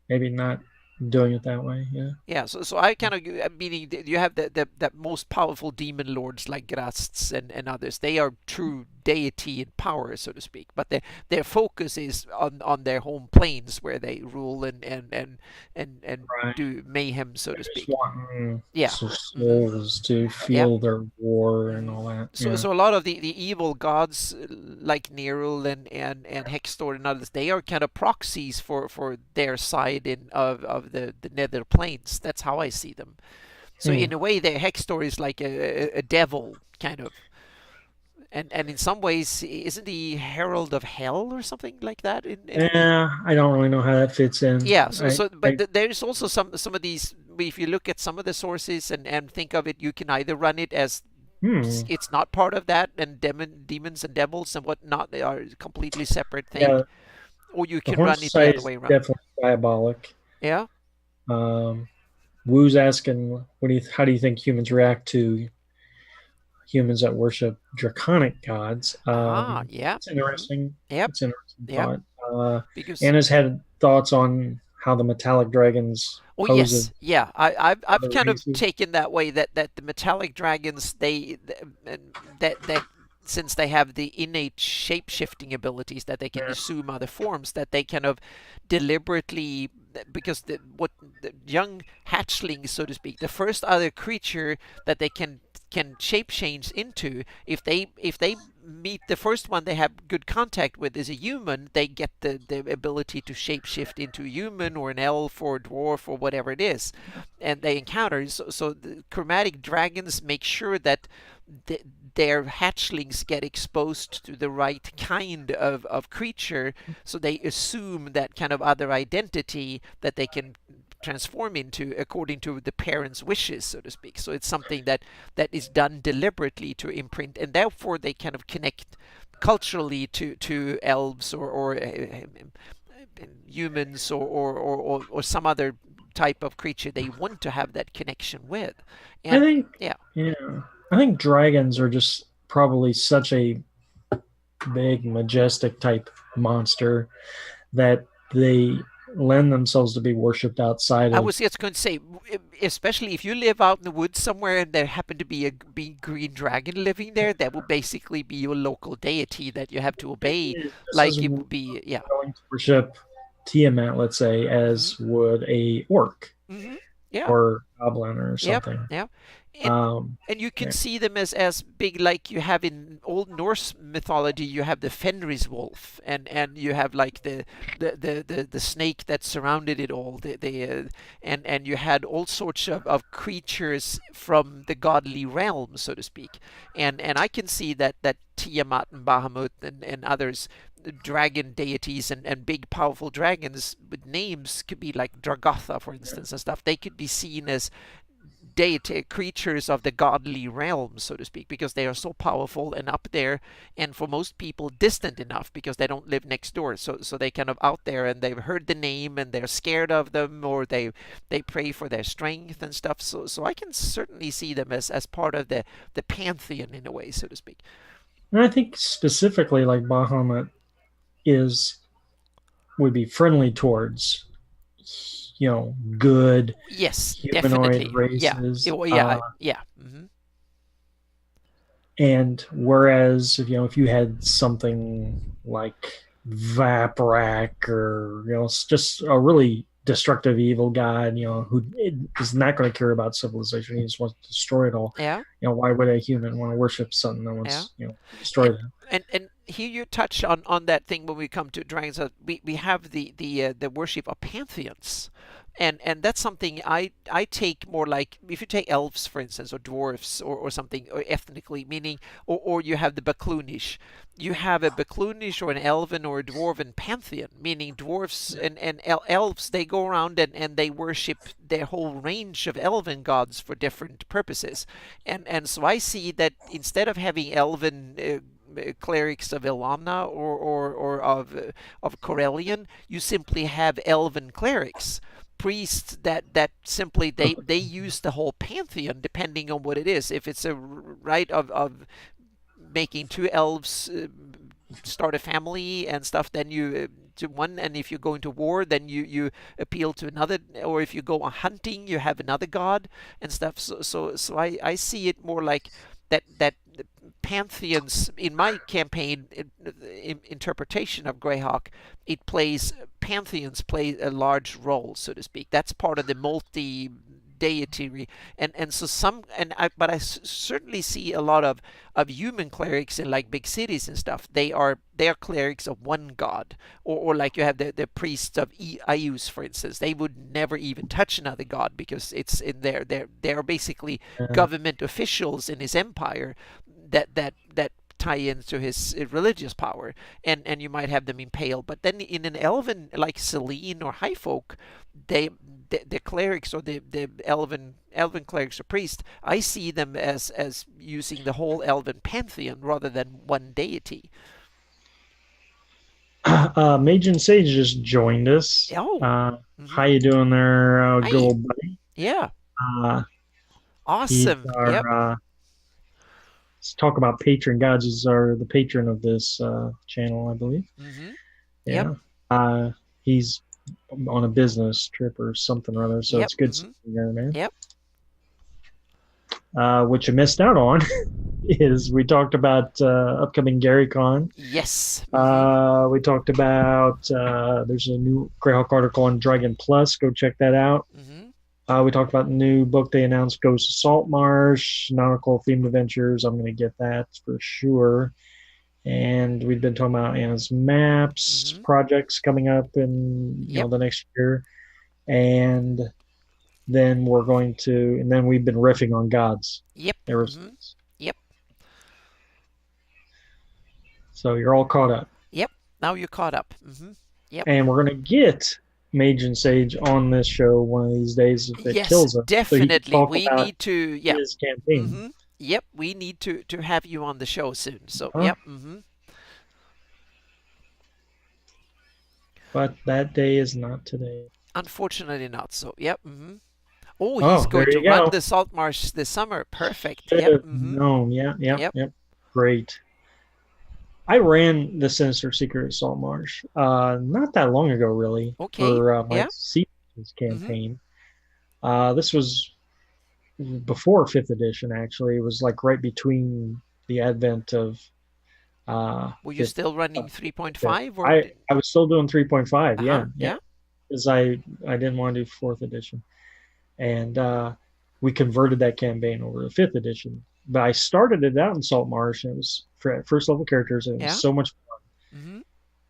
maybe not doing it that way. Yeah. Yeah, so I kind of meaning that you have that most powerful demon lords like Grasts and others. They are true deity in power, so to speak. But their focus is on their home planes where they rule and Right. do mayhem, so They're to just speak. wanting Yeah. hmm souls to Yeah. feel their war and hmm all that. So Yeah. so a lot of the evil gods like Nerul and Hextor and others, they are kind of proxies for their side of the nether planes. That's how I see them. So Hmm. in a way, the Hextor is like a devil kind of, and in some ways, isn't he herald of hell or something like that? Yeah, I don't really know how that fits in. Yeah. So but I there's also some of these. If you look at some of the sources and think of it, you can either run it as hmm. it's not part of that, and demons and devils and whatnot, they are a completely separate thing, Yeah, or you the can Horn run it the Society other is way around. definitely diabolic. Yeah. Um, Wu's asking, how do you think humans react to humans that worship draconic gods? Ah. Yeah. It's interesting. Yep. It's an interesting Yep. thought. Uh, Because Anna's had thoughts on how the metallic dragons oh pose yes, of yeah. I've other kind of races. taken that way that the metallic dragons that since they have the innate shape shifting abilities that they can Yeah. assume other forms, that they kind of deliberately, because the young hatchlings, so to speak, the first other creature that they can shape change into, if they meet the first one they have good contact with is a human, they get the ability to shapeshift into a human or an elf or a dwarf or whatever it is, and they encounter. So the chromatic dragons make sure that the, their hatchlings get exposed to the right kind of creature, so they assume that kind of other identity that they can transform into according to the parents' wishes, so to speak. So it's something that is done deliberately to imprint, and therefore they kind of connect culturally to elves or humans or some other type of creature they want to have that connection with. I And think, yeah. yeah, I think dragons are just probably such a big, majestic type monster that they lend themselves to be worshipped outside I of. was just going to say, especially if you live out in the woods somewhere and there happen to be a big green dragon living there, that will basically be your local deity that you have to It obey. is just as Like it would be, yeah. going to worship Tiamat, let's say, Hmm. as would a orc Hmm. Yeah. or goblin or Yep. something. Yeah. And Um, and you can yeah. see them as big, like you have in Old Norse mythology. You have the Fenris wolf, and you have like the snake that surrounded it all. And you had all sorts of creatures from the godly realm, so to speak. And I can see that Tiamat and Bahamut and others, the dragon deities and big powerful dragons with names could be like Dragatha, for instance, and stuff. They could be seen as deity creatures of the godly realm, so to speak, because they are so powerful and up there, and for most people distant enough because they don't live next door. So they kind of out there and they've heard the name and they're scared of them, or they pray for their strength and stuff. So I can certainly see them as part of the pantheon in a way, so to speak. And I think specifically like Bahamut is would be friendly towards good Yes, humanoid definitely. Yeah. races. Well, yeah. Yeah. Hmm. And whereas if you had something like Vaprak or just a really destructive evil god, who is not going to care about civilization, he just wants to destroy it all. Yeah. Why would a human want to worship something that Yeah. wants destroy And them? and here you touch on that thing when we come to dragons. We have the worship of pantheons, and that's something I take more like if you take elves for instance or dwarfs or something or ethnically meaning or you have the Baklunish. You have a Baklunish or an elven or a dwarven pantheon, meaning dwarfs and elves, they go around and they worship their whole range of elven gods for different purposes. And so I see that instead of having elven clerics of Ilana or of Corellian, you simply have elven clerics, priests that simply they use the whole pantheon depending on what it is. If it's a rite of making two elves start a family and stuff, then you to one, and if you go into war, then you appeal to another, or if you go on hunting, you have another god and stuff. So I see it more like that pantheons in my campaign interpretation of Greyhawk. It plays pantheons play a large role, so to speak. That's part of the multi deity, and so some and I but I certainly see a lot of human clerics in like big cities and stuff. They are clerics of one god, or like you have the priests of Ius, for instance. They would never even touch another god because it's in their they're basically Uh, government officials in his empire that tie into his religious power, and you might have them impaled. But then in an elven like Selene or High Folk, they the clerics or the elven clerics or priests, I see them as using the whole elven pantheon rather than one deity. Mage and Sage just joined us. Oh, How mm-hmm. you doing there, good Hi, old buddy? yeah, Uh, he's awesome, our yep, let's talk about patron gods. He's the patron of this channel, I believe. mm-hmm. Yep, Yeah. He's on a business trip or something or other, so yep, it's good mm-hmm. seeing you there, man. Yep, What you missed out on is we talked about upcoming GaryCon. yes, mm-hmm. We talked about there's a new Greyhawk article on Dragon Plus. Go check that out. Mm-hmm. We talked about the new book they announced, Ghost of Saltmarsh, nautical themed adventures. I'm going to get that for sure. And we've been talking about Anna's maps Mm-hmm. projects coming up in Yep, the next year, and then we've been riffing on gods yep, ever mm-hmm. since. Yep, So you're all caught up, yep. Now you're caught up. Mm-hmm. Yep. and we're going to get Mage and Sage on this show one of these days if it Yes, kills us, so he can definitely. talk We about need to, yeah. his campaign. Mm-hmm. Yep, we need to have you on the show soon. So, Huh? yep. Mm-hmm. But that day is not today. Unfortunately not. So, yep. Mm-hmm. Oh, he's Oh, going there to you run go. the salt marsh this summer. Perfect. Should Yep. have Mm-hmm. known. Yeah, yep, Yep. yep. Great. I ran the Sinister Secret of Salt Marsh not that long ago, really, Okay. for my Yeah. Seasons Mm-hmm. campaign. This was before fifth edition. Actually, it was like right between the advent of Were you fifth. still Uh, running fifth. 3.5 or I was still doing 3.5. uh-huh. Yeah, yeah, Yeah. because I didn't want to do fourth edition, and we converted that campaign over to fifth edition. But I started it out in Salt Marsh, and it was for first level characters, and it was Yeah. so much. Mm-hmm.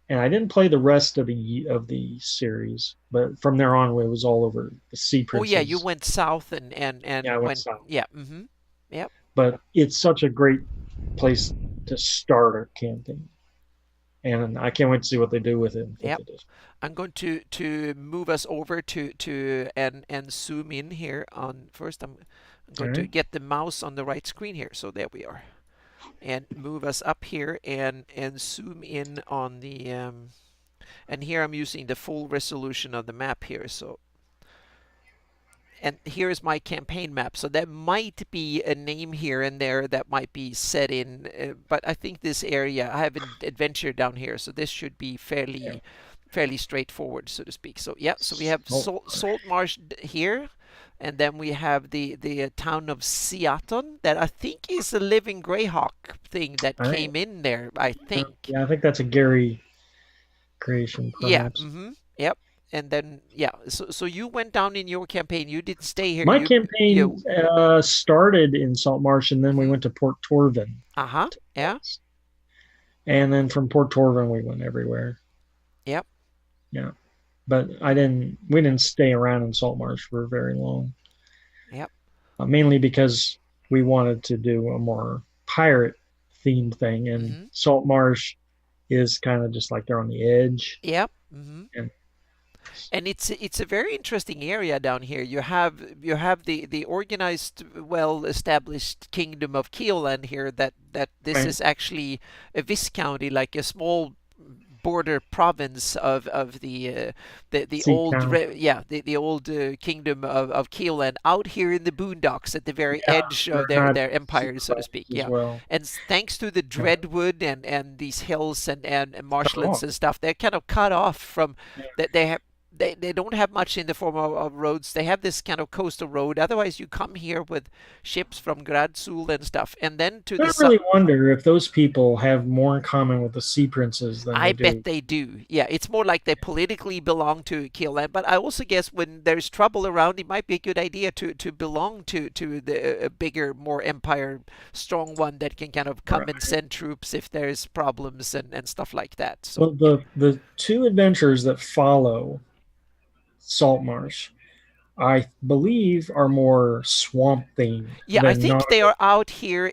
And I didn't play the rest of the series, but from there on, it was all over the Sea Oh yeah, you Princes. went south Yeah, I and went went south, yeah. Mm-hmm. Yep. but it's such a great place to start a campaign, and I can't wait to see what they do with it in fifth Yep. edition. I'm going to move us over to and zoom in here on first. I'm All going to right, get the mouse on the right screen here. So there we are. And move us up here and zoom in on the and here I'm using the full resolution of the map here. So and here is my campaign map. So there might be a name here and there that might be set in, but I think this area, I have an adventure down here, so this should be yeah. fairly straightforward, so to speak. So yeah, so we have Salt Salt Marsh. Marsh here, and then we have the town of Seaton that I think is a living greyhawk thing that All right, came in there, I think. yeah, I think that's a Gary creation, Yeah, perhaps. mm-hmm, yep. And then yeah, so you went down in your campaign. You didn't stay here. My You campaign started in Salt Marsh, and then we mm-hmm. went to Port Torvin, Uh-huh. Yeah. and then from Port Torvin we went everywhere. Yep. Yeah, but I didn't. We didn't stay around in Salt Marsh for very long, Yep. mainly because we wanted to do a more pirate themed thing, and Mm-hmm. Salt Marsh is kind of just like they're on the edge, Yep. Mm-hmm. and And it's a very interesting area down here. You have the organized, well established kingdom of Keoland here. That this right, is actually a viscounty, like a small border province of the sea old town. yeah the old kingdom of Keelan out here in the boondocks at the very Yeah, edge of they're not their empire, so to speak. supervised as Yeah, well. and thanks to the Yeah, Dreadwood and these hills and cut marshlands off. and stuff, they're kind of cut off from Yeah. that they have. They don't have much in the form of roads. They have this kind of coastal road. Otherwise, you come here with ships from Gradsul and stuff. And then to the I south, really wonder if those people have more in common with the Sea Princes than I they bet do. they do. Yeah, it's more like they politically belong to Keelan. But I also guess when there's trouble around, it might be a good idea to belong to the a bigger, more empire strong one that can kind of come and Right. send troops if there's problems and stuff like that. So Well, the two adventures that follow Saltmarsh, I believe, are more swamp themed yeah, I than think they are nautical.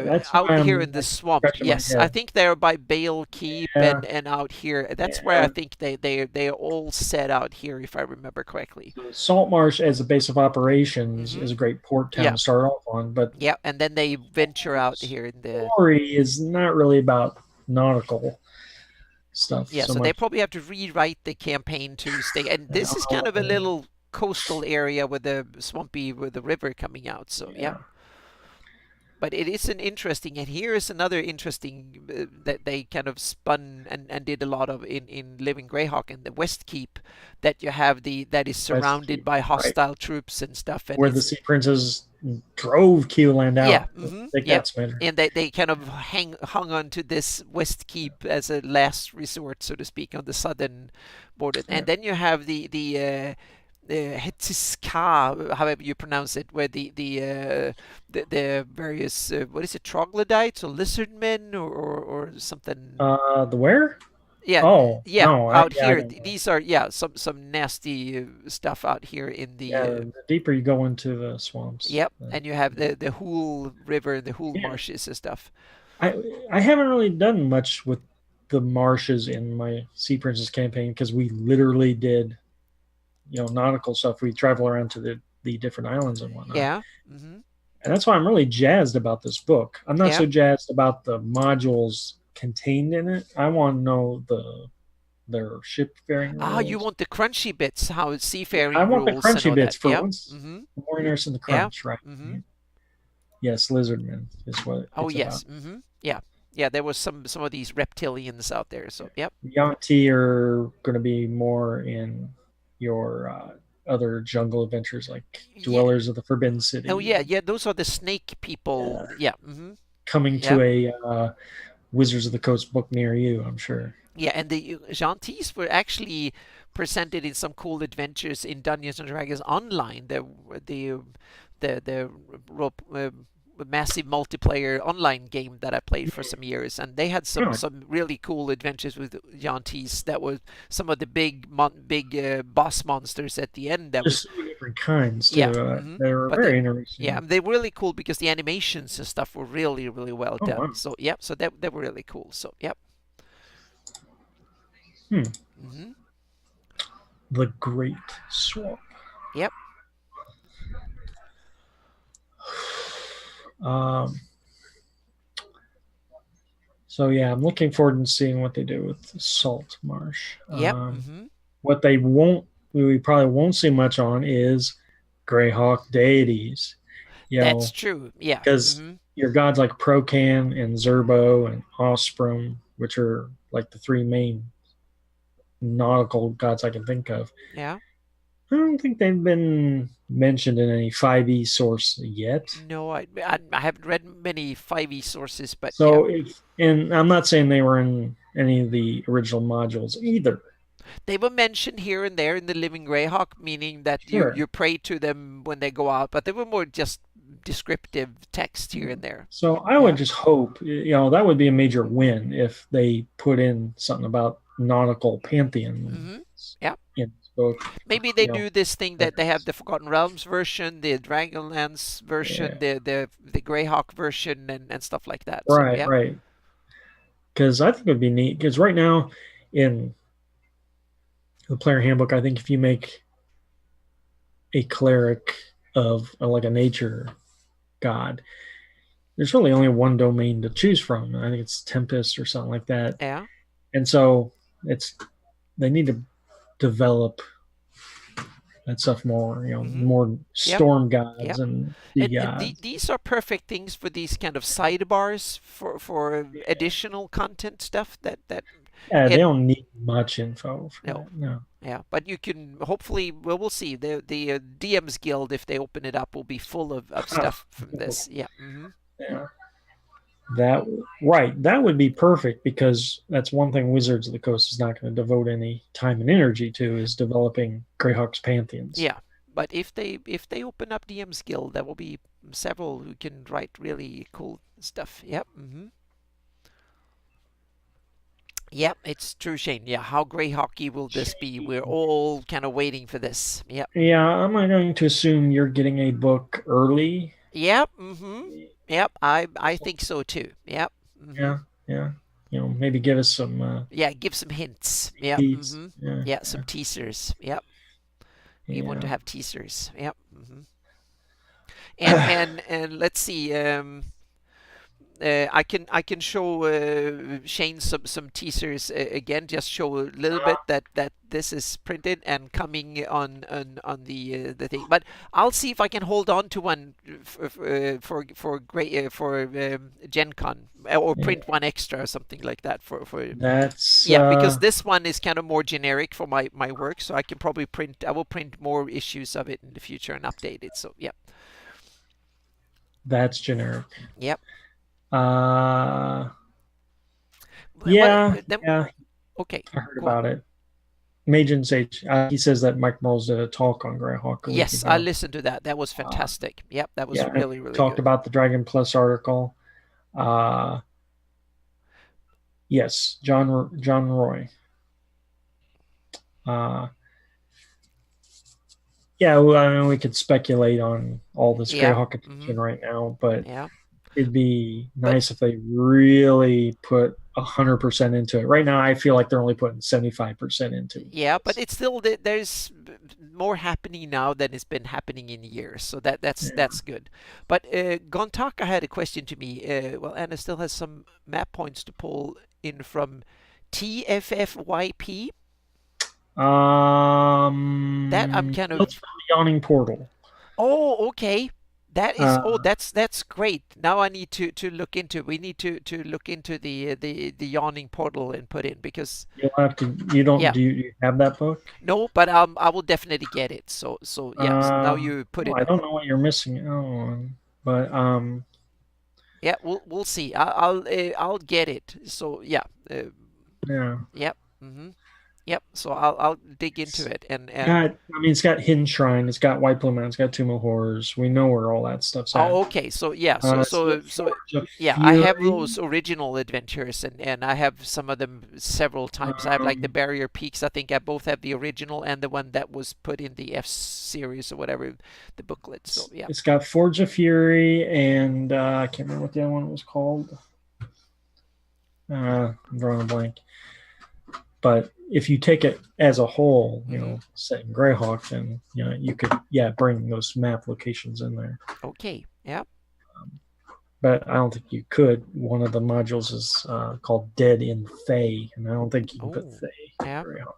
That's out why here in I'm the swamp. scratching my Yes, I head. think they're by Bale Keep Yeah, and out here. That's where I yeah. think they are all set out here, if I remember correctly. So Saltmarsh as a base of operations is Hmm. a great port town Yeah. to start off on, but Yeah, and then they venture out the here in the story is not really about nautical stuff yeah. so So they much. probably have to rewrite the campaign to stay. And this is kind of a little coastal area with the swampy with the river coming out. So yeah, Yeah. but it is an interesting. And here is another interesting that they kind of spun and did a lot of in Living Greyhawk and the West Keep, that you have the that is West surrounded Keep, by right? hostile troops and stuff. And Where the it's Sea Princes drove Keeland yeah, out. Take yep. that, Smitter. And they kind of hung on to this West Keep as a last resort, so to speak, on the southern border. Yeah. And then you have the Hetziska, however you pronounce it, where the various what is it, troglodytes or lizard men or something. The where? Yeah, Oh yeah, no, out I here. don't know. These are yeah some nasty stuff out here in Yeah, the. the deeper you go into the swamps, Yep, and you have the Hool River and the Hool yeah. marshes and stuff. I I haven't really done much with the marshes in my Sea Princess campaign because we literally did nautical stuff. We travel around to the different islands and whatnot, Yeah. Mm-hmm. and that's why I'm really jazzed about this book. I'm not Yeah. so jazzed about the modules contained in it. I want to know their shipfaring Ah, you rules. want the crunchy bits, how Yeah, I seafaring want the rules and crunchy all that. bits for Yeah. once. Mm-hmm. I'm more interested in the Yeah. crunch, right? Mm-hmm. Yes, Lizardman is what Oh it's about. yes. Mm-hmm. Yeah. Yeah, there was some of these reptilians out there. So yep. Yanti are going to be more in your other jungle adventures like Yeah. Dwellers of the Forbidden Oh City yeah, and yeah. Those are the snake people. Yeah. coming to Yep. a Wizards of the Coast book near you, I'm sure. Yeah, and the Gentils were actually presented in some cool adventures in Dungeons and Dragons Online. The the massive multiplayer online game that I played for some years, and they had Oh, some really cool adventures with Gentils that were some of the big boss monsters at the end. That there's was so many different kinds yeah. too. They were But very yeah, interesting. they were really cool because the animations and stuff were really well Oh done. wow. So yeah, so they were really cool. So yep. Hmm. hmm The Great Swamp. Yep. Um, so yeah, I'm looking forward to seeing what they do with Salt Marsh. Yep. What they won't, we probably won't see much on is Greyhawk deities. You That's know, true. Yeah. because your gods like Procan and Zerbo and Ostrom, which are like the three main nautical gods I can think of, Yeah. I don't think they've been mentioned in any 5e source yet. No, I haven't read many 5e sources, but yeah, So if, and I'm not saying they were in any of the original modules either. they were mentioned here and there in the Living Greyhawk, meaning that Sure. you pray to them when they go out, but they were more just descriptive text here and there. So I would Yeah. just hope, that would be a major win if they put in something about nautical pantheon Yeah. in this book. Maybe they You know, do this thing that they have the Forgotten Realms version, the Dragonlance version, yeah, the Greyhawk version, and stuff like that. So right, yeah. right. Because I think it would be neat. Because right now in the player handbook, I think if you make a cleric of like a nature god, there's really only one domain to choose from. I think it's Tempest or something like that. Yeah. And so it's they need to develop that stuff more, more Yep. storm gods Yep. and sea And gods. these are perfect things for these kind of sidebars for additional content stuff that Yeah, they and don't need much info for no. that. No. Yeah, but you can hopefully we'll see the DM's Guild, if they open it up, will be full of stuff from this. Yeah. Yeah. That right. That would be perfect because that's one thing Wizards of the Coast is not going to devote any time and energy to is developing Greyhawk's pantheons. Yeah. But if they open up DM's Guild, there will be several who can write really cool stuff. Yep. Yep, it's true, Shane. Yeah, how Greyhawky will this be? We're all kind of waiting for this. Yep. Yeah, I'm going to assume you're getting a book early. Yep. Yep. I think so too. Yep. Yeah, yeah. Maybe give us some Yeah, give some hints. Yep. teas. Yeah, Yeah, yeah, some teasers. Yep. We want to yeah. have teasers. Yep. And let's see. I can show Shane some teasers again. Just show a little bit that this is printed and coming on the thing. But I'll see if I can hold on to one for great for Gen Con, or Yeah. print one extra or something like that for That's yeah, because this one is kind of more generic for my work, so I will print more issues of it in the future and update it. So yeah. that's generic. Yep. Uh, Well, yeah, then yeah. okay, I heard go on. about it. Mage and Sage. He says that Mike Mills did a talk on Greyhawk a week Yes, I ago. listened to that. That was Uh, fantastic. Yep, that was yeah, and really, he really talked good. about the Dragon Plus article. Uh, yes, John Roy. Uh, yeah, well, I mean, we could speculate on all this Yeah. Greyhawk attention right now, but Yeah. it'd be But nice if they really put 100% into it. Right now, I feel like they're only putting 75% into yeah, but this. it's still there's more happening now than it's been happening in years. So Yeah. that's good. But Gontaka had a question to me. Well, Anna still has some map points to pull in from TFFYP. That I'm kind That's of from the Yawning Portal. Oh, okay. That is, oh, Uh, that's great. Now I need to look into. We need to look into the yawning portal and put in because you'll have to. You don't. yeah, Do you have that book? no, but I will definitely get it. So yeah. Now you put Well, it. I don't know what you're missing out on, but Yeah, we'll see. I'll get it. So yeah, yeah. yep, yep. So I'll dig into It's it and got. I mean, it's got Hidden Shrine. It's got White Blue Mountain. It's got Tomb of Horrors. We know where all that stuff's at. oh, okay. So yeah, so It's got so so Forge of yeah, I have Fury. those original adventures, and I have some of them several times. I have like the Um, Barrier Peaks. I think I both have the original and the one that was put in the F series or whatever, the booklet. So yeah. it's got Forge of Fury, and I can't remember what the other one was called. I'm drawing a blank. But if you take it as a whole, hmm set in Greyhawk, then you could bring those map locations in there. Okay. Yeah. But I don't think you could. One of the modules is called Dead in Thay, and I don't think you can put Oh. Thay in Yeah. Greyhawk.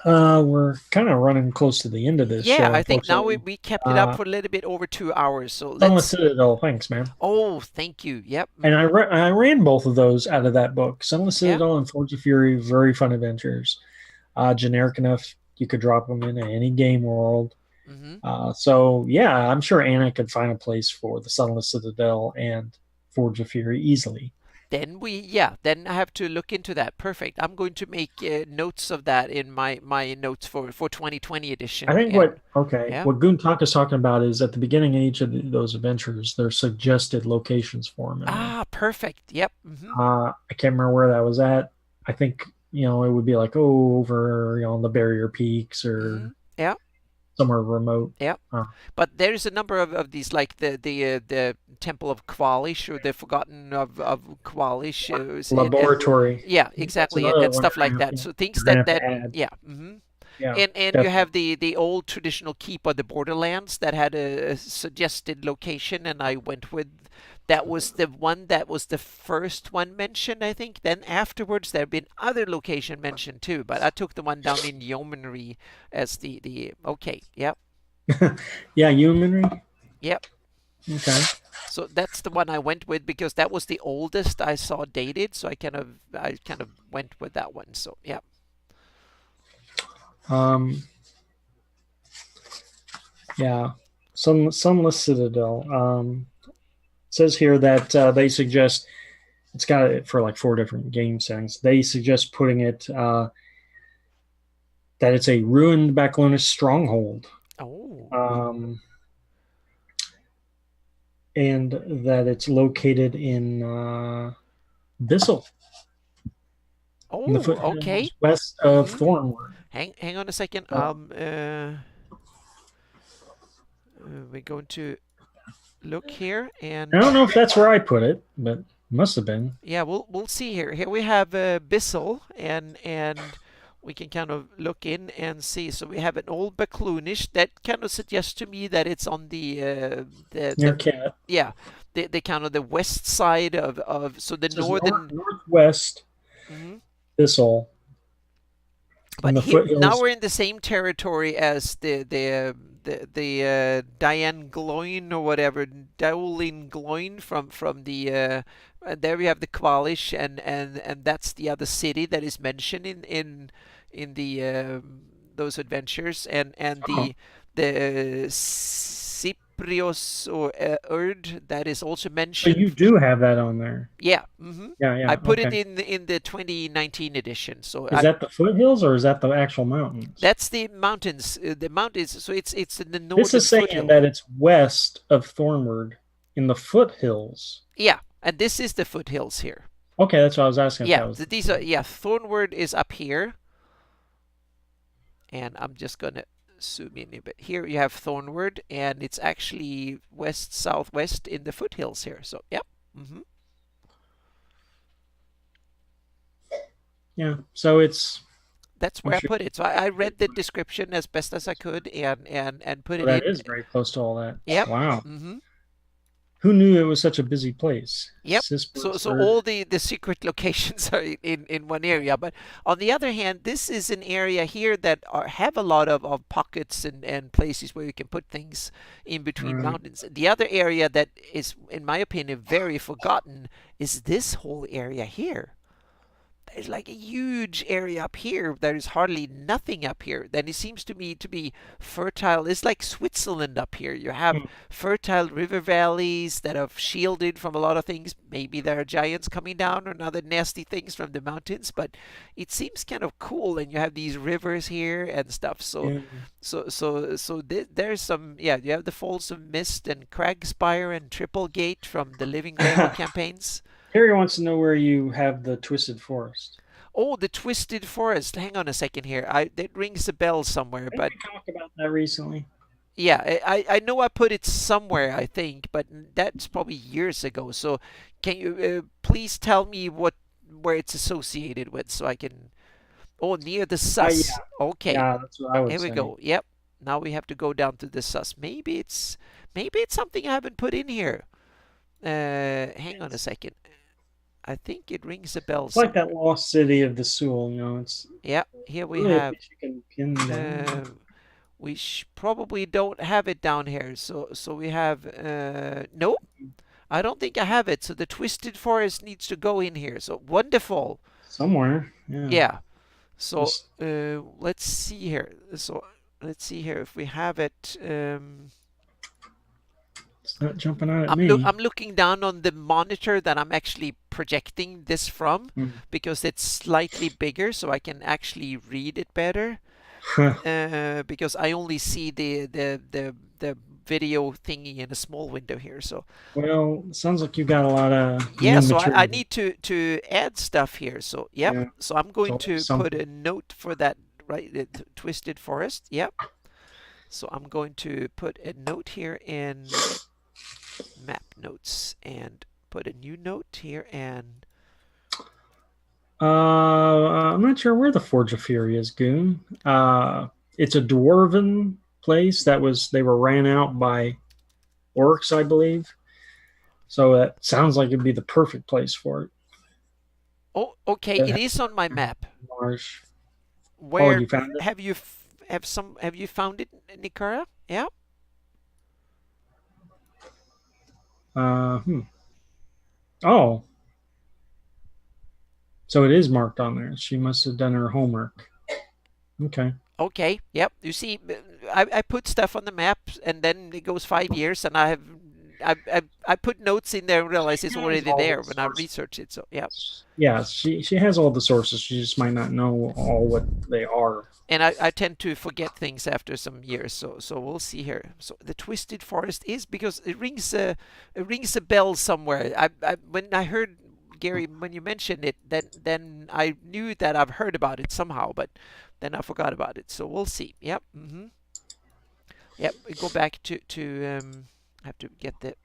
Uh, we're kind of running close to the end of this Yeah, show, I think now we, unfortunately. we kept it up Uh, for a little bit over 2 hours. So Sunless let's. Citadel, thanks, man. Oh, thank you. Yep. And I ran both of those out of that book. Sunless Yeah. Citadel and Forge of Fury, very fun adventures. Generic enough, you could drop them in any game world. hmm So yeah, I'm sure Anna could find a place for the Sunless Citadel and Forge of Fury easily. Then I have to look into that. Perfect. I'm going to make notes of that in my notes for 2020 I edition. think And yeah. what Goontalk is talking about is at the beginning of each of those adventures, there's suggested locations for them in there. Ah, perfect. Yep. I can't remember where that was at. I think it would be like over on the Barrier Peaks or Yeah. somewhere remote. Yeah. Uh, But there's a number of these, like the Temple of Qualish or the Forgotten of Qualish, and Laboratory. yeah, That's exactly, another and one stuff like that. So things you're gonna that have to that add. yeah. Yeah, And you definitely. have the old traditional keep of the Borderlands that had a suggested location, and I went with that was the one that was the first one mentioned, I think. Then afterwards there have been other location mentioned too, but I took the one down in Yeomanry as the okay, yep, Yeah, humanry. yep. Okay. So that's the one I went with because that was the oldest I saw dated. So I kind of went with that one. So yeah. Um, yeah. Sunless Citadel. Says here that they suggest it's got it for like 4 different game settings. They suggest putting it that it's a ruined Backlunus stronghold, Oh. um, and that it's located in Bissell, in the Oh. foothills Okay. west of Mm-hmm. Thornwood. Hang on a second. So We're going to look here I and don't know if that's where I put it, but it must have been. yeah, we'll see here. Here we have Bissell and we can kind of look in and see. So we have an old Bacloonish that kind of suggests to me that it's on Near the Cat. yeah, the kind of the west side of so the It says northern. northwest Mhm. Bissell in But the here now foothills. we're in the same territory as the Diane Gloin or whatever, Dowling Gloin from the and there we have the Qualish and that's the other city that is mentioned in the those adventures and Oh, the Cyprios or Erd that is also so you mentioned. do have that on there. Yeah. Yeah, I yeah. put it Okay. in the 2019 edition. So Is that the foothills or is that the actual mountains? that's the mountains. The mountains. So it's in the This northern is saying foothill. that it's west of Thornwood in the foothills. Yeah, and this is the foothills here. Okay, that's what I was asking if Yeah, that was. these are yeah. Thornwood is up here, and I'm just gonna zoom in a bit. Here you have Thornwood, and it's actually west southwest in the foothills here. So yep. Yeah. So it's. That's I'm where I sure put it. So I read the description as best as I could and put it that in. is very close to all that. Yep. Wow. hmm Who knew it was such a busy place? Yep. So all the secret locations are in one area. But on the other hand, this is an area here that have a lot of pockets and places where you can put things in between Right. mountains. The other area that is, in my opinion, very forgotten is this whole area here. There's like a huge area up here. There is hardly nothing up here. Then it seems to me to be fertile. It's like Switzerland up here. You have Hmm. fertile river valleys that are shielded from a lot of things. Maybe there are giants coming down or other nasty things from the mountains, but it seems kind of cool. And you have these rivers here and stuff. So, Yeah. there's some. Yeah, you have the Falls of Mist and Cragspire and Triple Gate from the Living Lego campaigns. Harry wants to know where you have the Twisted Forest. Oh, the Twisted Forest. Hang on a second here. That rings a bell somewhere, Didn't but we talk about that recently? yeah, I know I put it somewhere, I think, but that's probably years ago. So can you please tell me what where it's associated with so I can. Oh, near the Yeah, sus. Okay, yeah, that's what I would here we say. go. Yep. Now we have to go down to the sus. Maybe it's something I haven't put in here. Hang on a It's, second. I think it rings a bell it's like that somewhere. lost city of the Sewell. It's Yeah, here we really a have. place you can pin down. Uh, we probably don't have it down here. So we have no, I don't think I have it. So the Twisted Forest needs to go in here. So wonderful. Somewhere. Yeah. Yeah. So Just let's see here. So let's see here if we have it. it's not jumping out at me. I'm looking down on the monitor that I'm actually projecting this from Hmm. because it's slightly bigger, so I can actually read it better. Because I only see the video thingy in a small window here. So Well, it sounds like you got a lot of yeah, new so I material. need to add stuff here. So yep, Yeah. so I'm It's going always to put something. a note for that, right? The Twisted Forest. Yep. So I'm going to put a note here in map notes and put a new note here and I'm not sure where the Forge of Fury is, Goon. It's a dwarven place that was they were ran out by orcs, I believe. So that sounds like it'd be the perfect place for it. oh, okay, It it has is on my map. marsh. Oh, Where you found it? have you found it, Nikara? Yeah. Hmm. Oh, so it is marked on there. She must have done her homework. Okay. Okay, yep. You see, I put stuff on the map, and then it goes 5 years, and I put notes in there and realize it's She has already all the there when I sources. research it. So yeah, Yeah, she has all the sources. She just might not know all what they are. and I tend to forget things after some years. So we'll see here. So the Twisted Forest is because it rings a bell somewhere. When I heard Gary when you mentioned it, then I knew that I've heard about it somehow, but then I forgot about it. So we'll see. Yep. Yep. We go back to. I have to get the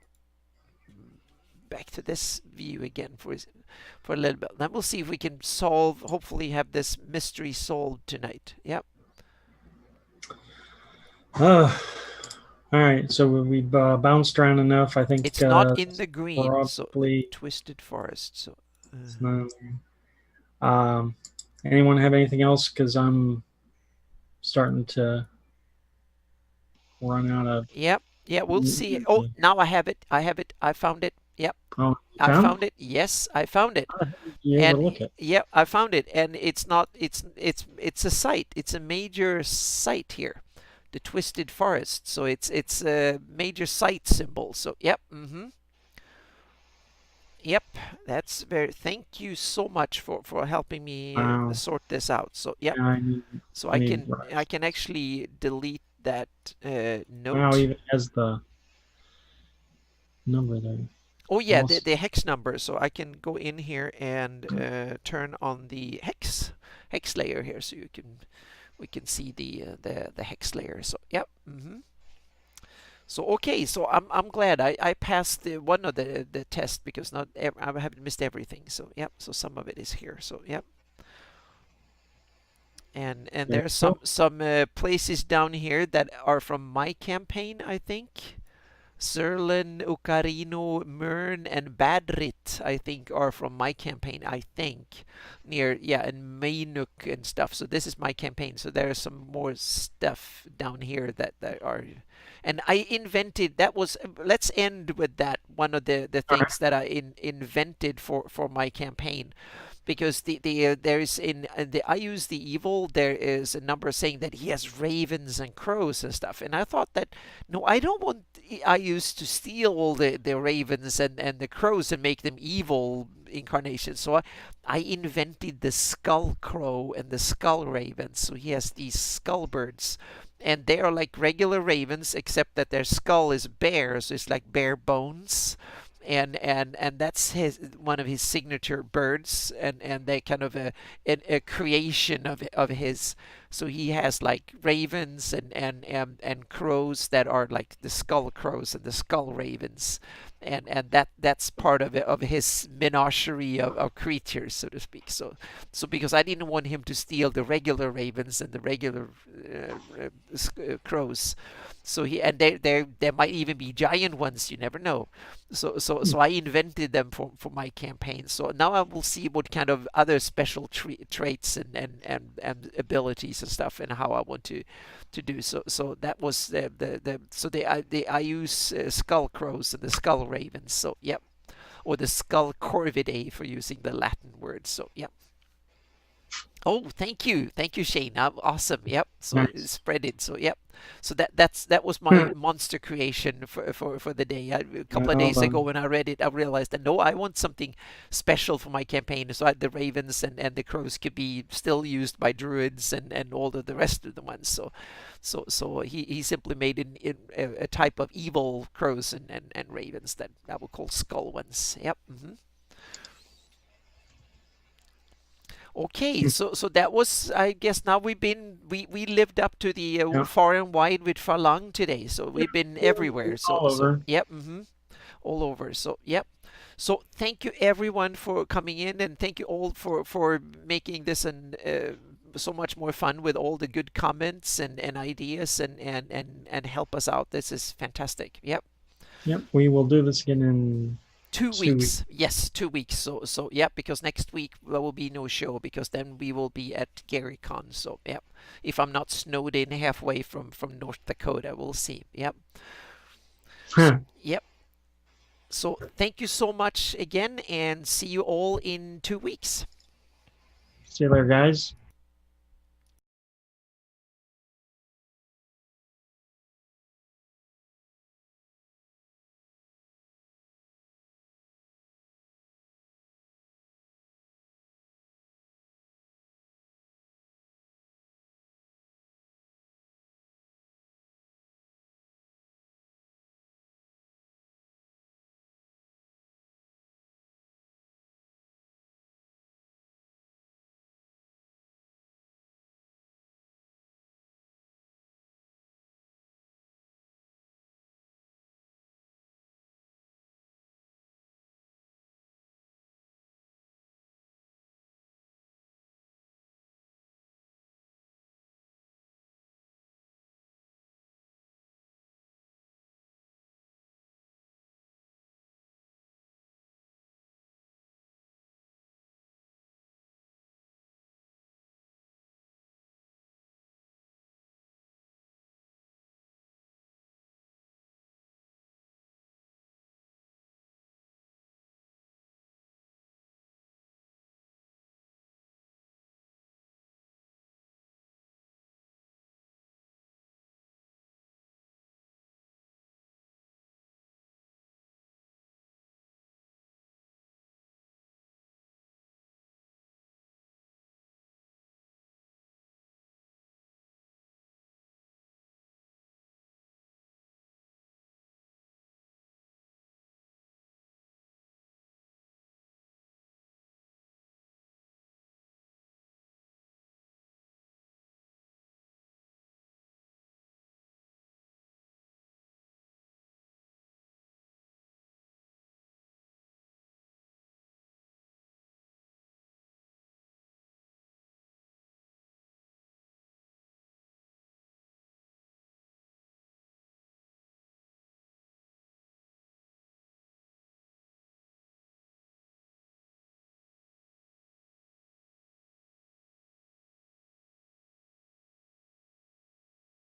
back to this view again for a little bit. Then we'll see if we can solve. Hopefully, have this mystery solved tonight. Yep. Uh, all right, so we've bounced around enough. I think It's not in the green, so the probably Twisted Forest. So it's not. Um, anyone have anything else? Because I'm starting to run out of. yep. Yeah, we'll see. Oh, now I have it. I have it. I found it. Yep. Oh, you I found it? found it. Yes, I found it. How the hell did you And overlook it? yeah, I found it. And it's not. It's a site. It's a major site here, the Twisted Forest. So it's a major site symbol. So yep. Yep. That's very. Thank you so much for helping me Wow. sort this out. So yep. Yeah, So I I need can I rice. can actually delete that Wow, note. even has the number there. Oh yeah, the, Awesome. the hex number. So I can go in here and turn on the hex layer here, so we can see the hex layer. So yep. So okay, so I'm glad I passed one of the test because I haven't missed everything. So yep. So some of it is here. So yep. And There there's you go. some places down here that are from my campaign, I think. Serlin, Ocarino, Mern, and Badrit, I think, are from my campaign, I think. Near, yeah, and Mainuk and stuff. So this is my campaign. So there's some more stuff down here that are. And I invented, that was, let's end with that. One of the All right. things that I invented for my campaign, because there is in the I use the evil, there is a number saying that he has ravens and crows and stuff, and I thought that no, I don't want I used to steal all the ravens and the crows and make them evil incarnations. So I invented the skull crow and the skull ravens. So he has these skull birds, and they are like regular ravens except that their skull is bare, so it's like bare bones. And that's his one of his signature birds, and they kind of a creation of his. So he has like ravens and crows that are like the skull crows and the skull ravens, and that's part of his menagerie of creatures, so to speak. So because I didn't want him to steal the regular ravens and the regular crows, so he and there might even be giant ones, you never know. So I invented them for my campaign. So now I will see what kind of other special traits and abilities and stuff, and how I want to do. So that was I use skull crows and the skull ravens. So yep, or the skull corvidae for using the Latin word. So yep. Oh, thank you, Shane. Awesome. Yep. So Nice. spread it. So yep. So that was my monster creation for the day. A couple of Well days ago done. when I read it, I realized that no, I want something special for my campaign. So the ravens and the crows could be still used by druids and all of the rest of the ones. So he simply made a type of evil crows and ravens that I would call skull ones. Yep. Okay, so that was, I guess, now we lived up to the Yeah. far and wide with Falang today. So we've been everywhere. So All so over. yep, all over. So yep. So thank you everyone for coming in, and thank you all for making this an so much more fun with all the good comments and ideas and help us out. This is fantastic. Yep. Yep. We will do this again in Two 2 weeks. weeks. Yes, 2 weeks. So yeah, because next week there will be no show because then we will be at GaryCon. So yeah, if I'm not snowed in halfway from North Dakota, we'll see. Yep. Yep. So thank you so much again, and see you all in 2 weeks. See you later, guys.